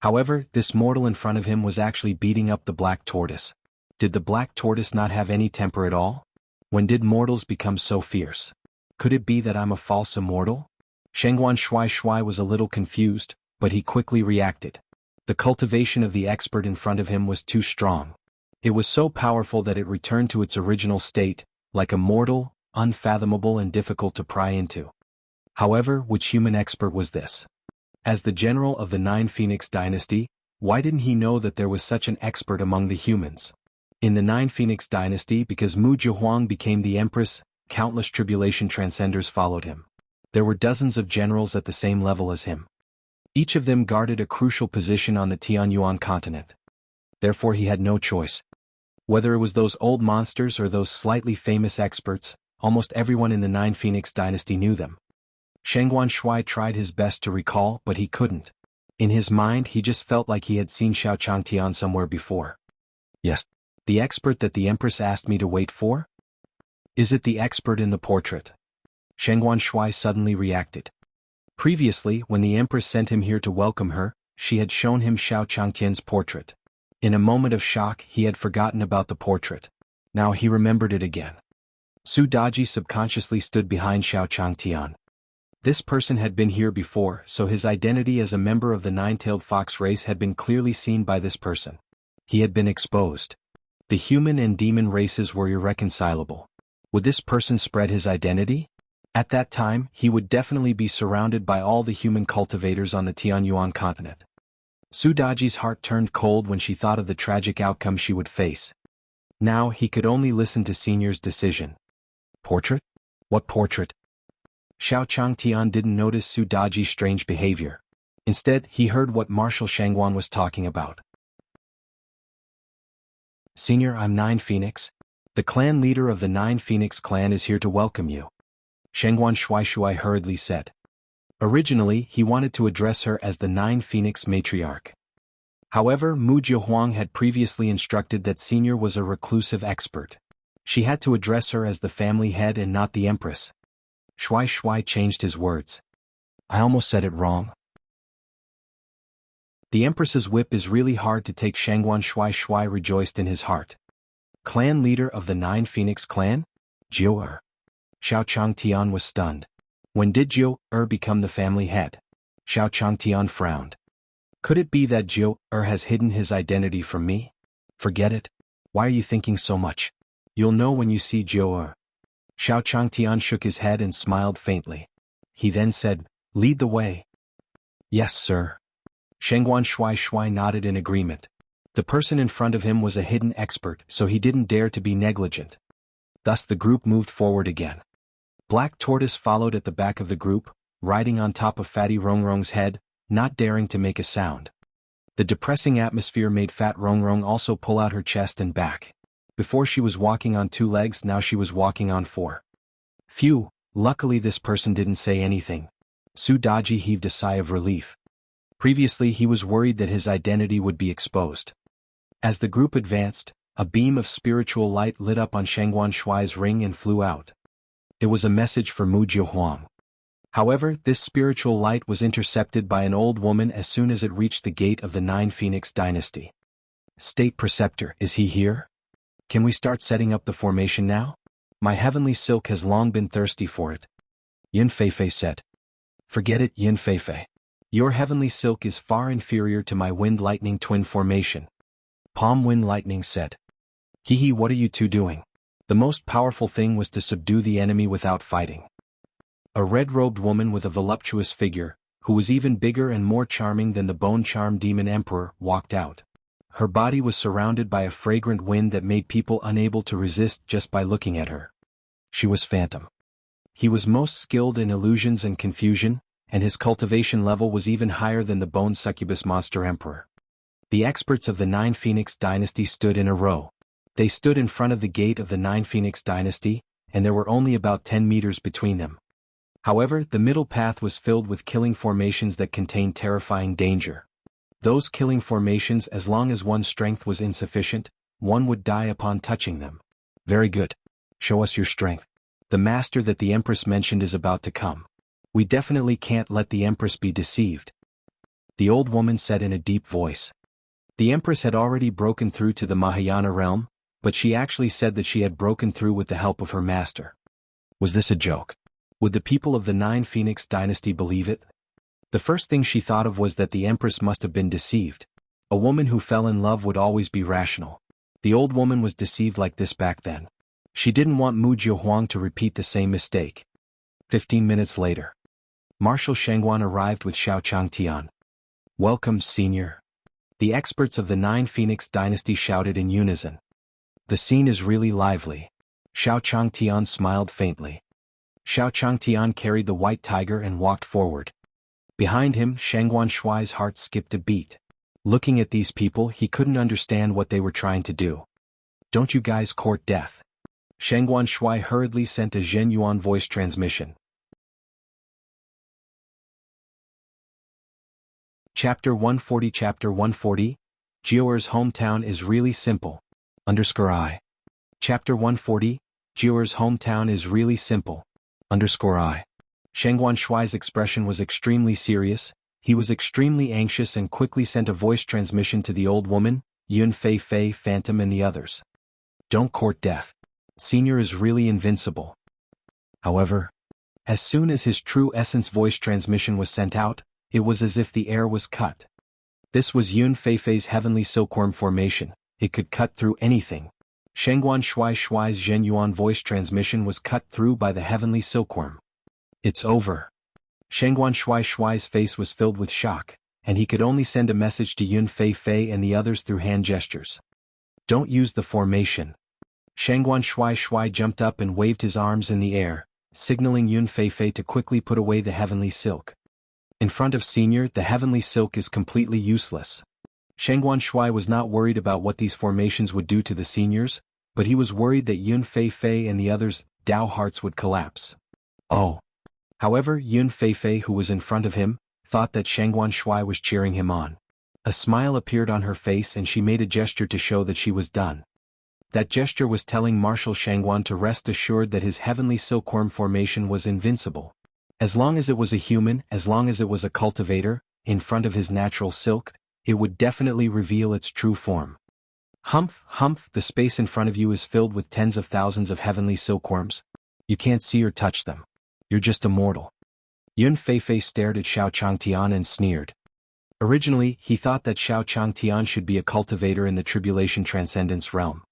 A: However, this mortal in front of him was actually beating up the black tortoise. Did the black tortoise not have any temper at all? When did mortals become so fierce? Could it be that I'm a false immortal? Shangguan Shuai was a little confused, but he quickly reacted. The cultivation of the expert in front of him was too strong. It was so powerful that it returned to its original state, like a mortal, unfathomable and difficult to pry into. However, which human expert was this? As the general of the Nine Phoenix dynasty, why didn't he know that there was such an expert among the humans? In the Nine Phoenix dynasty, because Mu Jihuang became the empress, countless tribulation transcenders followed him. There were dozens of generals at the same level as him. Each of them guarded a crucial position on the Tianyuan continent. Therefore he had no choice. Whether it was those old monsters or those slightly famous experts, almost everyone in the Nine Phoenix dynasty knew them. Shangguan Shuai tried his best to recall, but he couldn't. In his mind he just felt like he had seen Xiao Changtian somewhere before. Yes. The expert that the Empress asked me to wait for? Is it the expert in the portrait? Shangguan Shuai suddenly reacted. Previously, when the Empress sent him here to welcome her, she had shown him Xiao Changtian's portrait. In a moment of shock, he had forgotten about the portrait. Now he remembered it again. Su Daji subconsciously stood behind Xiao Changtian. This person had been here before, so his identity as a member of the nine-tailed fox race had been clearly seen by this person. He had been exposed. The human and demon races were irreconcilable. Would this person spread his identity? At that time, he would definitely be surrounded by all the human cultivators on the Tianyuan continent. Su Daji's heart turned cold when she thought of the tragic outcome she would face. Now he could only listen to Senior's decision. Portrait? What portrait? Xiao Changtian didn't notice Su Daji's strange behavior. Instead, he heard what Marshal Shangguan was talking about. Senior, I'm Nine Phoenix. The clan leader of the Nine Phoenix clan is here to welcome you. Shangguan Shuai hurriedly said. Originally, he wanted to address her as the Nine Phoenix matriarch. However, Mu Jihuang had previously instructed that Senior was a reclusive expert. She had to address her as the family head and not the empress. Shuai changed his words. I almost said it wrong. The Empress's whip is really hard to take. Shangguan Shuai rejoiced in his heart. Clan leader of the Nine Phoenix clan? Jiu-Er. Xiao Changtian was stunned. When did Jiu-Er become the family head? Xiao Changtian frowned. Could it be that Jiu-Er has hidden his identity from me? Forget it. Why are you thinking so much? You'll know when you see Jiu-Er. Xiao Changtian shook his head and smiled faintly. He then said, Lead the way. Yes, sir. Shangguan Shuai nodded in agreement. The person in front of him was a hidden expert, so he didn't dare to be negligent. Thus the group moved forward again. Black Tortoise followed at the back of the group, riding on top of Fatty Rongrong's head, not daring to make a sound. The depressing atmosphere made Fat Rongrong also pull out her chest and back. Before she was walking on 2 legs, now she was walking on 4. Phew, luckily this person didn't say anything. Su Daji heaved a sigh of relief. Previously he was worried that his identity would be exposed. As the group advanced, a beam of spiritual light lit up on Shangguan Shuai's ring and flew out. It was a message for Mu Jiuhuang. However, this spiritual light was intercepted by an old woman as soon as it reached the gate of the 9 Phoenix dynasty. State Preceptor, is he here? Can we start setting up the formation now? My heavenly silk has long been thirsty for it. Yin Feifei said. Forget it, Yin Feifei. Your heavenly silk is far inferior to my wind lightning twin formation. Palm Wind Lightning said. Hee, what are you two doing? The most powerful thing was to subdue the enemy without fighting. A red-robed woman with a voluptuous figure, who was even bigger and more charming than the Bone Charm Demon Emperor, walked out. Her body was surrounded by a fragrant wind that made people unable to resist just by looking at her. She was Phantom. He was most skilled in illusions and confusion, and his cultivation level was even higher than the Bone Succubus Monster Emperor. The experts of the 9 Phoenix dynasty stood in a row. They stood in front of the gate of the 9 Phoenix dynasty, and there were only about 10 meters between them. However, the middle path was filled with killing formations that contained terrifying danger. Those killing formations, as long as one's strength was insufficient, one would die upon touching them. Very good. Show us your strength. The master that the Empress mentioned is about to come. We definitely can't let the Empress be deceived. The old woman said in a deep voice. The Empress had already broken through to the Mahayana realm, but she actually said that she had broken through with the help of her master. Was this a joke? Would the people of the 9 Phoenix dynasty believe it? The first thing she thought of was that the Empress must have been deceived. A woman who fell in love would always be rational. The old woman was deceived like this back then. She didn't want Mu Jiuhuang to repeat the same mistake. 15 minutes later. Marshal Shangguan arrived with Xiao Changtian. Welcome, senior. The experts of the 9 Phoenix dynasty shouted in unison. The scene is really lively. Xiao Changtian smiled faintly. Xiao Changtian carried the white tiger and walked forward. Behind him, Shangguan Shuai's heart skipped a beat. Looking at these people, he couldn't understand what they were trying to do. Don't you guys court death? Shangguan Shuai hurriedly sent a Zhen Yuan voice transmission. Chapter 140 Chapter 140, Jiuer's hometown is really simple. _I. Chapter 140, Jiuer's hometown is really simple. _I. Shangguan Shuai's expression was extremely serious. He was extremely anxious and quickly sent a voice transmission to the old woman, Yun Fei, Phantom and the others. Don't court death. Senior is really invincible. However, as soon as his true essence voice transmission was sent out, it was as if the air was cut. This was Yun Feifei's heavenly silkworm formation. It could cut through anything. Shangguan Shuai's Zhen Yuan voice transmission was cut through by the heavenly silkworm. It's over. Shangguan Shuai's face was filled with shock, and he could only send a message to Yun Fei and the others through hand gestures. Don't use the formation. Shangguan Shuai jumped up and waved his arms in the air, signaling Yun Fei to quickly put away the heavenly silk. In front of Senior, the heavenly silk is completely useless. Shangguan Shuai was not worried about what these formations would do to the seniors, but he was worried that Yun Fei and the others' Dao hearts would collapse. Oh. However, Yun Fei, who was in front of him, thought that Shangguan Shuai was cheering him on. A smile appeared on her face and she made a gesture to show that she was done. That gesture was telling Marshal Shangguan to rest assured that his heavenly silkworm formation was invincible. As long as it was a human, as long as it was a cultivator, in front of his natural silk, it would definitely reveal its true form. Humph, the space in front of you is filled with tens of thousands of heavenly silkworms. You can't see or touch them. You're just a mortal. Yun Fei stared at Xiao Changtian and sneered. Originally, he thought that Xiao Changtian should be a cultivator in the Tribulation Transcendence realm.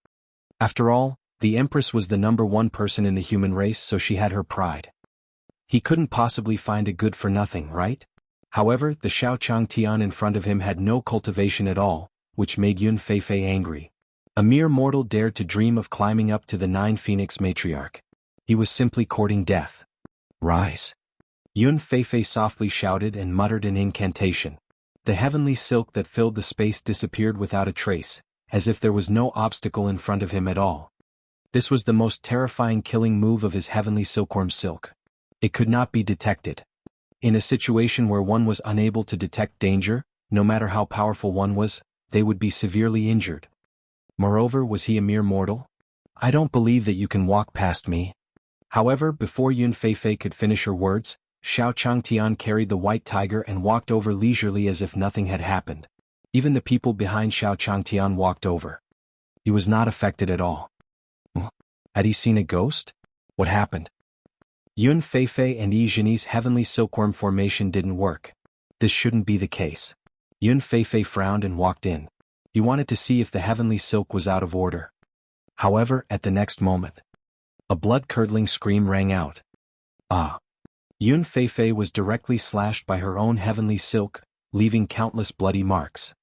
A: After all, the Empress was the #1 person in the human race, so she had her pride. He couldn't possibly find a good-for-nothing, right? However, the Xiao Changtian in front of him had no cultivation at all, which made Yun Fei angry. A mere mortal dared to dream of climbing up to the 9 Phoenix matriarch. He was simply courting death. Rise. Yun Feifei softly shouted and muttered an incantation. The heavenly silk that filled the space disappeared without a trace, as if there was no obstacle in front of him at all. This was the most terrifying killing move of his heavenly silkworm silk. It could not be detected. In a situation where one was unable to detect danger, no matter how powerful one was, they would be severely injured. Moreover, was he a mere mortal? I don't believe that you can walk past me. However, before Yun Feifei could finish her words, Xiao Changtian carried the white tiger and walked over leisurely as if nothing had happened. Even the people behind Xiao Changtian walked over. He was not affected at all. Had he seen a ghost? What happened? Yun Feifei and Yi Zhenyi's heavenly silkworm formation didn't work. This shouldn't be the case. Yun Feifei frowned and walked in. He wanted to see if the heavenly silk was out of order. However, at the next moment, a blood-curdling scream rang out. Ah! Yun Feifei was directly slashed by her own heavenly silk, leaving countless bloody marks.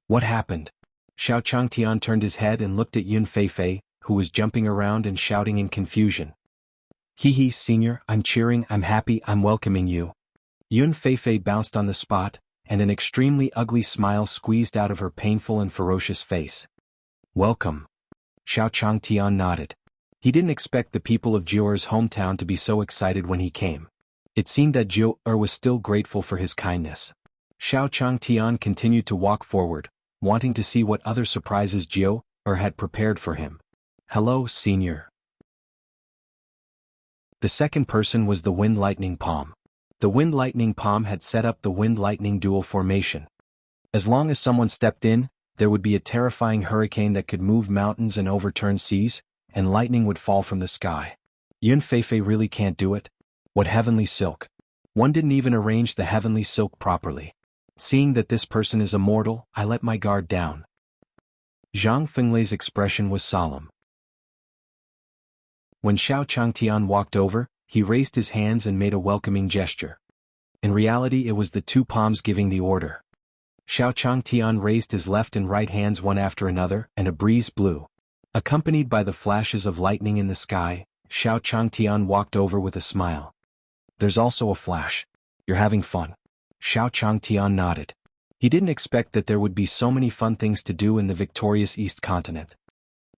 A: What happened? Xiao Changtian turned his head and looked at Yun Feifei, who was jumping around and shouting in confusion. Hee, senior, I'm cheering, I'm happy, I'm welcoming you. Yun Feifei bounced on the spot, and an extremely ugly smile squeezed out of her painful and ferocious face. Welcome. Xiao Changtian nodded. He didn't expect the people of Jiu'er's hometown to be so excited when he came. It seemed that Jiu'er was still grateful for his kindness. Xiao Changtian continued to walk forward, wanting to see what other surprises Jiu'er had prepared for him. Hello, senior. The second person was the Wind Lightning Palm. The Wind Lightning Palm had set up the Wind Lightning dual formation. As long as someone stepped in, there would be a terrifying hurricane that could move mountains and overturn seas, and lightning would fall from the sky. Yun Feifei really can't do it? What heavenly silk? One didn't even arrange the heavenly silk properly. Seeing that this person is a mortal, I let my guard down. Zhang Fenglei's expression was solemn. When Xiao Changtian walked over, he raised his hands and made a welcoming gesture. In reality, it was the two palms giving the order. Xiao Changtian raised his left and right hands one after another, and a breeze blew. Accompanied by the flashes of lightning in the sky, Xiao Changtian walked over with a smile. There's also a flash. You're having fun. Xiao Changtian nodded. He didn't expect that there would be so many fun things to do in the victorious East Continent.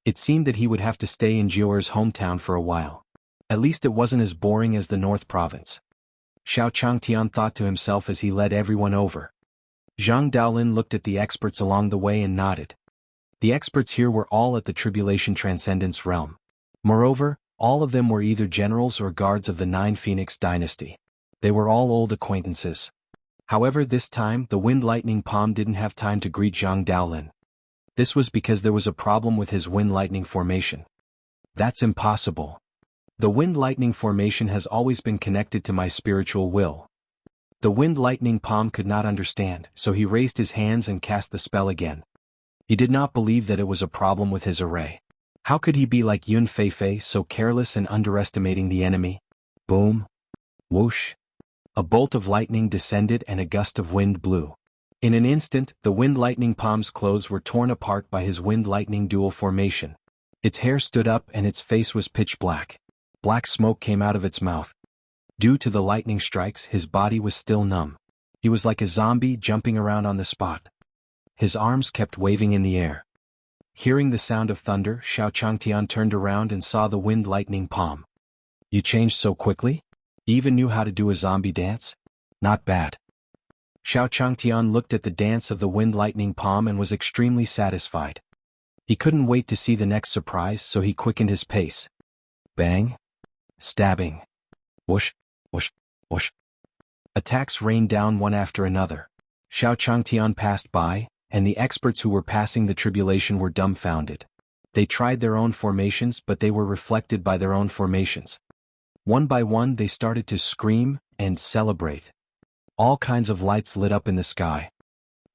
A: It seemed that he would have to stay in Jiu'er's hometown for a while. At least it wasn't as boring as the North Province. Xiao Changtian thought to himself as he led everyone over. Zhang Daolin looked at the experts along the way and nodded. The experts here were all at the Tribulation Transcendence realm. Moreover, all of them were either generals or guards of the Nine Phoenix dynasty. They were all old acquaintances. However, this time, the Wind Lightning Palm didn't have time to greet Zhang Daolin. This was because there was a problem with his Wind Lightning formation. That's impossible. The Wind Lightning formation has always been connected to my spiritual will. The Wind Lightning Palm could not understand, so he raised his hands and cast the spell again. He did not believe that it was a problem with his array. How could he be like Yun Feifei, so careless and underestimating the enemy? Boom. Whoosh. A bolt of lightning descended and a gust of wind blew. In an instant, the Wind Lightning Palm's clothes were torn apart by his Wind Lightning dual formation. Its hair stood up and its face was pitch black. Black smoke came out of its mouth. Due to the lightning strikes, his body was still numb. He was like a zombie jumping around on the spot. His arms kept waving in the air. Hearing the sound of thunder, Xiao Changtian turned around and saw the Wind Lightning Palm. You changed so quickly? You even knew how to do a zombie dance? Not bad. Xiao Changtian looked at the dance of the Wind Lightning Palm and was extremely satisfied. He couldn't wait to see the next surprise, so he quickened his pace. Bang. Stabbing. Whoosh, whoosh, whoosh. Attacks rained down one after another. Xiao Changtian passed by, and the experts who were passing the tribulation were dumbfounded. They tried their own formations, but they were reflected by their own formations. One by one they started to scream and celebrate. All kinds of lights lit up in the sky.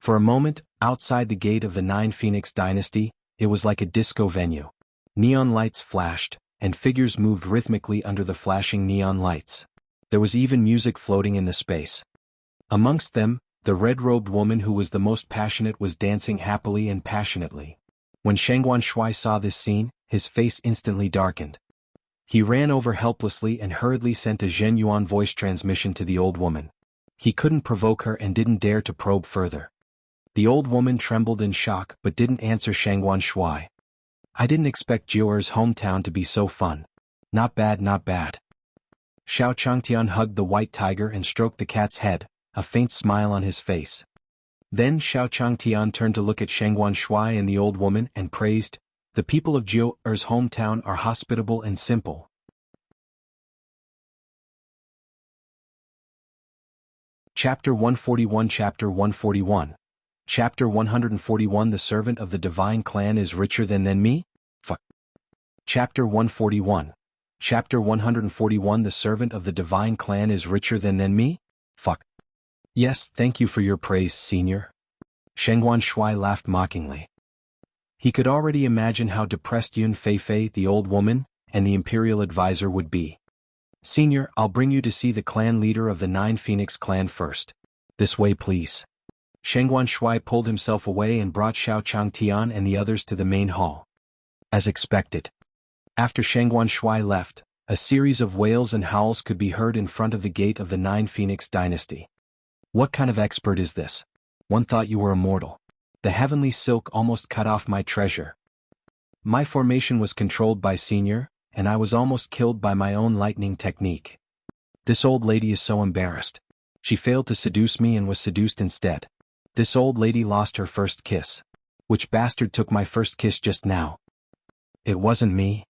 A: For a moment, outside the gate of the Nine Phoenix dynasty, it was like a disco venue. Neon lights flashed, and figures moved rhythmically under the flashing neon lights. There was even music floating in the space. Amongst them, the red-robed woman who was the most passionate was dancing happily and passionately. When Shengguan Shui saw this scene, his face instantly darkened. He ran over helplessly and hurriedly sent a Zhenyuan voice transmission to the old woman. He couldn't provoke her and didn't dare to probe further. The old woman trembled in shock but didn't answer Shangguan Shuai. I didn't expect Jiuer's hometown to be so fun. Not bad, not bad. Xiao Changtian hugged the white tiger and stroked the cat's head, a faint smile on his face. Then Xiao Changtian turned to look at Shangguan Shuai and the old woman and praised, "The people of Jiuer's hometown are hospitable and simple." Chapter 141 Chapter 141 Chapter 141 The servant of the divine clan is richer than me? Fuck. Chapter 141 Chapter 141 The servant of the divine clan is richer than me? Fuck. Yes, thank you for your praise, senior. Shangguan Shuai laughed mockingly. He could already imagine how depressed Yun Feifei, the old woman, and the imperial advisor would be. Senior, I'll bring you to see the clan leader of the Nine Phoenix clan first. This way, please. Shangguan Shuai pulled himself away and brought Xiao Changtian and the others to the main hall. As expected. After Shangguan Shuai left, a series of wails and howls could be heard in front of the gate of the Nine Phoenix dynasty. What kind of expert is this? One thought you were immortal. The heavenly silk almost cut off my treasure. My formation was controlled by senior, and I was almost killed by my own lightning technique. This old lady is so embarrassed. She failed to seduce me and was seduced instead. This old lady lost her first kiss. Which bastard took my first kiss just now? It wasn't me.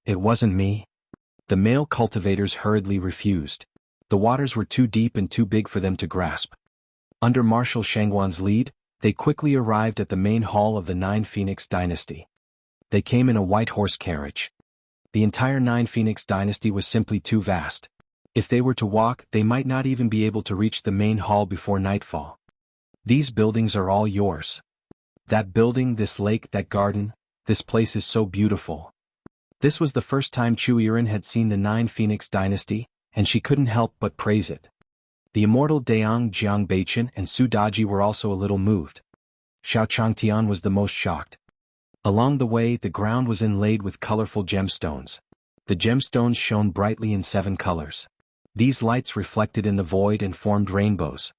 A: It wasn't me. The male cultivators hurriedly refused. The waters were too deep and too big for them to grasp. Under Marshal Shangguan's lead, they quickly arrived at the main hall of the Nine Phoenix dynasty. They came in a white horse carriage. The entire Nine Phoenix dynasty was simply too vast. If they were to walk, they might not even be able to reach the main hall before nightfall. These buildings are all yours. That building, this lake, that garden, this place is so beautiful. This was the first time Chu Yiren had seen the Nine Phoenix dynasty, and she couldn't help but praise it. The immortal Daong Jiang Beichen and Su Daji were also a little moved. Xiao Changtian was the most shocked. Along the way, the ground was inlaid with colorful gemstones. The gemstones shone brightly in 7 colors. These lights reflected in the void and formed rainbows.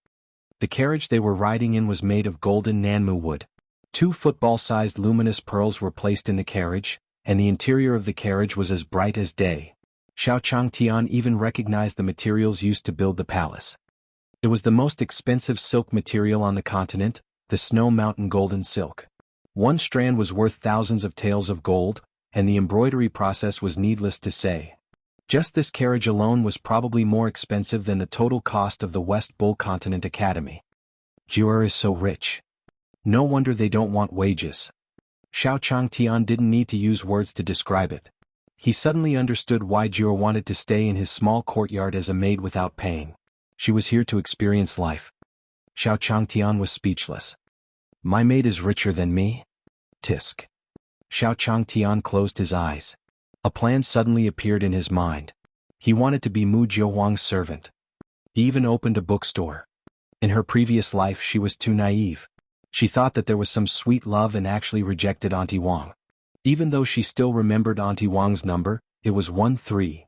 A: The carriage they were riding in was made of golden Nanmu wood. 2 football-sized luminous pearls were placed in the carriage, and the interior of the carriage was as bright as day. Xiao Changtian even recognized the materials used to build the palace. It was the most expensive silk material on the continent, the Snow Mountain golden silk. 1 strand was worth thousands of taels of gold, and the embroidery process was needless to say. Just this carriage alone was probably more expensive than the total cost of the West Bull Continent Academy. Jiuer is so rich. No wonder they don't want wages. Xiao Changtian didn't need to use words to describe it. He suddenly understood why Jiuer wanted to stay in his small courtyard as a maid without paying. She was here to experience life. Xiao Changtian was speechless. My maid is richer than me? Tisk. Xiao Changtian closed his eyes. A plan suddenly appeared in his mind. He wanted to be Mu Jiuhuang's servant. He even opened a bookstore. In her previous life she was too naive. She thought that there was some sweet love and actually rejected Auntie Wang. Even though she still remembered Auntie Wang's number, it was 13.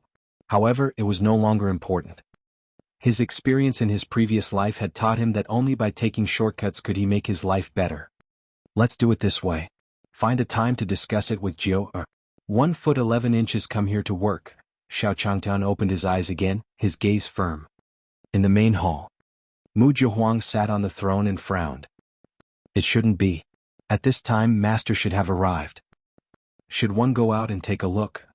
A: However, it was no longer important. His experience in his previous life had taught him that only by taking shortcuts could he make his life better. Let's do it this way. Find a time to discuss it with Jiuer. 1 foot 11 inches come here to work. Xiao Changtian opened his eyes again, his gaze firm. In the main hall. Mu Jiuhuang sat on the throne and frowned. It shouldn't be. At this time master should have arrived. Should one go out and take a look?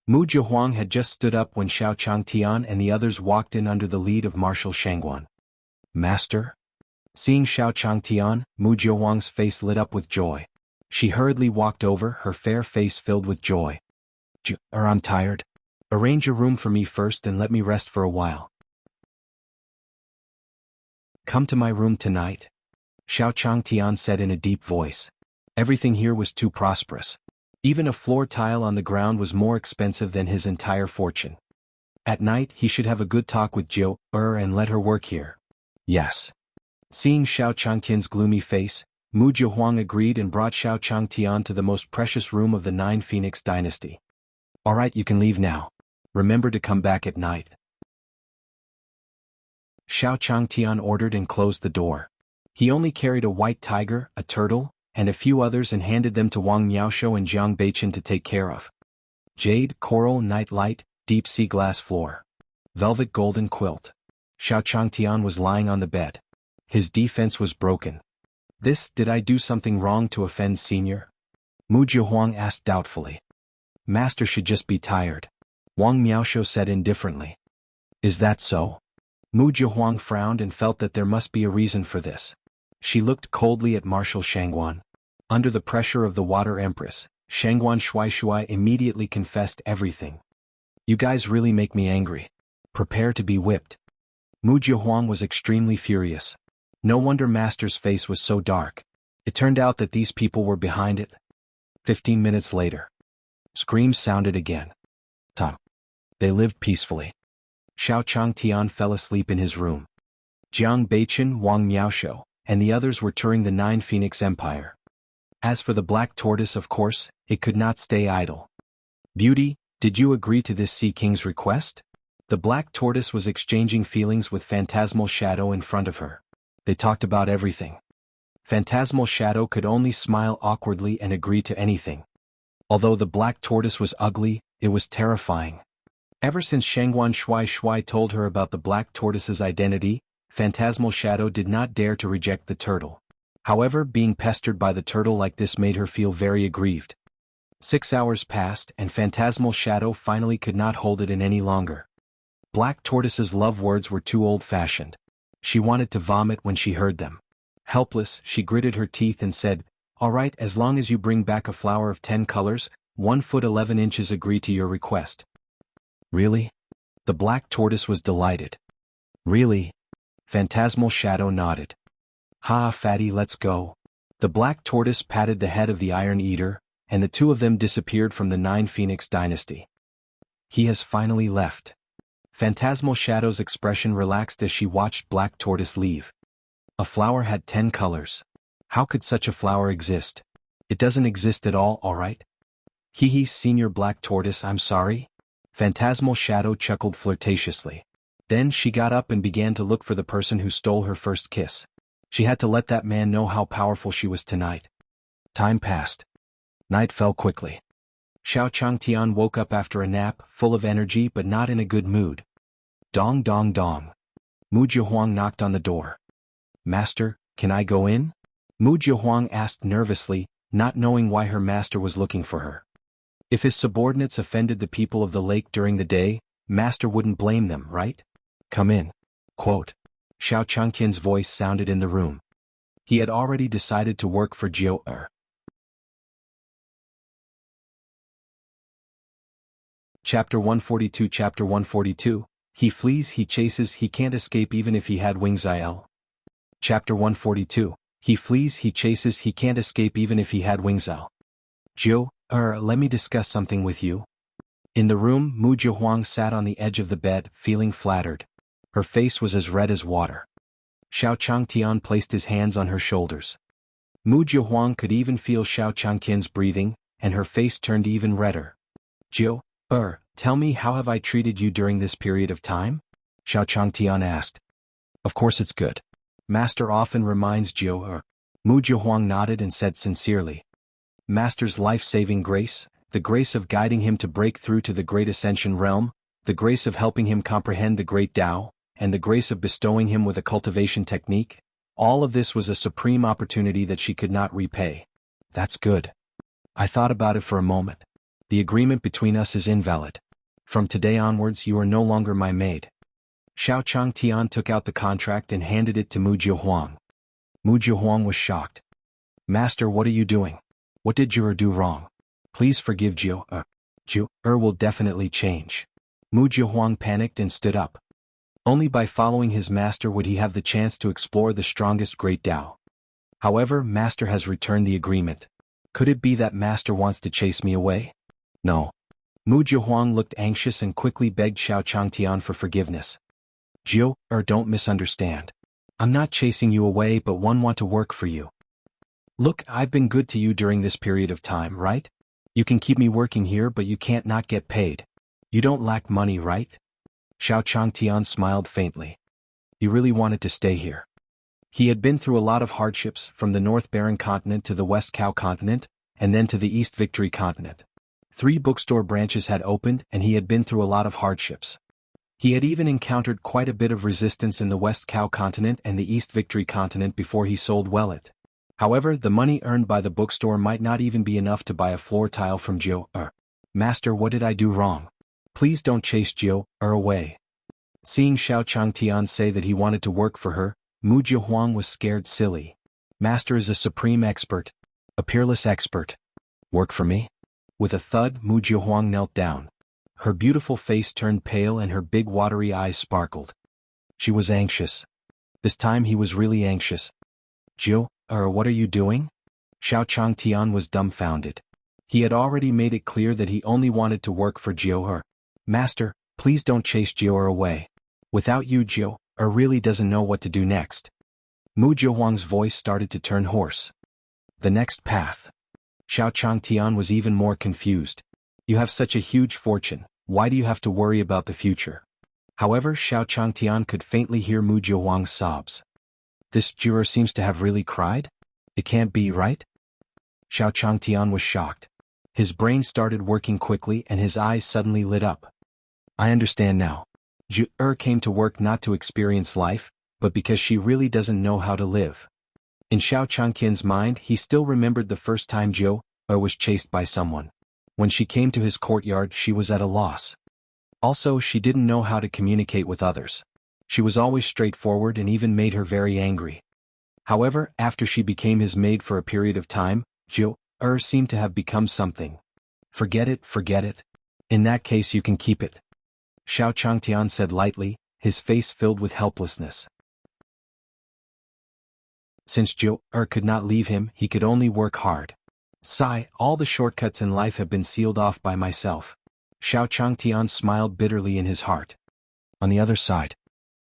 A: Mu Jiuhuang had just stood up when Xiao Changtian and the others walked in under the lead of Marshal Shangguan. Master? Seeing Xiao Changtian, Mu Jiuhuang's face lit up with joy. She hurriedly walked over, her fair face filled with joy. I'm tired. Arrange a room for me first and let me rest for a while. Come to my room tonight. Xiao Changtian said in a deep voice. Everything here was too prosperous. Even a floor tile on the ground was more expensive than his entire fortune. At night he should have a good talk with Jiuer and let her work here. Yes. Seeing Xiao Changtian's gloomy face, Mu Jiuhuang agreed and brought Xiao Changtian to the most precious room of the Nine Phoenix dynasty. Alright, you can leave now. Remember to come back at night. Xiao Changtian ordered and closed the door. He only carried a white tiger, a turtle, and a few others and handed them to Wang Miaoshou and Jiang Beichen to take care of. Jade, coral, night light, deep sea glass floor. Velvet golden quilt. Xiao Changtian was lying on the bed. His defense was broken. Did I do something wrong to offend Senior? Mu Jiahuang asked doubtfully. Master should just be tired. Wang Miaoshou said indifferently. Is that so? Mu Jiahuang frowned and felt that there must be a reason for this. She looked coldly at Marshal Shangguan. Under the pressure of the Water Empress, Shangguan Shuai immediately confessed everything. You guys really make me angry. Prepare to be whipped. Mu Jiahuang was extremely furious. No wonder Master's face was so dark. It turned out that these people were behind it. 15 minutes later. Screams sounded again. Tom. They lived peacefully. Xiao Changtian fell asleep in his room. Jiang Beichen, Wang Miaoshou, and the others were touring the Nine Phoenix Empire. As for the black tortoise, of course, it could not stay idle. Beauty, did you agree to this Sea King's request? The black tortoise was exchanging feelings with Phantasmal Shadow in front of her. They talked about everything. Phantasmal Shadow could only smile awkwardly and agree to anything. Although the black tortoise was ugly, it was terrifying. Ever since Shangguan Shuai told her about the black tortoise's identity, Phantasmal Shadow did not dare to reject the turtle. However, being pestered by the turtle like this made her feel very aggrieved. 6 hours passed and Phantasmal Shadow finally could not hold it in any longer. Black Tortoise's love words were too old-fashioned. She wanted to vomit when she heard them. Helpless, she gritted her teeth and said, "All right, as long as you bring back a flower of 10 colors, 1 foot 11 inches, agree to your request." Really? The black tortoise was delighted. Really? Phantasmal Shadow nodded. Ha, fatty, let's go. The black tortoise patted the head of the Iron Eater, and the two of them disappeared from the Nine Phoenix dynasty. He has finally left. Phantasmal Shadow's expression relaxed as she watched Black Tortoise leave. A flower had 10 colors. How could such a flower exist? It doesn't exist at all right? Hee, Senior Black Tortoise, I'm sorry. Phantasmal Shadow chuckled flirtatiously. Then she got up and began to look for the person who stole her first kiss. She had to let that man know how powerful she was tonight. Time passed. Night fell quickly. Xiao Changtian woke up after a nap, full of energy but not in a good mood. Dong dong dong. Mu Jiahuang knocked on the door. Master, can I go in? Mu Jiahuang asked nervously, not knowing why her master was looking for her. If his subordinates offended the people of the lake during the day, master wouldn't blame them, right? Come in. Quote. Xiao Changtian's voice sounded in the room. He had already decided to work for Jiu Er. Chapter 142. Chapter 142. He flees, he chases, he can't escape even if he had wings. Chapter 142. He flees, he chases, he can't escape even if he had wings. Jiu Er, let me discuss something with you. In the room, Mu Jiahuang sat on the edge of the bed, feeling flattered. Her face was as red as water. Xiao Changtian placed his hands on her shoulders. Mu Jiahuang could even feel Xiao Changtian's breathing, and her face turned even redder. Jiu Er, tell me, how have I treated you during this period of time? Xiao Changtian asked. Of course it's good. Master often reminds Jiu Er. Mu Jiahuang nodded and said sincerely. Master's life-saving grace, the grace of guiding him to break through to the great ascension realm, the grace of helping him comprehend the great Tao, and the grace of bestowing him with a cultivation technique, all of this was a supreme opportunity that she could not repay. That's good. I thought about it for a moment. The agreement between us is invalid. From today onwards you are no longer my maid. Xiao Changtian took out the contract and handed it to Mu Jiahuang. Mu Jiahuang was shocked. Master, what are you doing? What did Jiu Er do wrong? Please forgive Jiu Er. Jiu Er will definitely change. Mu Jiahuang panicked and stood up. Only by following his master would he have the chance to explore the strongest great Tao. However, master has returned the agreement. Could it be that master wants to chase me away? No. Mu Jiahuang looked anxious and quickly begged Xiao Changtian for forgiveness. Jiu Er, don't misunderstand. I'm not chasing you away, but want to work for you. Look, I've been good to you during this period of time, right? You can keep me working here but you can't not get paid. You don't lack money, right? Xiao Changtian smiled faintly. He really wanted to stay here. He had been through a lot of hardships, from the North Barren continent to the West Cow continent, and then to the East Victory continent. 3 bookstore branches had opened and he had been through a lot of hardships. He had even encountered quite a bit of resistance in the West Cow continent and the East Victory continent before he sold well it. However, the money earned by the bookstore might not even be enough to buy a floor tile from Jiu. Master, what did I do wrong? Please don't chase Jiu away. Seeing Xiao Changtian say that he wanted to work for her, Mu Jiahuang was scared silly. Master is a supreme expert. A peerless expert. Work for me? With a thud, Mu Jiahuang knelt down. Her beautiful face turned pale and her big watery eyes sparkled. She was anxious. This time he was really anxious. Jiu, what are you doing? Xiao Changtian was dumbfounded. He had already made it clear that he only wanted to work for Jiu. Master, please don't chase Jiu away. Without you, Jiu really doesn't know what to do next. Mu Jiahuang's voice started to turn hoarse. The next path. Xiao Changtian was even more confused. You have such a huge fortune, why do you have to worry about the future? However, Xiao Changtian could faintly hear Mu Jiahuang's sobs. This juror seems to have really cried? It can't be, right? Xiao Changtian was shocked. His brain started working quickly and his eyes suddenly lit up. I understand now. Jiu came to work not to experience life, but because she really doesn't know how to live. In Xiao Changtian's mind, he still remembered the first time Jiu was chased by someone. When she came to his courtyard, she was at a loss. Also, she didn't know how to communicate with others. She was always straightforward and even made her very angry. However, after she became his maid for a period of time, Jiu seemed to have become something. Forget it, forget it. In that case you can keep it. Xiao Changtian said lightly, his face filled with helplessness. Since Jiu could not leave him, he could only work hard. Sigh, all the shortcuts in life have been sealed off by myself. Xiao Changtian smiled bitterly in his heart. On the other side,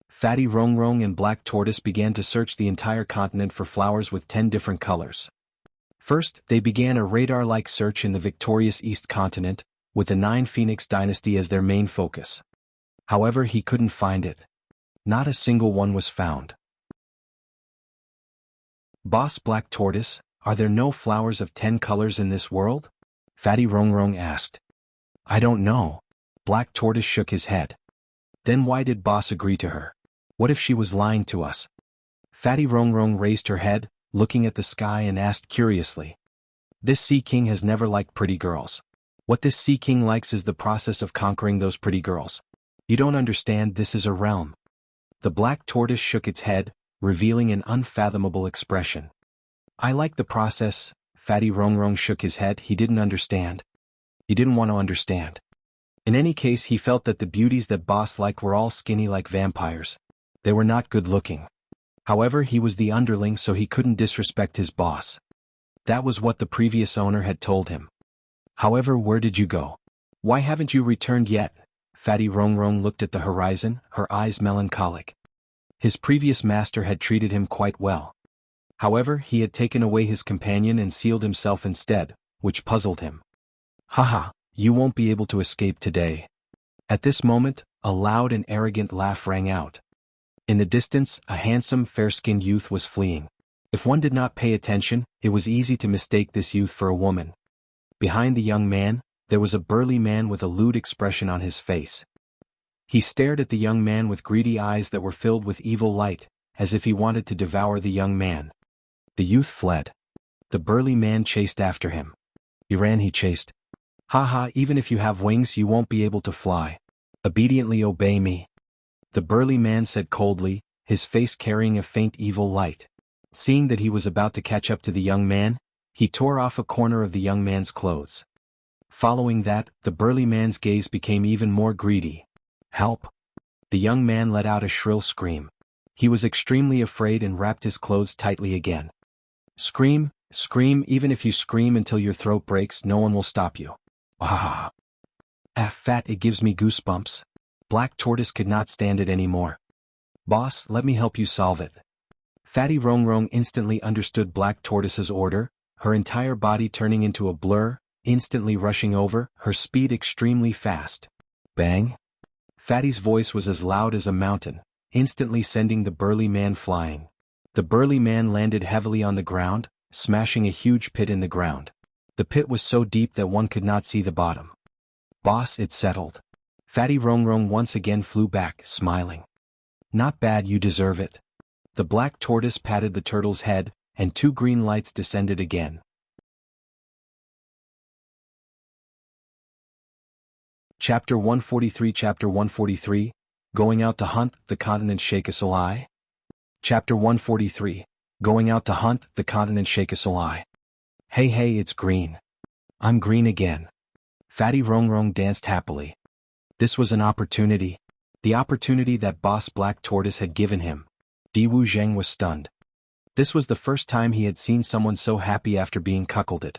A: Fatty Rongrong and Black Tortoise began to search the entire continent for flowers with 10 different colors. First, they began a radar-like search in the victorious East continent, with the 9 Phoenix dynasty as their main focus. However, he couldn't find it. Not a single one was found. Boss Black Tortoise, are there no flowers of 10 colors in this world? Fatty Rongrong asked. I don't know. Black Tortoise shook his head. Then why did Boss agree to her? What if she was lying to us? Fatty Rongrong raised her head, looking at the sky and asked curiously. This Sea King has never liked pretty girls. What this Sea King likes is the process of conquering those pretty girls. You don't understand, this is a realm. The Black Tortoise shook its head, revealing an unfathomable expression. I like the process. Fatty Rongrong shook his head, he didn't understand. He didn't want to understand. In any case, he felt that the beauties that Boss liked were all skinny like vampires. They were not good looking. However, he was the underling, so he couldn't disrespect his boss. That was what the previous owner had told him. However, where did you go? Why haven't you returned yet? Fatty Rongrong looked at the horizon, her eyes melancholic. His previous master had treated him quite well. However, he had taken away his companion and sealed himself instead, which puzzled him. Haha, you won't be able to escape today. At this moment, a loud and arrogant laugh rang out. In the distance, a handsome, fair-skinned youth was fleeing. If one did not pay attention, it was easy to mistake this youth for a woman. Behind the young man, there was a burly man with a lewd expression on his face. He stared at the young man with greedy eyes that were filled with evil light, as if he wanted to devour the young man. The youth fled. The burly man chased after him. He ran, he chased. Haha, even if you have wings you won't be able to fly. Obediently obey me. The burly man said coldly, his face carrying a faint evil light. Seeing that he was about to catch up to the young man, he tore off a corner of the young man's clothes. Following that, the burly man's gaze became even more greedy. Help! The young man let out a shrill scream. He was extremely afraid and wrapped his clothes tightly again. Scream, scream, even if you scream until your throat breaks, no one will stop you. Ah! Fat, it gives me goosebumps. Black Tortoise could not stand it anymore. Boss, let me help you solve it. Fatty Rongrong instantly understood Black Tortoise's order, her entire body turning into a blur, instantly rushing over, her speed extremely fast. Bang! Fatty's voice was as loud as a mountain, instantly sending the burly man flying. The burly man landed heavily on the ground, smashing a huge pit in the ground. The pit was so deep that one could not see the bottom. Boss, it's settled. Fatty Rongrong once again flew back, smiling. Not bad, you deserve it. The black tortoise patted the turtle's head, and 2 green lights descended again. Chapter 143 Chapter 143, Going Out to Hunt, the Continent Shakes Ally. Chapter 143, Going Out to Hunt, the Continent Shakes Ally. Hey, it's Green. I'm Green again. Fatty Rongrong danced happily. This was an opportunity. The opportunity that Boss Black Tortoise had given him. Diwu Zheng was stunned. This was the first time he had seen someone so happy after being cuckolded.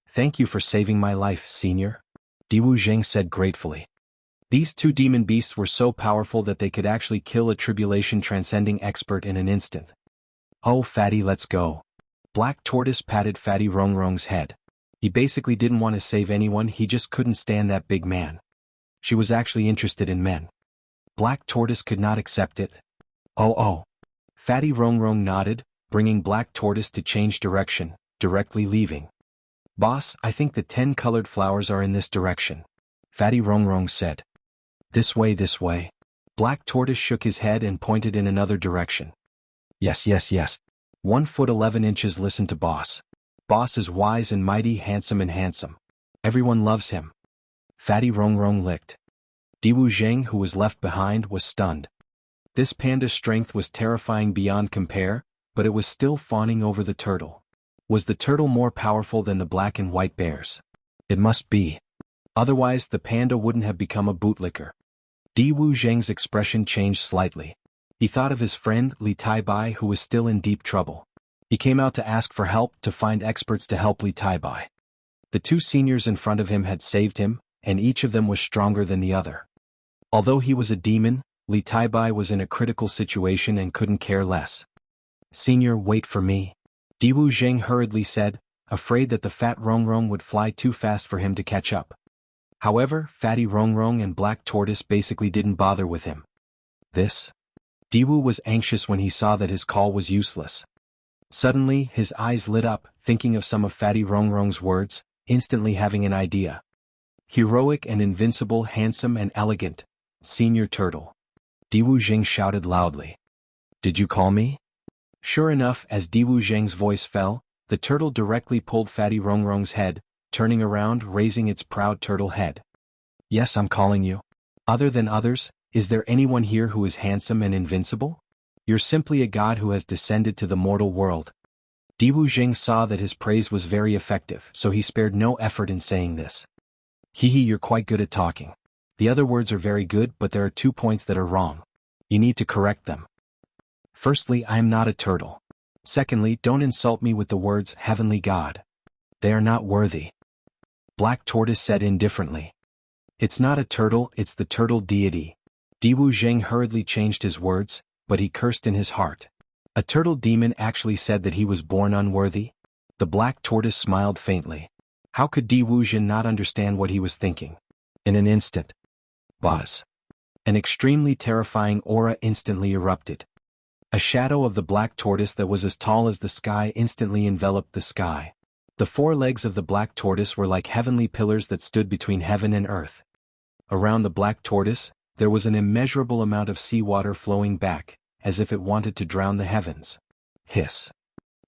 A: Thank you for saving my life, Senior, Diwu Zheng said gratefully. These 2 demon beasts were so powerful that they could actually kill a tribulation-transcending expert in an instant. Oh, Fatty, let's go. Black Tortoise patted Fatty Rongrong's head. He basically didn't want to save anyone, he just couldn't stand that big man. She was actually interested in men. Black Tortoise could not accept it. Oh. Fatty Rongrong nodded, bringing Black Tortoise to change direction, directly leaving. Boss, I think the 10 colored flowers are in this direction, Fatty Rongrong said. This way. Black Tortoise shook his head and pointed in another direction. Yes. 1 foot 11 inches, listen to Boss. Boss is wise and mighty, handsome. Everyone loves him. Fatty Rongrong licked. Diwu Zheng, who was left behind, was stunned. This panda's strength was terrifying beyond compare, but it was still fawning over the turtle. Was the turtle more powerful than the black and white bears? It must be. Otherwise the panda wouldn't have become a bootlicker. Diwu Zheng's expression changed slightly. He thought of his friend Li Taibai, who was still in deep trouble. He came out to ask for help, to find experts to help Li Taibai. The 2 seniors in front of him had saved him, and each of them was stronger than the other. Although he was a demon, Li Taibai was in a critical situation and couldn't care less. Senior, wait for me, Diwu Zheng hurriedly said, afraid that the fat Rongrong would fly too fast for him to catch up. However, Fatty Rongrong and Black Tortoise basically didn't bother with him. Diwu was anxious when he saw that his call was useless. Suddenly, his eyes lit up, thinking of some of Fatty Rongrong's words, instantly having an idea. Heroic and invincible, handsome and elegant, Senior Turtle. Diwu Zheng shouted loudly. Did you call me? Sure enough, as Diwu Zheng's voice fell, the turtle directly pulled Fatty Rongrong's head, turning around, raising its proud turtle head. Yes, I'm calling you. Other than others, is there anyone here who is handsome and invincible? You're simply a god who has descended to the mortal world. Diwu Zheng saw that his praise was very effective, so he spared no effort in saying this. You're quite good at talking. The other words are very good, but there are 2 points that are wrong. You need to correct them. Firstly, I am not a turtle. Secondly, don't insult me with the words heavenly god. They are not worthy. Black Tortoise said indifferently. It's not a turtle, it's the turtle deity. Diwu Zheng hurriedly changed his words, but he cursed in his heart. A turtle demon actually said that he was born unworthy? The Black Tortoise smiled faintly. How could Diwu Zheng not understand what he was thinking? In an instant. Buzz. An extremely terrifying aura instantly erupted. A shadow of the Black Tortoise that was as tall as the sky instantly enveloped the sky. The 4 legs of the Black Tortoise were like heavenly pillars that stood between heaven and earth. Around the Black Tortoise, there was an immeasurable amount of seawater flowing back, as if it wanted to drown the heavens. Hiss.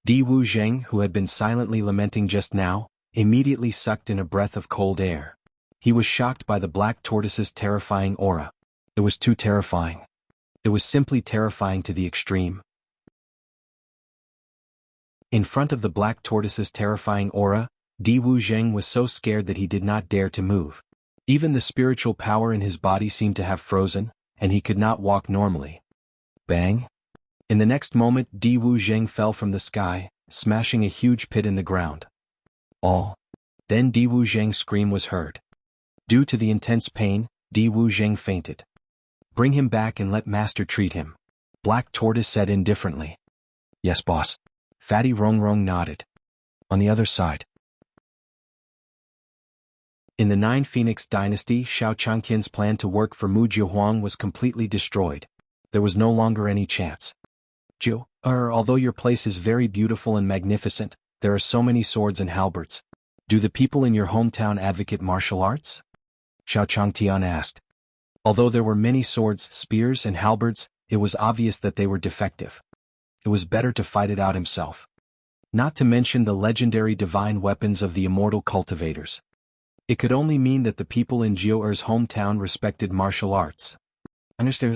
A: Diwu Zheng, who had been silently lamenting just now, immediately sucked in a breath of cold air. He was shocked by the Black Tortoise's terrifying aura. It was too terrifying. It was simply terrifying to the extreme. In front of the Black Tortoise's terrifying aura, Diwu Zheng was so scared that he did not dare to move. Even the spiritual power in his body seemed to have frozen, and he could not walk normally. Bang! In the next moment, Diwu Zheng fell from the sky, smashing a huge pit in the ground. All. Then Diwu Zheng's scream was heard. Due to the intense pain, Diwu Zheng fainted. Bring him back and let Master treat him, Black Tortoise said indifferently. Yes, boss. Fatty Rongrong nodded. On the other side. In the Nine Phoenix Dynasty, Xiao Changtian's plan to work for Mu Jiahuang was completely destroyed. There was no longer any chance. Although your place is very beautiful and magnificent, there are so many swords and halberds. Do the people in your hometown advocate martial arts? Xiao Changtian asked. Although there were many swords, spears, and halberds, it was obvious that they were defective. It was better to fight it out himself. Not to mention the legendary divine weapons of the immortal cultivators. It could only mean that the people in Jiao-er's hometown respected martial arts. Understand?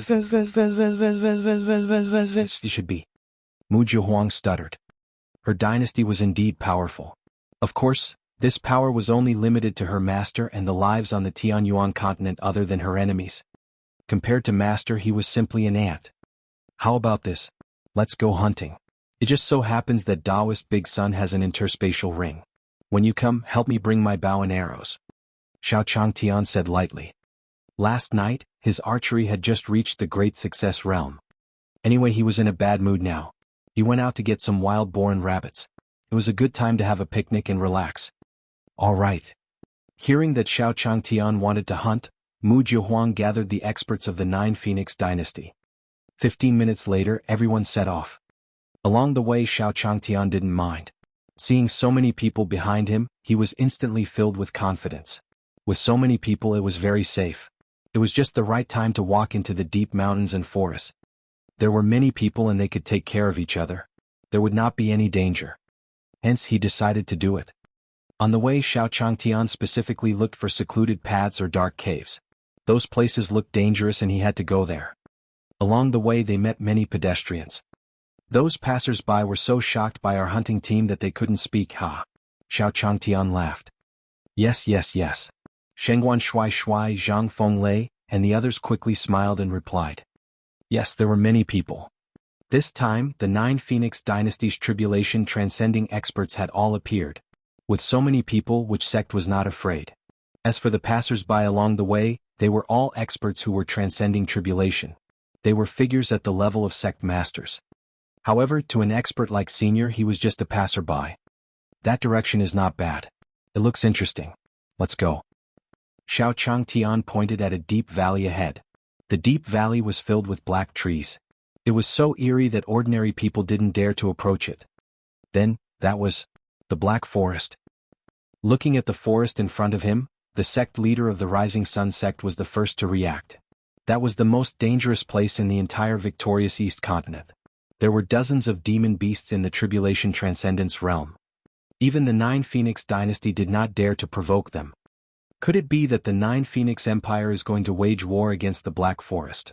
A: It should be. Mu Jiahuang stuttered. Her dynasty was indeed powerful. Of course, this power was only limited to her master and the lives on the Tianyuan continent other than her enemies. Compared to master, he was simply an ant. How about this? Let's go hunting. It just so happens that Daoist Big Sun has an interspatial ring. When you come, help me bring my bow and arrows. Xiao Changtian said lightly. Last night, his archery had just reached the great success realm. Anyway, he was in a bad mood now. He went out to get some wild boar and rabbits. It was a good time to have a picnic and relax. All right. Hearing that Xiao Changtian wanted to hunt, Mu Jiahuang gathered the experts of the Nine Phoenix Dynasty. 15 minutes later, everyone set off. Along the way, Xiao Changtian didn't mind. Seeing so many people behind him, he was instantly filled with confidence. With so many people, it was very safe. It was just the right time to walk into the deep mountains and forests. There were many people and they could take care of each other. There would not be any danger. Hence, he decided to do it. On the way, Xiao Changtian specifically looked for secluded paths or dark caves. Those places looked dangerous and he had to go there. Along the way, they met many pedestrians. Those passers-by were so shocked by our hunting team that they couldn't speak. Ha! Xiao Changtian laughed. Yes. Shengguan Shuai Shuai, Zhang Fenglei, and the others quickly smiled and replied. Yes, there were many people. This time, the Nine Phoenix Dynasty's tribulation transcending experts had all appeared. With so many people, which sect was not afraid? As for the passers-by along the way, they were all experts who were transcending tribulation. They were figures at the level of sect masters. However, to an expert like Senior, he was just a passerby. That direction is not bad. It looks interesting. Let's go. Xiao Changtian pointed at a deep valley ahead. The deep valley was filled with black trees. It was so eerie that ordinary people didn't dare to approach it. Then, that was the Black Forest. Looking at the forest in front of him, the sect leader of the Rising Sun sect was the first to react. That was the most dangerous place in the entire victorious East continent. There were dozens of demon beasts in the Tribulation Transcendence realm. Even the Nine Phoenix Dynasty did not dare to provoke them. Could it be that the Nine Phoenix Empire is going to wage war against the Black Forest?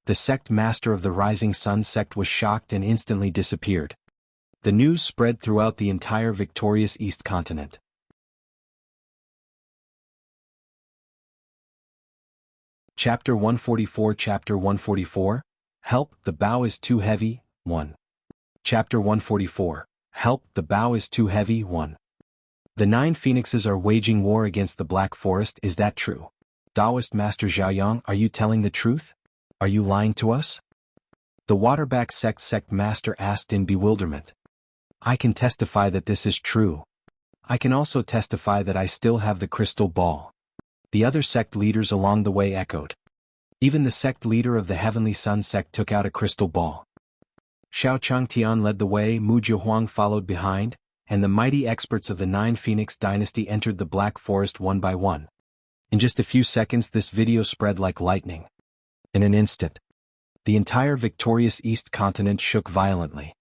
A: The sect master of the Rising Sun sect was shocked and instantly disappeared. The news spread throughout the entire victorious East continent. Chapter 144 Chapter 144, Help, the bow is too heavy, 1. Chapter 144, Help, the bow is too heavy, 1. The Nine Phoenixes are waging war against the Black Forest, is that true? Taoist Master Zhaoyang, are you telling the truth? Are you lying to us? The Waterback sect master asked in bewilderment. I can testify that this is true. I can also testify that I still have the crystal ball. The other sect leaders along the way echoed. Even the sect leader of the Heavenly Sun sect took out a crystal ball. Xiao Changtian led the way, Mu Jiahuang followed behind, and the mighty experts of the Nine Phoenix Dynasty entered the Black Forest one by one. In just a few seconds, this video spread like lightning. In an instant, the entire victorious East continent shook violently.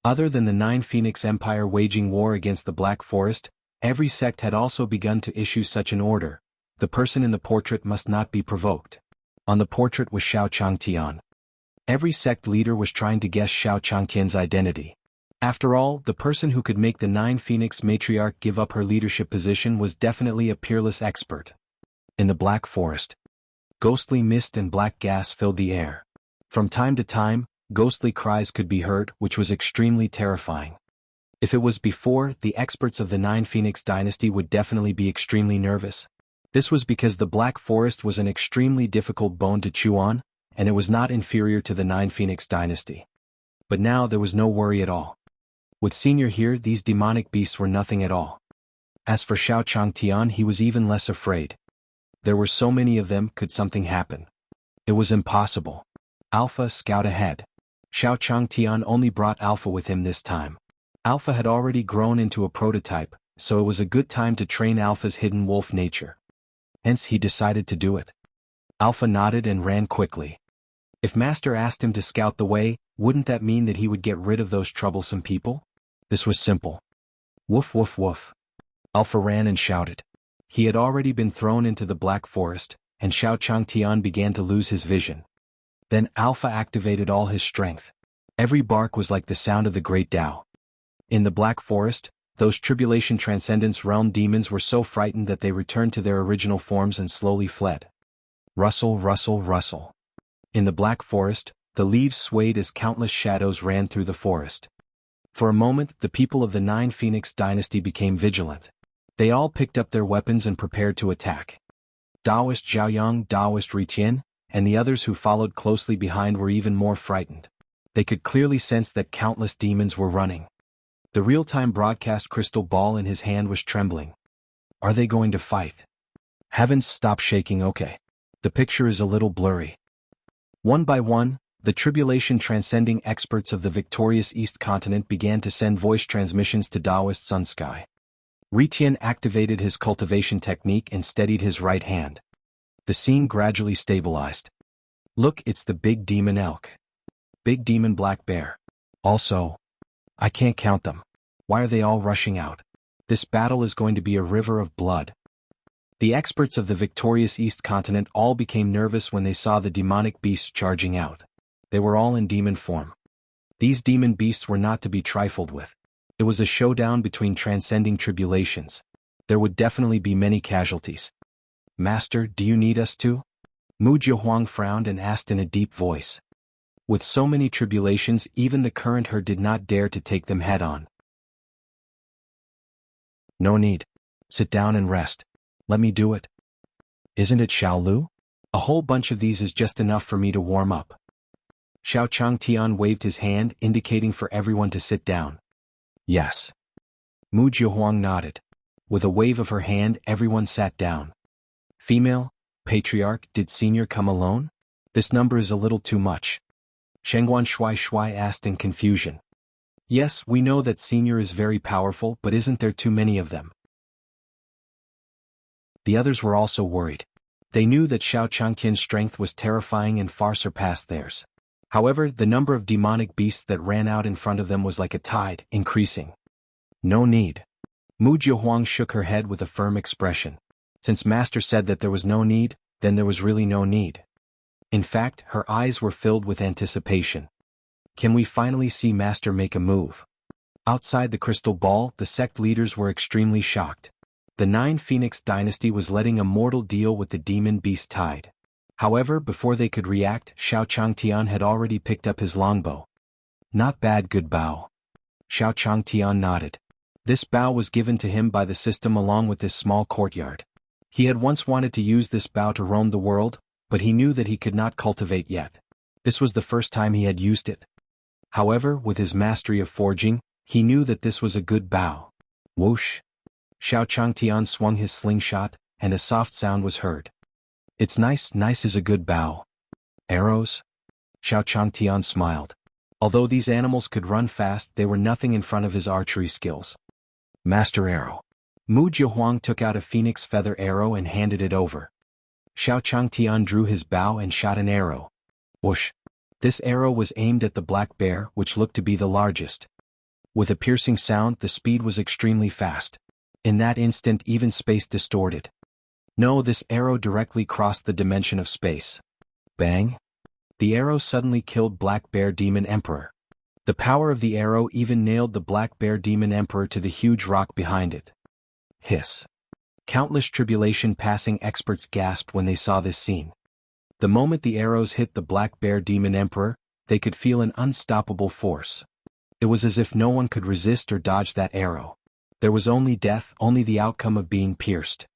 A: Other than the Nine Phoenix Empire waging war against the Black Forest, every sect had also begun to issue such an order. The person in the portrait must not be provoked. On the portrait was Xiao Changtian. Every sect leader was trying to guess Xiao Changtian's identity. After all, the person who could make the Nine Phoenix matriarch give up her leadership position was definitely a peerless expert. In the Black Forest, ghostly mist and black gas filled the air. From time to time, ghostly cries could be heard, which was extremely terrifying. If it was before, the experts of the Nine Phoenix Dynasty would definitely be extremely nervous. This was because the Black Forest was an extremely difficult bone to chew on, and it was not inferior to the Nine Phoenix Dynasty. But now there was no worry at all. With Senior here, these demonic beasts were nothing at all. As for Xiao Changtian, he was even less afraid. There were so many of them, could something happen? It was impossible. Alpha, scout ahead. Xiao Changtian only brought Alpha with him this time. Alpha had already grown into a prototype, so it was a good time to train Alpha's hidden wolf nature. Hence he decided to do it. Alpha nodded and ran quickly. If Master asked him to scout the way, wouldn't that mean that he would get rid of those troublesome people? This was simple. Woof woof woof. Alpha ran and shouted. He had already been thrown into the Black Forest, and Xiao Changtian began to lose his vision. Then Alpha activated all his strength. Every bark was like the sound of the great Tao. In the Black Forest, those Tribulation Transcendence Realm demons were so frightened that they returned to their original forms and slowly fled. Rustle, rustle, rustle. In the Black Forest, the leaves swayed as countless shadows ran through the forest. For a moment, the people of the Nine Phoenix dynasty became vigilant. They all picked up their weapons and prepared to attack. Daoist Zhaoyang, Daoist Ritian, and the others who followed closely behind were even more frightened. They could clearly sense that countless demons were running. The real-time broadcast crystal ball in his hand was trembling. Are they going to fight? Heavens, stop shaking, okay. The picture is a little blurry. One by one, the tribulation transcending experts of the victorious East Continent began to send voice transmissions to Daoist Sun Sky. Ritian activated his cultivation technique and steadied his right hand. The scene gradually stabilized. Look, it's the big demon elk. Big demon black bear. Also, I can't count them. Why are they all rushing out? This battle is going to be a river of blood. The experts of the victorious East Continent all became nervous when they saw the demonic beasts charging out. They were all in demon form. These demon beasts were not to be trifled with. It was a showdown between transcending tribulations. There would definitely be many casualties. Master, do you need us to? Mu Jiahuang frowned and asked in a deep voice. With so many tribulations, even the current herd did not dare to take them head-on. No need. Sit down and rest. Let me do it. Isn't it, Xiao Lu? A whole bunch of these is just enough for me to warm up. Xiao Changtian waved his hand, indicating for everyone to sit down. Yes. Mu Jiahuang nodded. With a wave of her hand, everyone sat down. Female, patriarch, did Senior come alone? This number is a little too much. Shengguan Shui asked in confusion. Yes, we know that Senior is very powerful, but isn't there too many of them? The others were also worried. They knew that Xiao Changtian's strength was terrifying and far surpassed theirs. However, the number of demonic beasts that ran out in front of them was like a tide, increasing. No need. Mu Jiahuang shook her head with a firm expression. Since Master said that there was no need, then there was really no need. In fact, her eyes were filled with anticipation. Can we finally see Master make a move? Outside the crystal ball, the sect leaders were extremely shocked. The Nine Phoenix dynasty was letting a mortal deal with the demon beast tide. However, before they could react, Xiao Changtian had already picked up his longbow. Not bad, good bow. Xiao Changtian nodded. This bow was given to him by the system along with this small courtyard. He had once wanted to use this bow to roam the world, but he knew that he could not cultivate yet. This was the first time he had used it. However, with his mastery of forging, he knew that this was a good bow. Whoosh! Xiao Changtian swung his slingshot, and a soft sound was heard. It's nice is a good bow. Arrows? Xiao Changtian smiled. Although these animals could run fast, they were nothing in front of his archery skills. Master arrow. Mu Jiahuang took out a phoenix feather arrow and handed it over. Xiao Changtian drew his bow and shot an arrow. Whoosh! This arrow was aimed at the black bear, which looked to be the largest. With a piercing sound, the speed was extremely fast. In that instant, even space distorted. No, this arrow directly crossed the dimension of space. Bang! The arrow suddenly killed Black Bear Demon Emperor. The power of the arrow even nailed the Black Bear Demon Emperor to the huge rock behind it. Hiss! Countless tribulation passing experts gasped when they saw this scene. The moment the arrows hit the Black Bear Demon Emperor, they could feel an unstoppable force. It was as if no one could resist or dodge that arrow. There was only death, only the outcome of being pierced.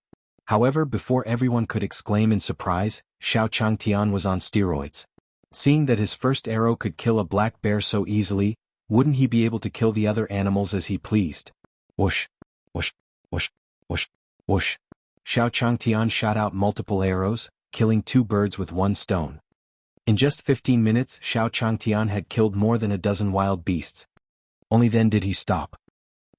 A: However, before everyone could exclaim in surprise, Xiao Changtian was on steroids. Seeing that his first arrow could kill a black bear so easily, wouldn't he be able to kill the other animals as he pleased? Whoosh! Whoosh! Whoosh! Whoosh, whoosh. Xiao Changtian shot out multiple arrows, killing 2 birds with 1 stone. In just 15 minutes, Xiao Changtian had killed more than a dozen wild beasts. Only then did he stop.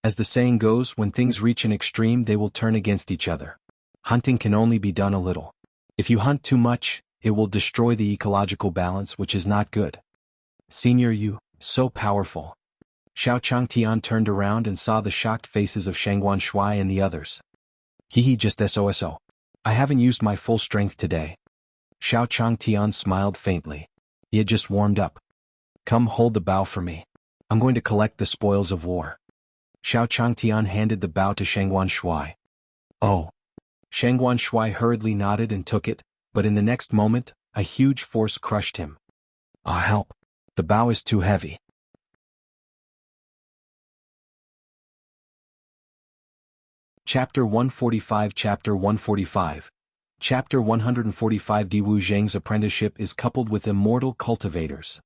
A: As the saying goes, when things reach an extreme they will turn against each other. Hunting can only be done a little. If you hunt too much, it will destroy the ecological balance, which is not good. Senior, you, so powerful. Xiao Changtian turned around and saw the shocked faces of Shangguan Shuai and the others. He just SOSO. I haven't used my full strength today. Xiao Changtian smiled faintly. He had just warmed up. Come hold the bow for me. I'm going to collect the spoils of war. Xiao Changtian handed the bow to Shangguan Shuai. Oh. Shangguan Shuai hurriedly nodded and took it, but in the next moment, a huge force crushed him. Ah, help. The bow is too heavy. Chapter 145 Chapter 145 Chapter 145 Di Wu Zheng's apprenticeship is coupled with immortal cultivators.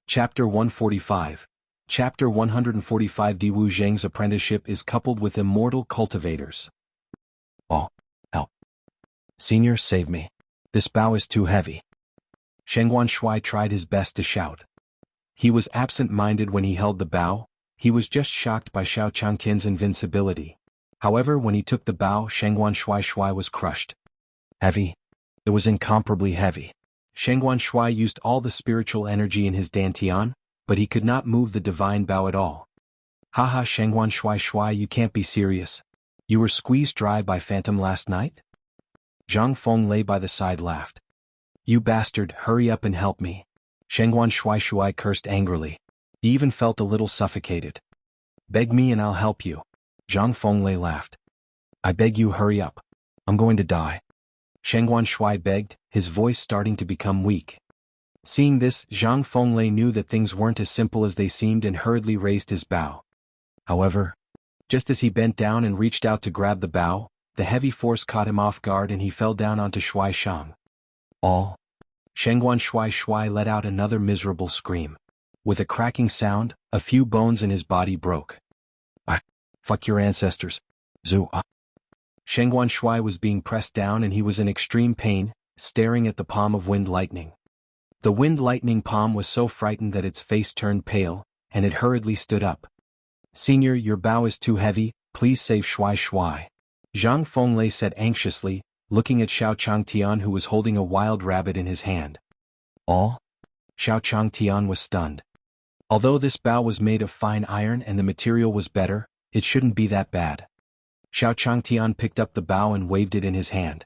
A: Chapter 145 Chapter 145 Di Wu Zheng's apprenticeship is coupled with immortal cultivators. Oh, help. Senior, save me. This bow is too heavy. Shangguan Shuai tried his best to shout. He was absent-minded when he held the bow. He was just shocked by Xiao Changtian's invincibility. However, when he took the bow, Shangguan Shuai was crushed. Heavy? It was incomparably heavy. Shangguan Shuai used all the spiritual energy in his dantian, but he could not move the divine bow at all. Haha, Shangguan Shuai, you can't be serious. You were squeezed dry by Phantom last night? Zhang Feng lay by the side laughed. You bastard, hurry up and help me. Shangguan Shuai cursed angrily. He even felt a little suffocated. Beg me and I'll help you. Zhang Fenglei laughed. I beg you, hurry up. I'm going to die. Shangguan Shuai begged, his voice starting to become weak. Seeing this, Zhang Fenglei knew that things weren't as simple as they seemed and hurriedly raised his bow. However, just as he bent down and reached out to grab the bow, the heavy force caught him off guard and he fell down onto Shuai Shang. All. Shangguan Shuai let out another miserable scream. With a cracking sound, a few bones in his body broke. Fuck your ancestors. Zhu. Shangguan Shuai was being pressed down and he was in extreme pain, staring at the palm of Wind Lightning. The Wind Lightning palm was so frightened that its face turned pale, and it hurriedly stood up. Senior, your bow is too heavy, please save Shuai. Zhang Fenglei said anxiously, looking at Xiao Changtian who was holding a wild rabbit in his hand. All? Xiao Changtian was stunned. Although this bow was made of fine iron and the material was better, it shouldn't be that bad. Xiao Changtian picked up the bow and waved it in his hand.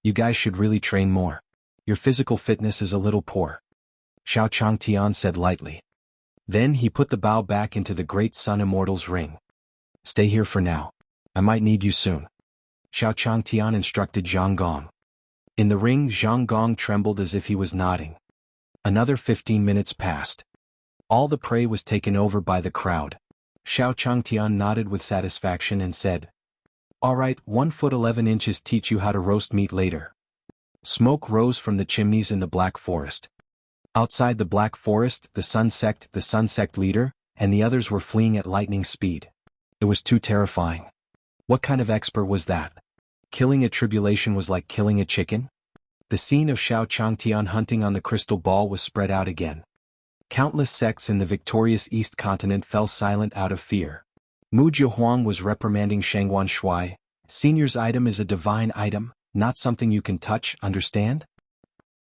A: You guys should really train more. Your physical fitness is a little poor. Xiao Changtian said lightly. Then he put the bow back into the Great Sun Immortal's ring. Stay here for now. I might need you soon. Xiao Changtian instructed Zhang Gong. In the ring, Zhang Gong trembled as if he was nodding. Another 15 minutes passed. All the prey was taken over by the crowd. Xiao Changtian nodded with satisfaction and said, All right, 1 foot 11 inches teach you how to roast meat later. Smoke rose from the chimneys in the Black Forest. Outside the Black Forest, the Sun Sect leader, and the others were fleeing at lightning speed. It was too terrifying. What kind of expert was that? Killing a tribulation was like killing a chicken? The scene of Xiao Changtian hunting on the crystal ball was spread out again. Countless sects in the victorious East Continent fell silent out of fear. Mu Jiahuang was reprimanding Shangguan Shuai. Senior's item is a divine item, not something you can touch, understand?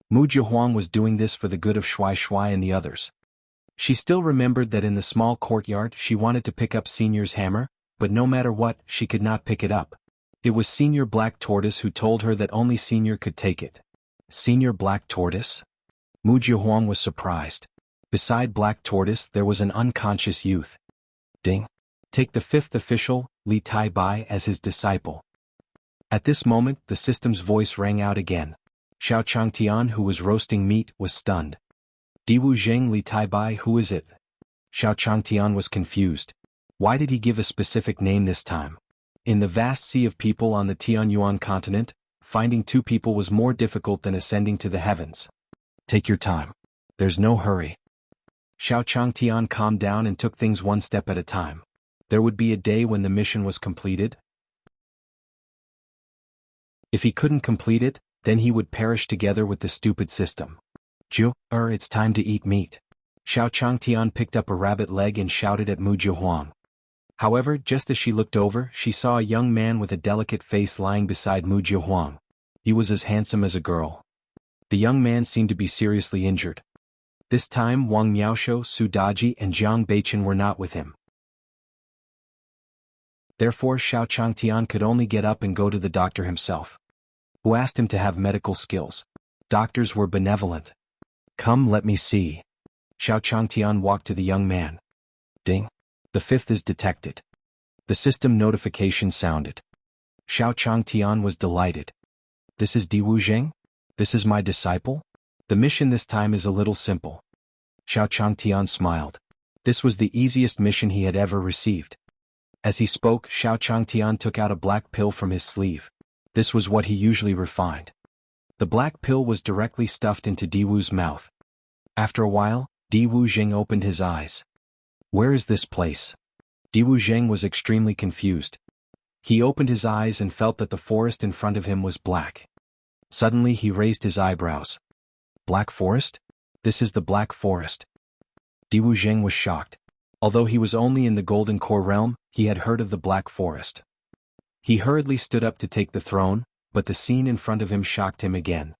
A: Mu Jiahuang was doing this for the good of Shuai and the others. She still remembered that in the small courtyard she wanted to pick up Senior's hammer, but no matter what, she could not pick it up. It was Senior Black Tortoise who told her that only Senior could take it. Senior Black Tortoise? Mu Jiahuang was surprised. Beside Black Tortoise there was an unconscious youth. Ding. Take the 5th official, Li Tai Bai, as his disciple. At this moment the system's voice rang out again. Xiao Changtian, who was roasting meat, was stunned. Di Wu Zheng Li Tai Bai, who is it? Xiao Changtian was confused. Why did he give a specific name this time? In the vast sea of people on the Tianyuan continent, finding 2 people was more difficult than ascending to the heavens. Take your time. There's no hurry. Xiao Changtian calmed down and took things one step at a time. There would be a day when the mission was completed. If he couldn't complete it, then he would perish together with the stupid system. It's time to eat meat. Xiao Changtian picked up a rabbit leg and shouted at Mu Jiahuang. However, just as she looked over, she saw a young man with a delicate face lying beside Mu Jiahuang. He was as handsome as a girl. The young man seemed to be seriously injured. This time Wang Miaoshu, Su Daji and Jiang Beichen were not with him. Therefore Xiao Changtian could only get up and go to the doctor himself, who asked him to have medical skills. Doctors were benevolent. Come, let me see. Xiao Changtian walked to the young man. Ding. The fifth is detected. The system notification sounded. Xiao Changtian was delighted. This is Di Wuzheng? This is my disciple? The mission this time is a little simple. Xiao Changtian smiled. This was the easiest mission he had ever received. As he spoke, Xiao Changtian took out a black pill from his sleeve. This was what he usually refined. The black pill was directly stuffed into Di Wu's mouth. After a while, Di Wuzheng opened his eyes. Where is this place? Di Wuzheng was extremely confused. He opened his eyes and felt that the forest in front of him was black. Suddenly he raised his eyebrows. Black forest? This is the Black Forest. Di Wuzheng was shocked. Although he was only in the Golden Core realm, he had heard of the Black Forest. He hurriedly stood up to take the throne, but the scene in front of him shocked him again.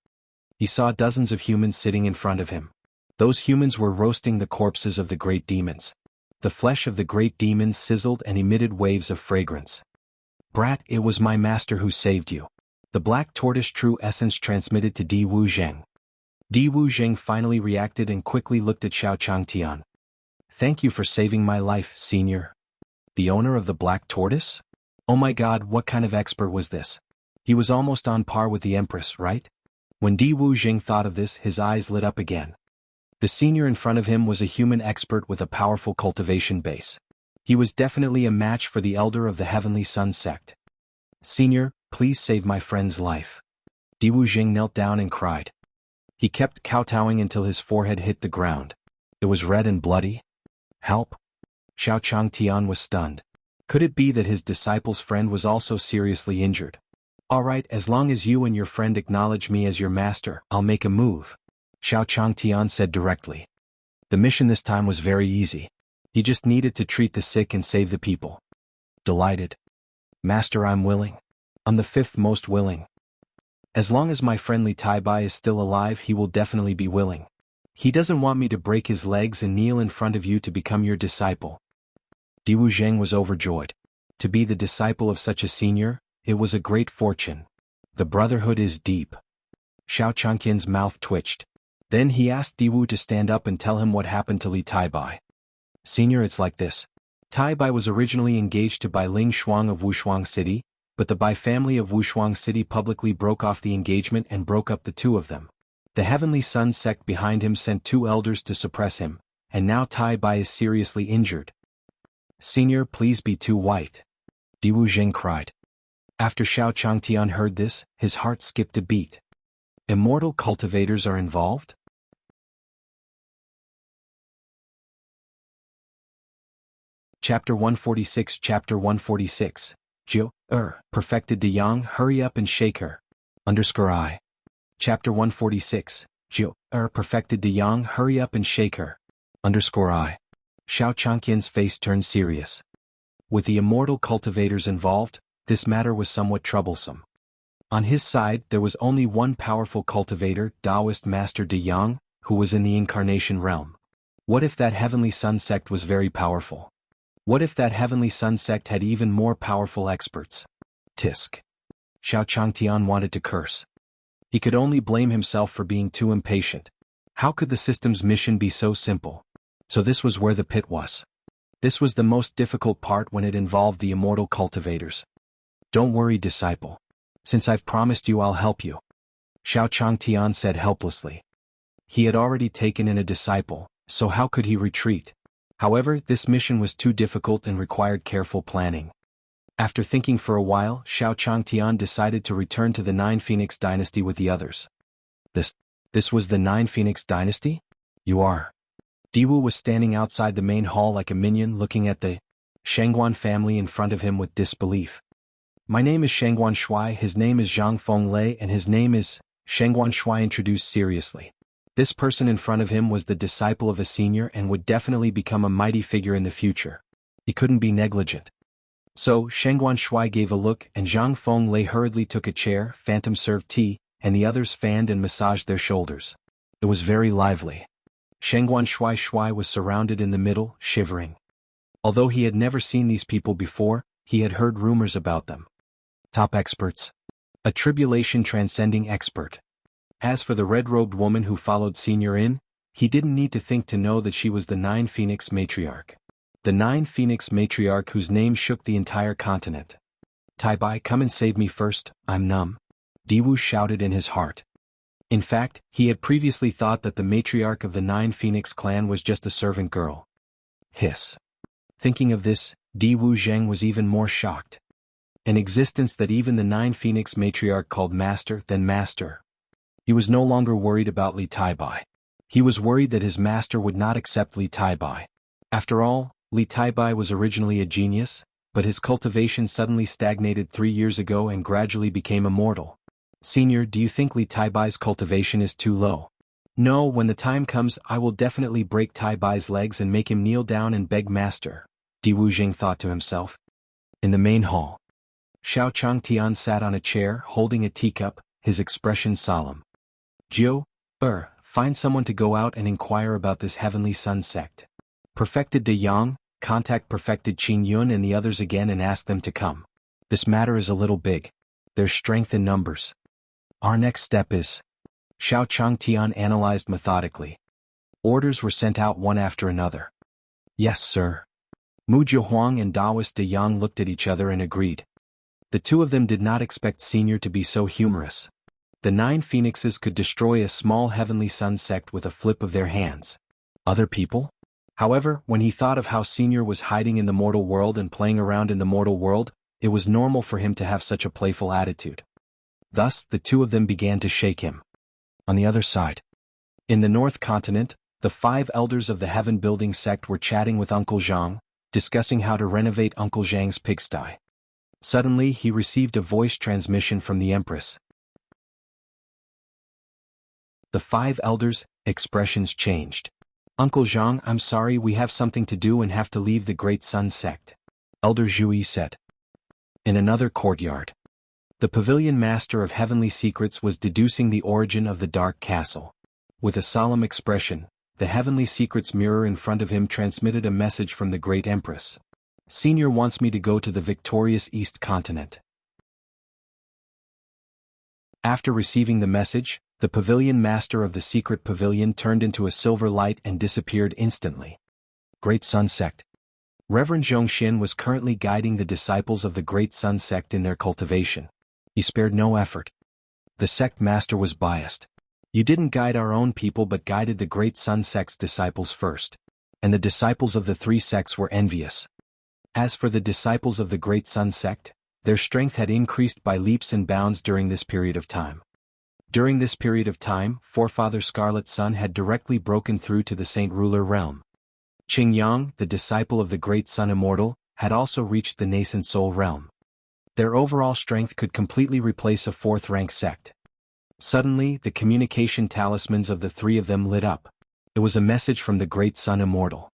A: He saw dozens of humans sitting in front of him. Those humans were roasting the corpses of the great demons. The flesh of the great demons sizzled and emitted waves of fragrance. Brat, it was my master who saved you. The black tortoise true essence transmitted to Di Wuzheng. Di Wuzheng finally reacted and quickly looked at Xiao Changtian. Thank you for saving my life, senior. The owner of the black tortoise? Oh my god, what kind of expert was this? He was almost on par with the Empress, right? When Di Wuzheng thought of this, his eyes lit up again. The senior in front of him was a human expert with a powerful cultivation base. He was definitely a match for the elder of the Heavenly Sun sect. Senior, please save my friend's life. Di Wuzheng knelt down and cried. He kept kowtowing until his forehead hit the ground. It was red and bloody. Help! Xiao Changtian was stunned. Could it be that his disciple's friend was also seriously injured? All right, as long as you and your friend acknowledge me as your master, I'll make a move, Xiao Changtian said directly. The mission this time was very easy. He just needed to treat the sick and save the people. Delighted. Master, I'm willing. I'm the fifth most willing. As long as my friendly Tai Bai is still alive, he will definitely be willing. He doesn't want me to break his legs and kneel in front of you to become your disciple. Di Wuzheng was overjoyed. To be the disciple of such a senior, it was a great fortune. The brotherhood is deep. Xiao Changtian's mouth twitched. Then he asked Di Wu to stand up and tell him what happened to Li Tai Bai. Senior, it's like this. Tai Bai was originally engaged to Bai Ling Shuang of Wushuang City, but the Bai family of Wushuang City publicly broke off the engagement and broke up the two of them. The Heavenly Sun sect behind him sent 2 elders to suppress him, and now Tai Bai is seriously injured. Senior, please be too white. Di Wuzheng cried. After Xiao Changtian heard this, his heart skipped a beat. Immortal cultivators are involved? Chapter 146 Chapter 146 Perfected De Yang, hurry up and shake her. _I. Chapter 146 Perfected De Yang, hurry up and shake her. _I. Xiao Changtian's face turned serious. With the immortal cultivators involved, this matter was somewhat troublesome. On his side, there was only one powerful cultivator, Taoist Master De Yang, who was in the incarnation realm. What if that Heavenly Sun sect was very powerful? What if that Heavenly Sun sect had even more powerful experts? Tisk. Xiao Changtian wanted to curse. He could only blame himself for being too impatient. How could the system's mission be so simple? So this was where the pit was. This was the most difficult part when it involved the immortal cultivators. Don't worry, disciple. Since I've promised you, I'll help you. Xiao Changtian said helplessly. He had already taken in a disciple, so how could he retreat? However, this mission was too difficult and required careful planning. After thinking for a while, Xiao Changtian decided to return to the Nine Phoenix dynasty with the others. This was the Nine Phoenix dynasty? You are. Di Wu was standing outside the main hall like a minion looking at the Shangguan family in front of him with disbelief. My name is Shangguan Shui, his name is Zhang Feng Lei, and his name is... Shangguan Shui introduced seriously. This person in front of him was the disciple of a senior and would definitely become a mighty figure in the future. He couldn't be negligent. So, Shangguan Shui gave a look and Zhang Feng Lei hurriedly took a chair, Phantom served tea, and the others fanned and massaged their shoulders. It was very lively. Shangguan Shui was surrounded in the middle, shivering. Although he had never seen these people before, he had heard rumors about them. Top experts. A tribulation transcending expert. As for the red-robed woman who followed Senior in, he didn't need to think to know that she was the Nine Phoenix Matriarch. The Nine Phoenix Matriarch whose name shook the entire continent. Tai Bai, come and save me first, I'm numb. Diwu shouted in his heart. In fact, he had previously thought that the matriarch of the Nine Phoenix clan was just a servant girl. Hiss. Thinking of this, Diwu Zheng was even more shocked. An existence that even the Nine Phoenix Matriarch called master then master. He was no longer worried about Li Taibai. He was worried that his master would not accept Li Taibai. After all, Li Taibai was originally a genius, but his cultivation suddenly stagnated 3 years ago and gradually became immortal. Senior, do you think Li Taibai's cultivation is too low? No, when the time comes I will definitely break Taibai's legs and make him kneel down and beg master, Diwu Jing thought to himself. In the main hall. Xiao Changtian sat on a chair holding a teacup, his expression solemn. Jiu, find someone to go out and inquire about this heavenly sun sect. Perfected De Yang, contact perfected Qin Yun and the others again and ask them to come. This matter is a little big. There's strength in numbers. Our next step is... Xiao Changtian analyzed methodically. Orders were sent out one after another. Yes, sir. Mu Jiahuang and Daoist De Yang looked at each other and agreed. The two of them did not expect Senior to be so humorous. The Nine Phoenixes could destroy a small heavenly sun sect with a flip of their hands. Other people? However, when he thought of how Senior was hiding in the mortal world and playing around in the mortal world, it was normal for him to have such a playful attitude. Thus, the two of them began to shake him. On the other side. In the North Continent, the 5 elders of the Heaven Building sect were chatting with Uncle Zhang, discussing how to renovate Uncle Zhang's pigsty. Suddenly, he received a voice transmission from the Empress. The 5 elders' expressions changed. Uncle Zhang, I'm sorry, we have something to do and have to leave the Great Sun sect. Elder Zhui said. In another courtyard. The pavilion master of heavenly secrets was deducing the origin of the dark castle. With a solemn expression, the heavenly secrets mirror in front of him transmitted a message from the great empress. Senior wants me to go to the victorious East Continent. After receiving the message, the pavilion master of the secret pavilion turned into a silver light and disappeared instantly. Great Sun Sect. Reverend Zhongxian was currently guiding the disciples of the Great Sun Sect in their cultivation. He spared no effort. The sect master was biased. You didn't guide our own people but guided the Great Sun Sect's disciples first. And the disciples of the 3 sects were envious. As for the disciples of the Great Sun Sect, their strength had increased by leaps and bounds during this period of time. During this period of time, Forefather Scarlet Sun had directly broken through to the Saint Ruler realm. Qing Yang, the disciple of the Great Sun Immortal, had also reached the nascent soul realm. Their overall strength could completely replace a 4th-rank sect. Suddenly, the communication talismans of the 3 of them lit up. It was a message from the Great Sun Immortal.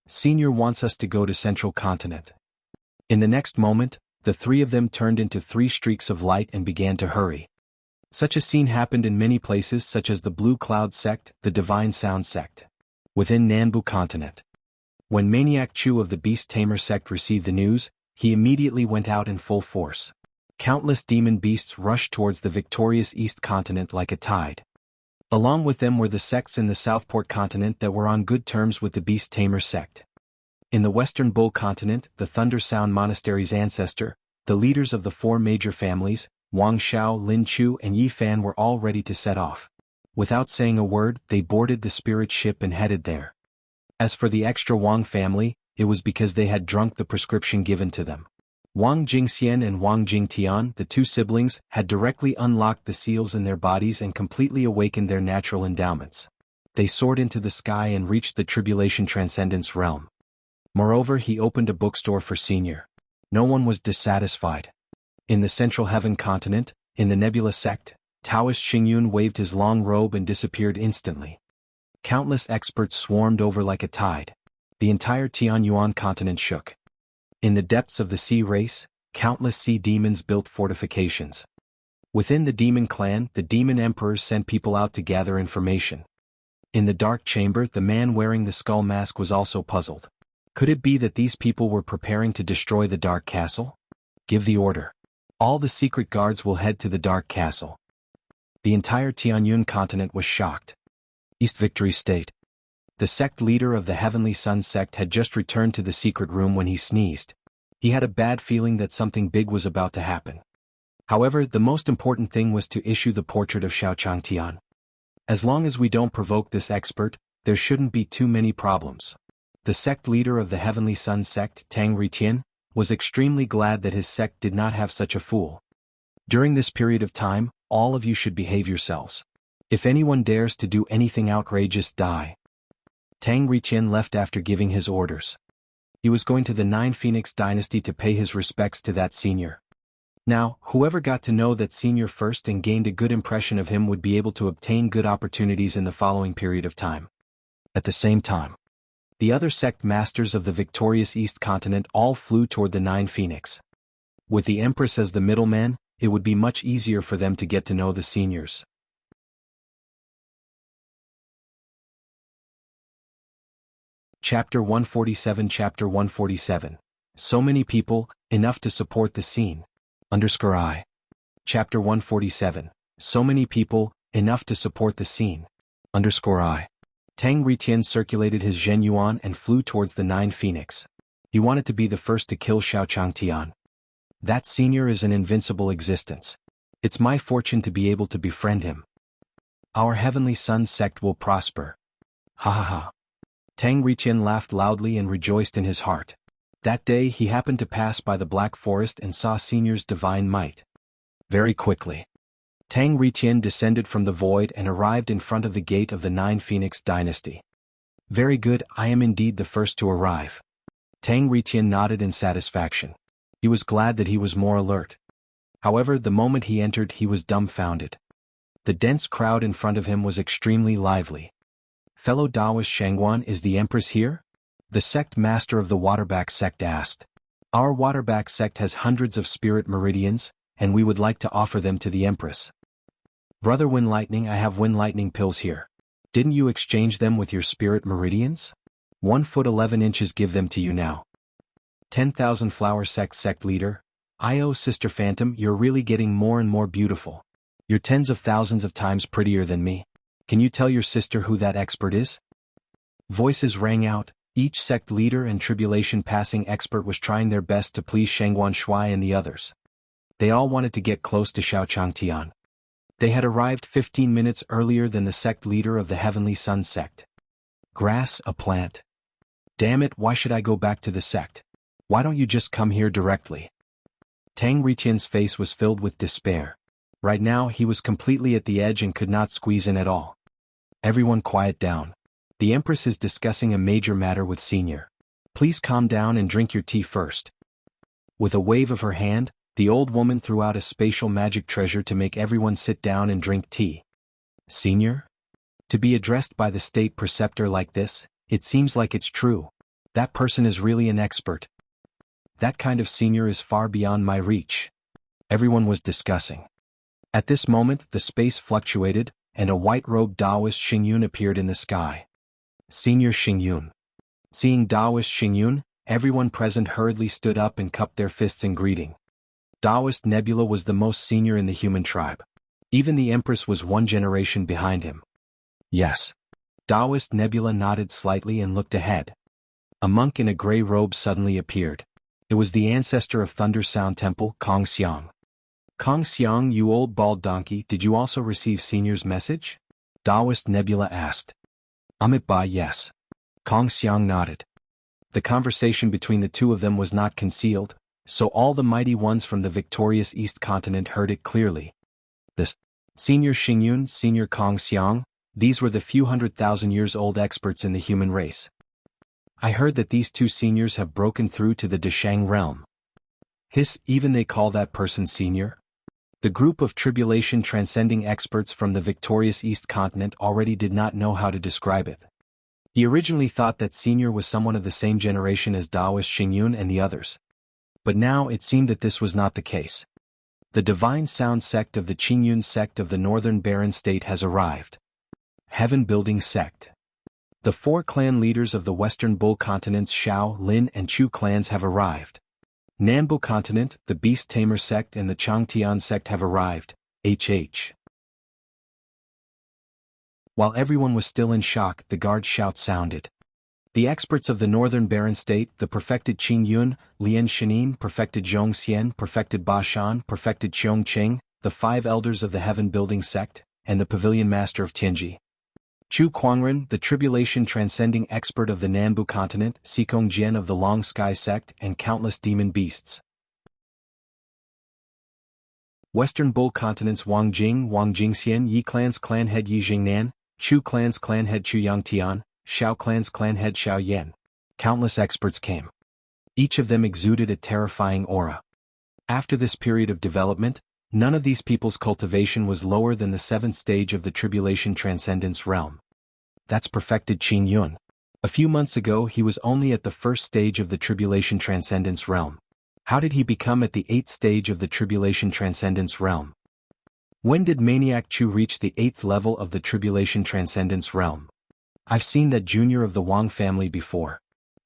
A: Senior wants us to go to Central Continent. In the next moment, the 3 of them turned into 3 streaks of light and began to hurry. Such a scene happened in many places such as the Blue Cloud Sect, the Divine Sound Sect. Within Nanbu Continent. When Maniac Chu of the Beast Tamer Sect received the news, he immediately went out in full force. Countless demon beasts rushed towards the victorious East Continent like a tide. Along with them were the sects in the Southport Continent that were on good terms with the Beast Tamer Sect. In the Western Bull Continent, the Thunder Sound Monastery's ancestor, the leaders of the 4 major families, Wang Xiao, Lin Chu and Yi Fan were all ready to set off. Without saying a word, they boarded the spirit ship and headed there. As for the extra Wang family, it was because they had drunk the prescription given to them. Wang Jingxian and Wang Jingtian, the 2 siblings, had directly unlocked the seals in their bodies and completely awakened their natural endowments. They soared into the sky and reached the Tribulation Transcendence realm. Moreover, he opened a bookstore for Senior. No one was dissatisfied. In the Central Heaven continent, in the Nebula sect, Taoist Xingyun waved his long robe and disappeared instantly. Countless experts swarmed over like a tide. The entire Tianyuan continent shook. In the depths of the sea race, countless sea demons built fortifications. Within the demon clan, the demon emperors sent people out to gather information. In the dark chamber, the man wearing the skull mask was also puzzled. Could it be that these people were preparing to destroy the Dark Castle? Give the order. All the secret guards will head to the Dark Castle. The entire Tianyun continent was shocked. East Victory State. The sect leader of the Heavenly Sun sect had just returned to the secret room when he sneezed. He had a bad feeling that something big was about to happen. However, the most important thing was to issue the portrait of Xiao Changtian. As long as we don't provoke this expert, there shouldn't be too many problems. The sect leader of the Heavenly Sun sect, Tang Riqian, was extremely glad that his sect did not have such a fool. During this period of time, all of you should behave yourselves. If anyone dares to do anything outrageous, die. Tang Riqian left after giving his orders. He was going to the Nine Phoenix dynasty to pay his respects to that senior. Now, whoever got to know that senior first and gained a good impression of him would be able to obtain good opportunities in the following period of time. At the same time, the other sect masters of the victorious East continent all flew toward the Nine Phoenix. With the Empress as the middleman, it would be much easier for them to get to know the seniors. Chapter 147 Chapter 147. So many people, enough to support the scene. _I. Chapter 147. So many people, enough to support the scene. _I. Tang Riqian circulated his Zhen Yuan and flew towards the Nine Phoenix. He wanted to be the first to kill Xiao Changtian. That senior is an invincible existence. It's my fortune to be able to befriend him. Our Heavenly Sun sect will prosper. Ha ha ha. Tang Riqian laughed loudly and rejoiced in his heart. That day he happened to pass by the Black Forest and saw Senior's divine might. Very quickly, Tang Riqian descended from the void and arrived in front of the gate of the Nine Phoenix dynasty. Very good, I am indeed the first to arrive. Tang Riqian nodded in satisfaction. He was glad that he was more alert. However, the moment he entered he was dumbfounded. The dense crowd in front of him was extremely lively. Fellow Taoist Shangguan, is the Empress here? The sect master of the Waterback sect asked. Our Waterback sect has hundreds of spirit meridians, and we would like to offer them to the Empress. Brother Wind Lightning, I have Wind Lightning pills here. Didn't you exchange them with your spirit meridians? 1 foot 11 inches, give them to you now. 10,000 Flower sect leader. Io Sister Phantom, you're really getting more and more beautiful. You're tens of thousands of times prettier than me. Can you tell your sister who that expert is? Voices rang out. Each sect leader and tribulation-passing expert was trying their best to please Shangguan Shuai and the others. They all wanted to get close to Xiao Changtian. They had arrived 15 minutes earlier than the sect leader of the Heavenly Sun sect. Grass, a plant. Damn it, why should I go back to the sect? Why don't you just come here directly? Tang Riqian's face was filled with despair. Right now he was completely at the edge and could not squeeze in at all. Everyone quiet down. The Empress is discussing a major matter with Senior. Please calm down and drink your tea first. With a wave of her hand, the old woman threw out a spatial magic treasure to make everyone sit down and drink tea. Senior? To be addressed by the state preceptor like this, it seems like it's true. That person is really an expert. That kind of senior is far beyond my reach. Everyone was discussing. At this moment, the space fluctuated, and a white-robed Taoist Xingyun appeared in the sky. Senior Xingyun. Seeing Taoist Xingyun, everyone present hurriedly stood up and cupped their fists in greeting. Taoist Nebula was the most senior in the human tribe. Even the Empress was one generation behind him. Yes. Taoist Nebula nodded slightly and looked ahead. A monk in a gray robe suddenly appeared. It was the ancestor of Thunder Sound Temple, Kong Xiang. Kong Xiang, you old bald donkey, did you also receive Senior's message? Taoist Nebula asked. Amitabha, yes. Kong Xiang nodded. The conversation between the two of them was not concealed, so all the mighty ones from the victorious East continent heard it clearly. The Senior Xingyun, Senior Kong Xiang, these were the few 100,000 years old experts in the human race. I heard that these two seniors have broken through to the Deshang realm. Hiss, even they call that person senior? The group of tribulation transcending experts from the victorious East Continent already did not know how to describe it. He originally thought that senior was someone of the same generation as Taoist Xingyun and the others. But now it seemed that this was not the case. The Divine Sound sect of the Qingyun sect of the Northern Barren State has arrived. Heaven Building Sect. The 4 clan leaders of the Western Bull Continent's Shao, Lin and Chu clans have arrived. Nanbu Continent, the Beast Tamer sect and the Changtian sect have arrived. HH. While everyone was still in shock, the guard shout sounded. The experts of the Northern Barren State, the perfected Qingyun, Lian Shinin, perfected Zhongxian, perfected Bashan, perfected Qiongqing, the 5 elders of the Heaven Building Sect, and the Pavilion Master of Tianji. Chu Kuangren, the tribulation transcending expert of the Nanbu Continent, Sikong Jian of the Long Sky Sect, and countless demon beasts. Western Bull Continent's Wang Jingxian, Yi Clan's clan head Yi Jingnan, Chu Clan's clan head Chu Yangtian, Shao Clan's clan head Xiao Yan. Countless experts came. Each of them exuded a terrifying aura. After this period of development, none of these people's cultivation was lower than the 7th stage of the Tribulation Transcendence realm. That's perfected Qin Yun. A few months ago he was only at the 1st stage of the Tribulation Transcendence realm. How did he become at the 8th stage of the Tribulation Transcendence realm? When did Maniac Chu reach the 8th level of the Tribulation Transcendence realm? I've seen that junior of the Wang family before.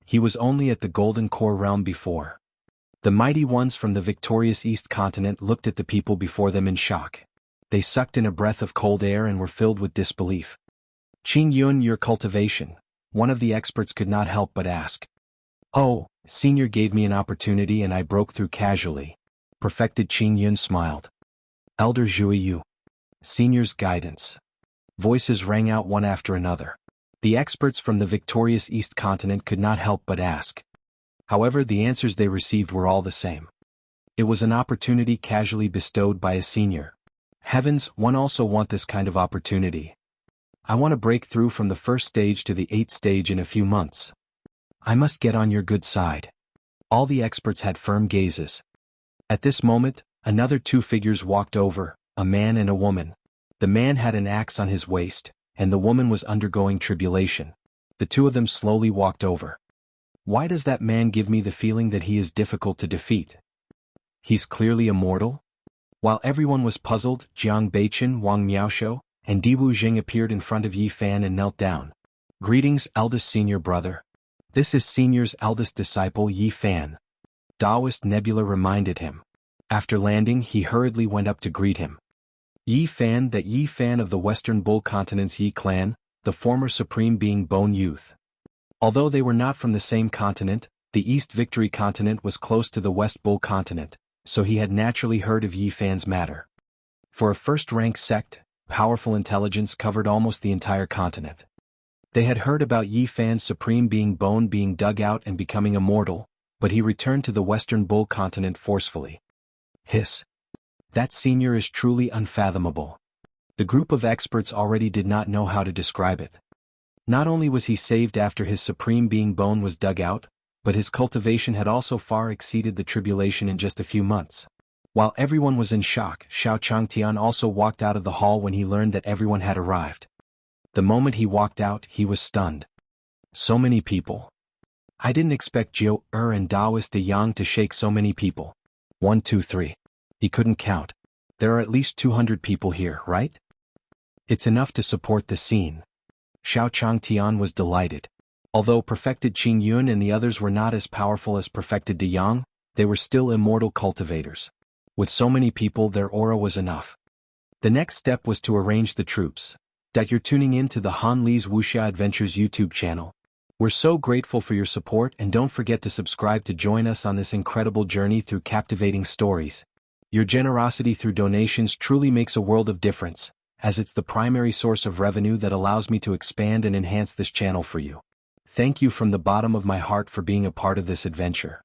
A: He was only at the Golden Core realm before. The mighty ones from the victorious East Continent looked at the people before them in shock. They sucked in a breath of cold air and were filled with disbelief. Qin Yun, your cultivation, one of the experts could not help but ask. Oh, senior gave me an opportunity and I broke through casually. Perfected Qin Yun smiled. Elder Zhui Yu. Senior's guidance. Voices rang out one after another. The experts from the victorious East Continent could not help but ask. However, the answers they received were all the same. It was an opportunity casually bestowed by a senior. Heavens, one also want this kind of opportunity. I want to break through from the 1st stage to the 8th stage in a few months. I must get on your good side. All the experts had firm gazes. At this moment, another 2 figures walked over, a man and a woman. The man had an axe on his waist, and the woman was undergoing tribulation. The 2 of them slowly walked over. Why does that man give me the feeling that he is difficult to defeat? He's clearly immortal? While everyone was puzzled, Jiang Beichen, Wang Miaoshou, and Diwu Jing appeared in front of Yi Fan and knelt down. Greetings, eldest senior brother. This is senior's eldest disciple Yi Fan. Taoist Nebula reminded him. After landing, he hurriedly went up to greet him. Yi Fan, that Yi Fan of the Western Bull Continent's Yi clan, the former supreme being Bone Youth. Although they were not from the same continent, the East Victory Continent was close to the West Bull Continent, so he had naturally heard of Yi Fan's matter. For a first-rank sect, powerful intelligence covered almost the entire continent. They had heard about Yi Fan's supreme being Bone being dug out and becoming immortal, but he returned to the Western Bull Continent forcefully. Hiss. That senior is truly unfathomable. The group of experts already did not know how to describe it. Not only was he saved after his supreme being Bone was dug out, but his cultivation had also far exceeded the tribulation in just a few months. While everyone was in shock, Xiao Changtian also walked out of the hall when he learned that everyone had arrived. The moment he walked out, he was stunned. So many people. I didn't expect Jiu and Taoist De Yang to shake so many people. 1, 2, 3. He couldn't count. There are at least 200 people here, right? It's enough to support the scene. Xiao Changtian was delighted. Although perfected Qin Yun and the others were not as powerful as perfected De Yang, they were still immortal cultivators. With so many people, their aura was enough. The next step was to arrange the troops. You're tuning in to the Han Li's Wuxia Adventures YouTube channel. We're so grateful for your support, and don't forget to subscribe to join us on this incredible journey through captivating stories. Your generosity through donations truly makes a world of difference, as it's the primary source of revenue that allows me to expand and enhance this channel for you. Thank you from the bottom of my heart for being a part of this adventure.